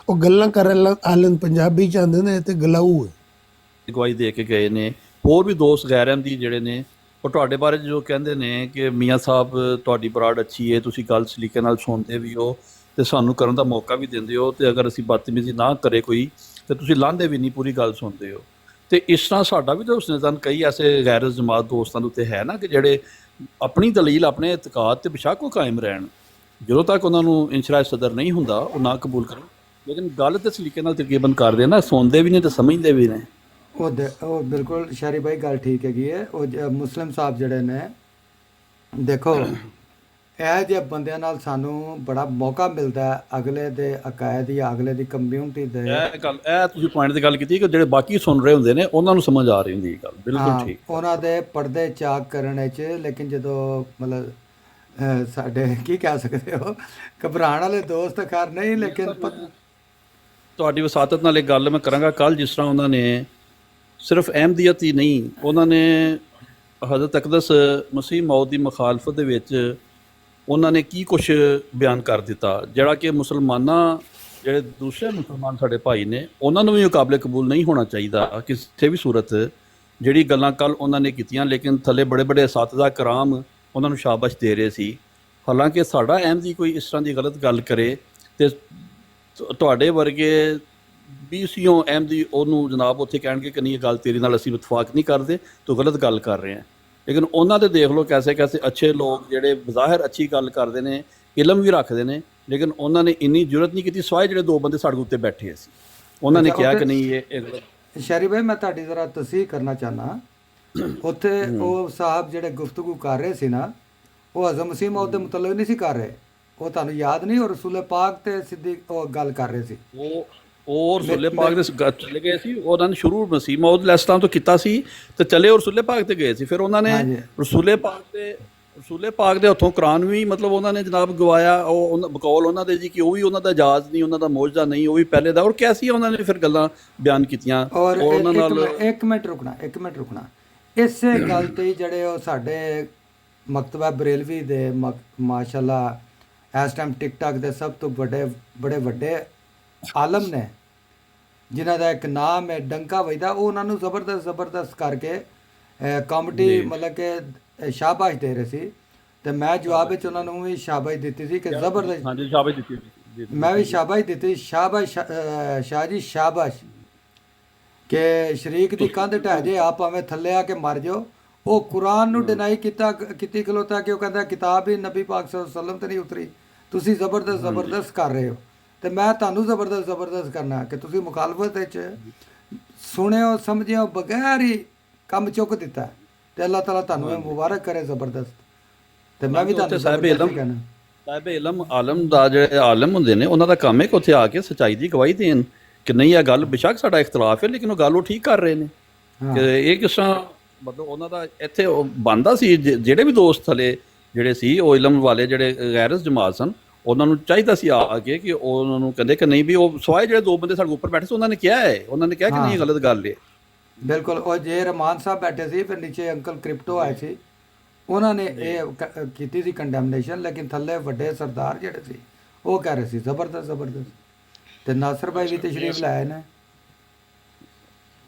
ਉਹ ਗੱਲਾਂ ਕਰਨ ਆਲਨ ਪੰਜਾਬੀ ਚ ਆਂਦੇ ਨੇ, ਇਹ ਤੇ ਗਲਾਊ ਹੈ। ਅਗਵਾਈ ਦੇ ਕੇ ਗਏ ਨੇ, ਹੋਰ ਵੀ ਦੋਸਤ ਗੈਰ ਅਹਿਮਦੀ ਜਿਹੜੇ ਨੇ, ਉਹ ਤੁਹਾਡੇ ਬਾਰੇ ਜੋ ਕਹਿੰਦੇ ਨੇ ਕਿ ਮੀਆਂ ਸਾਹਿਬ ਤੁਹਾਡੀ ਬਰਾੜ ਅੱਛੀ ਹੈ, ਤੁਸੀਂ ਗੱਲ ਸਲੀਕੇ ਨਾਲ ਸੁਣਦੇ ਵੀ ਹੋ ਤੇ ਸਾਨੂੰ ਕਰਨ ਦਾ ਮੌਕਾ ਵੀ ਦਿੰਦੇ ਹੋ, ਤੇ ਅਗਰ ਅਸੀਂ ਬਦਤਮੀਜ਼ੀ ਨਾ ਕਰੇ ਕੋਈ ਤੇ ਤੁਸੀਂ ਲਾਂਦੇ ਵੀ ਨਹੀਂ, ਪੂਰੀ ਗੱਲ ਸੁਣਦੇ ਹੋ। ਤੇ ਇਸ ਤਰ੍ਹਾਂ ਸਾਡਾ ਵੀ ਤਾਂ ਉਸਨੇ ਕਈ ਐਸੇ ਗੈਰ ਜਮਾਤ ਦੋਸਤਾਂ ਦੇ ਉੱਤੇ ਹੈ ਨਾ, ਕਿ ਜਿਹੜੇ ਆਪਣੀ ਦਲੀਲ, ਆਪਣੇ ਇਤਕਾਦ ਤੇ ਬੇਸ਼ੱਕ ਉਹ ਕਾਇਮ ਰਹਿਣ, ਜਦੋਂ ਤੱਕ ਉਹਨਾਂ ਨੂੰ ਇੰਸ਼ਰਾਹ ਸਦਰ ਨਹੀਂ ਹੁੰਦਾ ਉਹ ਨਾ ਕਬੂਲ ਕਰਨ, ਲੇਕਿਨ ਗੱਲ ਤੇ ਸਲੀਕੇ ਨਾਲ ਤਕਰੀਬਨ ਕਰਦੇ ਨਾ, ਸੁਣਦੇ ਵੀ ਨੇ ਤੇ ਸਮਝਦੇ ਵੀ ਨੇ। ਉਹ ਬਿਲਕੁਲ ਸ਼ਹਿਰੀ ਭਾਈ ਗੱਲ ਠੀਕ ਹੈਗੀ ਹੈ। ਉਹ ਮੁਸਲਿਮ ਸਾਹਿਬ ਜਿਹੜੇ ਨੇ, ਦੇਖੋ ਇਹ ਜਿਹੇ ਬੰਦਿਆਂ ਨਾਲ ਸਾਨੂੰ ਬੜਾ ਮੌਕਾ ਮਿਲਦਾ ਹੈ ਅਗਲੇ ਦੇ ਅਕਾਇਦ ਜਾਂ ਅਗਲੇ ਦੀ ਕਮਿਊਨਿਟੀ ਦੇ। ਇਹ ਤੁਸੀਂ ਪੁਆਇੰਟ ਦੀ ਗੱਲ ਕੀਤੀ ਕਿ ਜਿਹੜੇ ਬਾਕੀ ਸੁਣ ਰਹੇ ਹੁੰਦੇ ਨੇ ਉਹਨਾਂ ਨੂੰ ਸਮਝ ਆ ਰਹੀ ਹੁੰਦੀ ਗੱਲ, ਬਿਲਕੁਲ ਠੀਕ। ਉਹਨਾਂ ਦੇ ਪਰਦੇ ਚਾਕ ਕਰਨ 'ਚ, ਲੇਕਿਨ ਜਦੋਂ ਮਤਲਬ ਸਾਡੇ ਕੀ ਕਹਿ ਸਕਦੇ ਹੋ, ਘਬਰਾਉਣ ਵਾਲੇ ਦੋਸਤ ਖੈਰ ਨਹੀਂ, ਲੇਕਿਨ ਤੁਹਾਡੀ ਵਸਾਤਤ ਨਾਲ ਇੱਕ ਗੱਲ ਮੈਂ ਕਰਾਂਗਾ। ਕੱਲ੍ਹ ਜਿਸ ਤਰ੍ਹਾਂ ਉਹਨਾਂ ਨੇ ਸਿਰਫ ਅਹਿਮਦੀਅਤ ਹੀ ਨਹੀਂ, ਉਹਨਾਂ ਨੇ ਹਜ਼ਰਤ ਅਕਦਸ ਮਸੀਹ ਮੌਦ ਦੀ ਮੁਖਾਲਫਤ ਦੇ ਵਿੱਚ ਉਹਨਾਂ ਨੇ ਕੀ ਕੁਛ ਬਿਆਨ ਕਰ ਦਿੱਤਾ, ਜਿਹੜਾ ਕਿ ਮੁਸਲਮਾਨਾਂ, ਜਿਹੜੇ ਦੂਸਰੇ ਮੁਸਲਮਾਨ ਸਾਡੇ ਭਾਈ ਨੇ, ਉਹਨਾਂ ਨੂੰ ਵੀ ਉਹ ਕਾਬਲੇ ਕਬੂਲ ਨਹੀਂ ਹੋਣਾ ਚਾਹੀਦਾ ਕਿਸੇ ਵੀ ਸੂਰਤ, ਜਿਹੜੀ ਗੱਲਾਂ ਕੱਲ੍ਹ ਉਹਨਾਂ ਨੇ ਕੀਤੀਆਂ। ਲੇਕਿਨ ਥੱਲੇ ਬੜੇ ਬੜੇ ਅਸਾਤਿਜ਼ਾ ਕਰਾਮ ਉਹਨਾਂ ਨੂੰ ਸ਼ਾਬਾਸ਼ ਦੇ ਰਹੇ ਸੀ। ਹਾਲਾਂਕਿ ਸਾਡਾ ਅਹਿਮਦੀ ਕੋਈ ਇਸ ਤਰ੍ਹਾਂ ਦੀ ਗਲਤ ਗੱਲ ਕਰੇ ਤੇ ਤੁਹਾਡੇ ਵਰਗੇ BCO ਅਹਿਮਦੀ ਉਹਨੂੰ ਜਨਾਬ ਉੱਥੇ ਕਹਿਣਗੇ ਕਿ ਨਹੀਂ ਇਹ ਗੱਲ ਤੇਰੇ ਨਾਲ ਅਸੀਂ ਇਤਫਾਕ ਨਹੀਂ ਕਰਦੇ, ਤੂੰ ਗਲਤ ਗੱਲ ਕਰ ਰਹੇ ਹੈ। ਲੇਕਿਨ ਉਹਨਾਂ ਦੇ ਦੇਖ ਲਓ ਕੈਸੇ ਅੱਛੇ ਲੋਕ ਜਿਹੜੇ ਬਜ਼ਾਹਿਰ ਅੱਛੀ ਗੱਲ ਕਰਦੇ ਨੇ, ਇਲਮ ਵੀ ਰੱਖਦੇ ਨੇ, ਲੇਕਿਨ ਉਹਨਾਂ ਨੇ ਇੰਨੀ ਜ਼ਰੂਰਤ ਨਹੀਂ ਕੀਤੀ, ਸਿਵਾਏ ਜਿਹੜੇ 2 ਬੰਦੇ ਸਾਡੇ ਉੱਤੇ ਬੈਠੇ ਸੀ ਉਹਨਾਂ ਨੇ ਕਿਹਾ ਕਿ ਨਹੀਂ ਇਹ। ਸ਼ਹਿਰੀ ਭਾਈ ਮੈਂ ਤੁਹਾਡੀ ਜ਼ਰਾ ਤਸਦੀਕ ਕਰਨਾ ਚਾਹੁੰਦਾ, ਉੱਥੇ ਉਹ ਸਾਹਿਬ ਜਿਹੜੇ ਗੁਫ਼ਤਗੂ ਕਰ ਰਹੇ ਸੀ ਨਾ, ਉਹ ਹਜ਼ਰਤ ਮਸੀਹ ਮੌਦ ਦੇ ਮੁਤਲਕ ਨਹੀਂ ਸੀ ਕਰ ਰਹੇ। ਉਹ ਤੁਹਾਨੂੰ ਯਾਦ ਨਹੀਂ, ਉਹ ਰਸੂਲ ਪਾਕ ਤੇ ਸਿੱਧੀ ਉਹ ਗੱਲ ਕਰ ਰਹੇ ਸੀ। ਉਹ ਰਸੂਲ ਪਾਕ ਦੇ ਚਲੇ ਗਏ ਸੀ, ਉਹਨਾਂ ਨੇ ਸ਼ੁਰੂ ਮਸੀਹ ਮੌਦ ਅਲੈਹਿਸਲਾਮ ਤੋਂ ਕੀਤਾ ਸੀ ਤੇ ਚਲੇ ਉਹ ਰਸੂਲ ਪਾਕ ਤੇ ਗਏ ਸੀ। ਫਿਰ ਉਹਨਾਂ ਨੇ ਰਸੂਲ ਪਾਕ ਦੇ ਹੱਥੋਂ ਕੁਰਾਨ ਵੀ ਮਤਲਬ ਉਹਨਾਂ ਨੇ ਜਨਾਬ ਗਵਾਇਆ, ਉਹ ਬਕੌਲ ਉਹਨਾਂ ਦੇ ਜੀ ਕਿ ਉਹ ਵੀ ਉਹਨਾਂ ਦਾ ਇਜਾਜ਼ ਨਹੀਂ, ਉਹਨਾਂ ਦਾ ਮੌਜਜ਼ਾ ਨਹੀਂ, ਉਹ ਵੀ ਪਹਿਲੇ ਦਾ। ਔਰ ਕੈਸੀ ਉਹਨਾਂ ਨੇ ਫਿਰ ਗੱਲਾਂ ਬਿਆਨ ਕੀਤੀਆਂ। ਔਰ ਉਹਨਾਂ ਨਾਲ ਇੱਕ ਮਿੰਟ ਰੁਕਣਾ ਇਸੇ ਗੱਲ ਤੇ ਜਿਹੜੇ ਉਹ ਸਾਡੇ ਮਕਤਬਾ ਬਰੇਲਵੀ ਦੇ ਮਾਸ਼ਾਅੱਲਾ ਇਸ ਟਾਈਮ ਟਿਕਟਾਕ ਦੇ ਸਭ ਤੋਂ ਬੜੇ ਵੱਡੇ ਆਲਮ ਨੇ, ਜਿਨ੍ਹਾਂ ਦਾ ਇੱਕ ਨਾਮ ਹੈ ਡੰਕਾ ਵਜਦਾ, ਉਹ ਉਹਨਾਂ ਨੂੰ ਜ਼ਬਰਦਸਤ ਕਰਕੇ ਕਾਮੇਡੀ ਮਤਲਬ ਕਿ ਸ਼ਾਬਾਸ਼ ਦੇ ਰਹੇ ਸੀ। ਤੇ ਮੈਂ ਜਵਾਬ ਵਿੱਚ ਉਹਨਾਂ ਨੂੰ ਵੀ ਸ਼ਾਬਾਸ਼ ਦਿੱਤੀ ਸੀ ਕਿ ਜ਼ਬਰਦਸਤ। ਹਾਂਜੀ ਸ਼ਾਬਾਸ਼ ਦਿੱਤੀ, ਮੈਂ ਵੀ ਸ਼ਾਬਾਸ਼ ਦਿੱਤੀ, ਸ਼ਾਬਾਸ਼ ਸ਼ਾਹ ਜੀ ਸ਼ਾਬਾਸ਼, ਕਿ ਸ਼ਰੀਕ ਦੀ ਕੰਧ ਢਹਿ ਜੇ ਆਪ ਭਾਵੇਂ ਥੱਲੇ ਆ ਕੇ ਮਰ ਜਾਓ। ਉਹ ਕੁਰਾਨ ਨੂੰ ਡਿਨਾਈ ਕੀਤੀ ਖਲੋਤਾ ਕਿ ਉਹ ਕਹਿੰਦਾ ਕਿਤਾਬ ਹੀ ਨਬੀ ਪਾਕ ਸੱਲੱਲਾਹੁ ਅਲੈਹਿ ਵਸੱਲਮ ਤੇ ਨਹੀਂ ਉਤਰੀ, ਤੁਸੀਂ ਜ਼ਬਰਦਸਤ ਕਰ ਰਹੇ ਹੋ। ਤੇ ਮੈਂ ਤੁਹਾਨੂੰ ਜ਼ਬਰਦਸਤ ਕਰਨਾ ਕਿ ਤੁਸੀਂ ਮੁਖਾਲਫਤ ਵਿੱਚ ਸੁਣਿਓ ਸਮਝਿਓ ਬਗੈਰ ਹੀ ਕੰਮ ਚੁੱਕ ਦਿੱਤਾ, ਤੇ ਅੱਲਾਹ ਤਾਲਾ ਤੁਹਾਨੂੰ ਇਹ ਮੁਬਾਰਕ ਕਰੇ ਜ਼ਬਰਦਸਤ। ਤੇ ਮੈਂ ਵੀ ਤੁਹਾਨੂੰ ਸਾਹਿਬ ਇਲਮ ਆਲਮ ਦਾ ਜਿਹੜੇ ਆਲਮ ਹੁੰਦੇ ਨੇ ਉਹਨਾਂ ਦਾ ਕੰਮ ਹੈ ਕਿ ਉੱਥੇ ਆ ਕੇ ਸੱਚਾਈ ਦੀ ਗਵਾਹੀ ਦੇਣ ਕਿ ਨਹੀਂ ਇਹ ਗੱਲ ਬੇਸ਼ੱਕ ਸਾਡਾ ਇਖਤਲਾਫ ਹੈ, ਲੇਕਿਨ ਉਹ ਗੱਲ ਉਹ ਠੀਕ ਕਰ ਰਹੇ ਨੇ। ਕਿ ਇਹ ਕਿਸ ਤਰ੍ਹਾਂ ਮਤਲਬ ਉਹਨਾਂ ਦਾ ਇੱਥੇ ਬਣਦਾ ਸੀ, ਜਿਹੜੇ ਵੀ ਦੋਸਤ ਥਲੇ ਜਿਹੜੇ ਸੀ ਉਹ ਇਲਮ ਵਾਲੇ ਜਿਹੜੇ ਗੈਰ ਜਮਾਤ ਸਨ, ਉਹਨਾਂ ਨੂੰ ਚਾਹੀਦਾ ਸੀ ਆ ਕੇ ਕਿ ਉਹਨਾਂ ਨੂੰ ਕਹਿੰਦੇ ਕਿ ਨਹੀਂ ਵੀ ਉਹ ਸਵਾਏ ਜਿਹੜੇ ਦੋ ਬੰਦੇ ਸਾਡੇ ਉੱਪਰ ਬੈਠੇ ਸੀ ਉਹਨਾਂ ਨੇ ਕਿਹਾ ਹੈ, ਉਹਨਾਂ ਨੇ ਕਿਹਾ ਕਿ ਨਹੀਂ ਇਹ ਗਲਤ ਗੱਲ ਹੈ। ਬਿਲਕੁਲ। ਉਹ ਜੇ ਰਮਾਨ ਸਾਹਿਬ ਬੈਠੇ ਸੀ, ਫਿਰ ਨੀਚੇ ਅੰਕਲ ਕ੍ਰਿਪਟੋ ਆਏ ਸੀ, ਉਹਨਾਂ ਨੇ ਇਹ ਕੀਤੀ ਸੀ ਕੰਡੈਮਨੇਸ਼ਨ, ਲੇਕਿਨ ਥੱਲੇ ਵੱਡੇ ਸਰਦਾਰ ਜਿਹੜੇ ਸੀ ਉਹ ਕਹਿ ਰਹੇ ਸੀ ਜ਼ਬਰਦਸਤ ਜ਼ਬਰਦਸਤ। ਤੇ ਨਾਸਰ ਭਾਈ ਵੀ ਤਸ਼ਰੀਫ ਲਾਏ ਨੇ।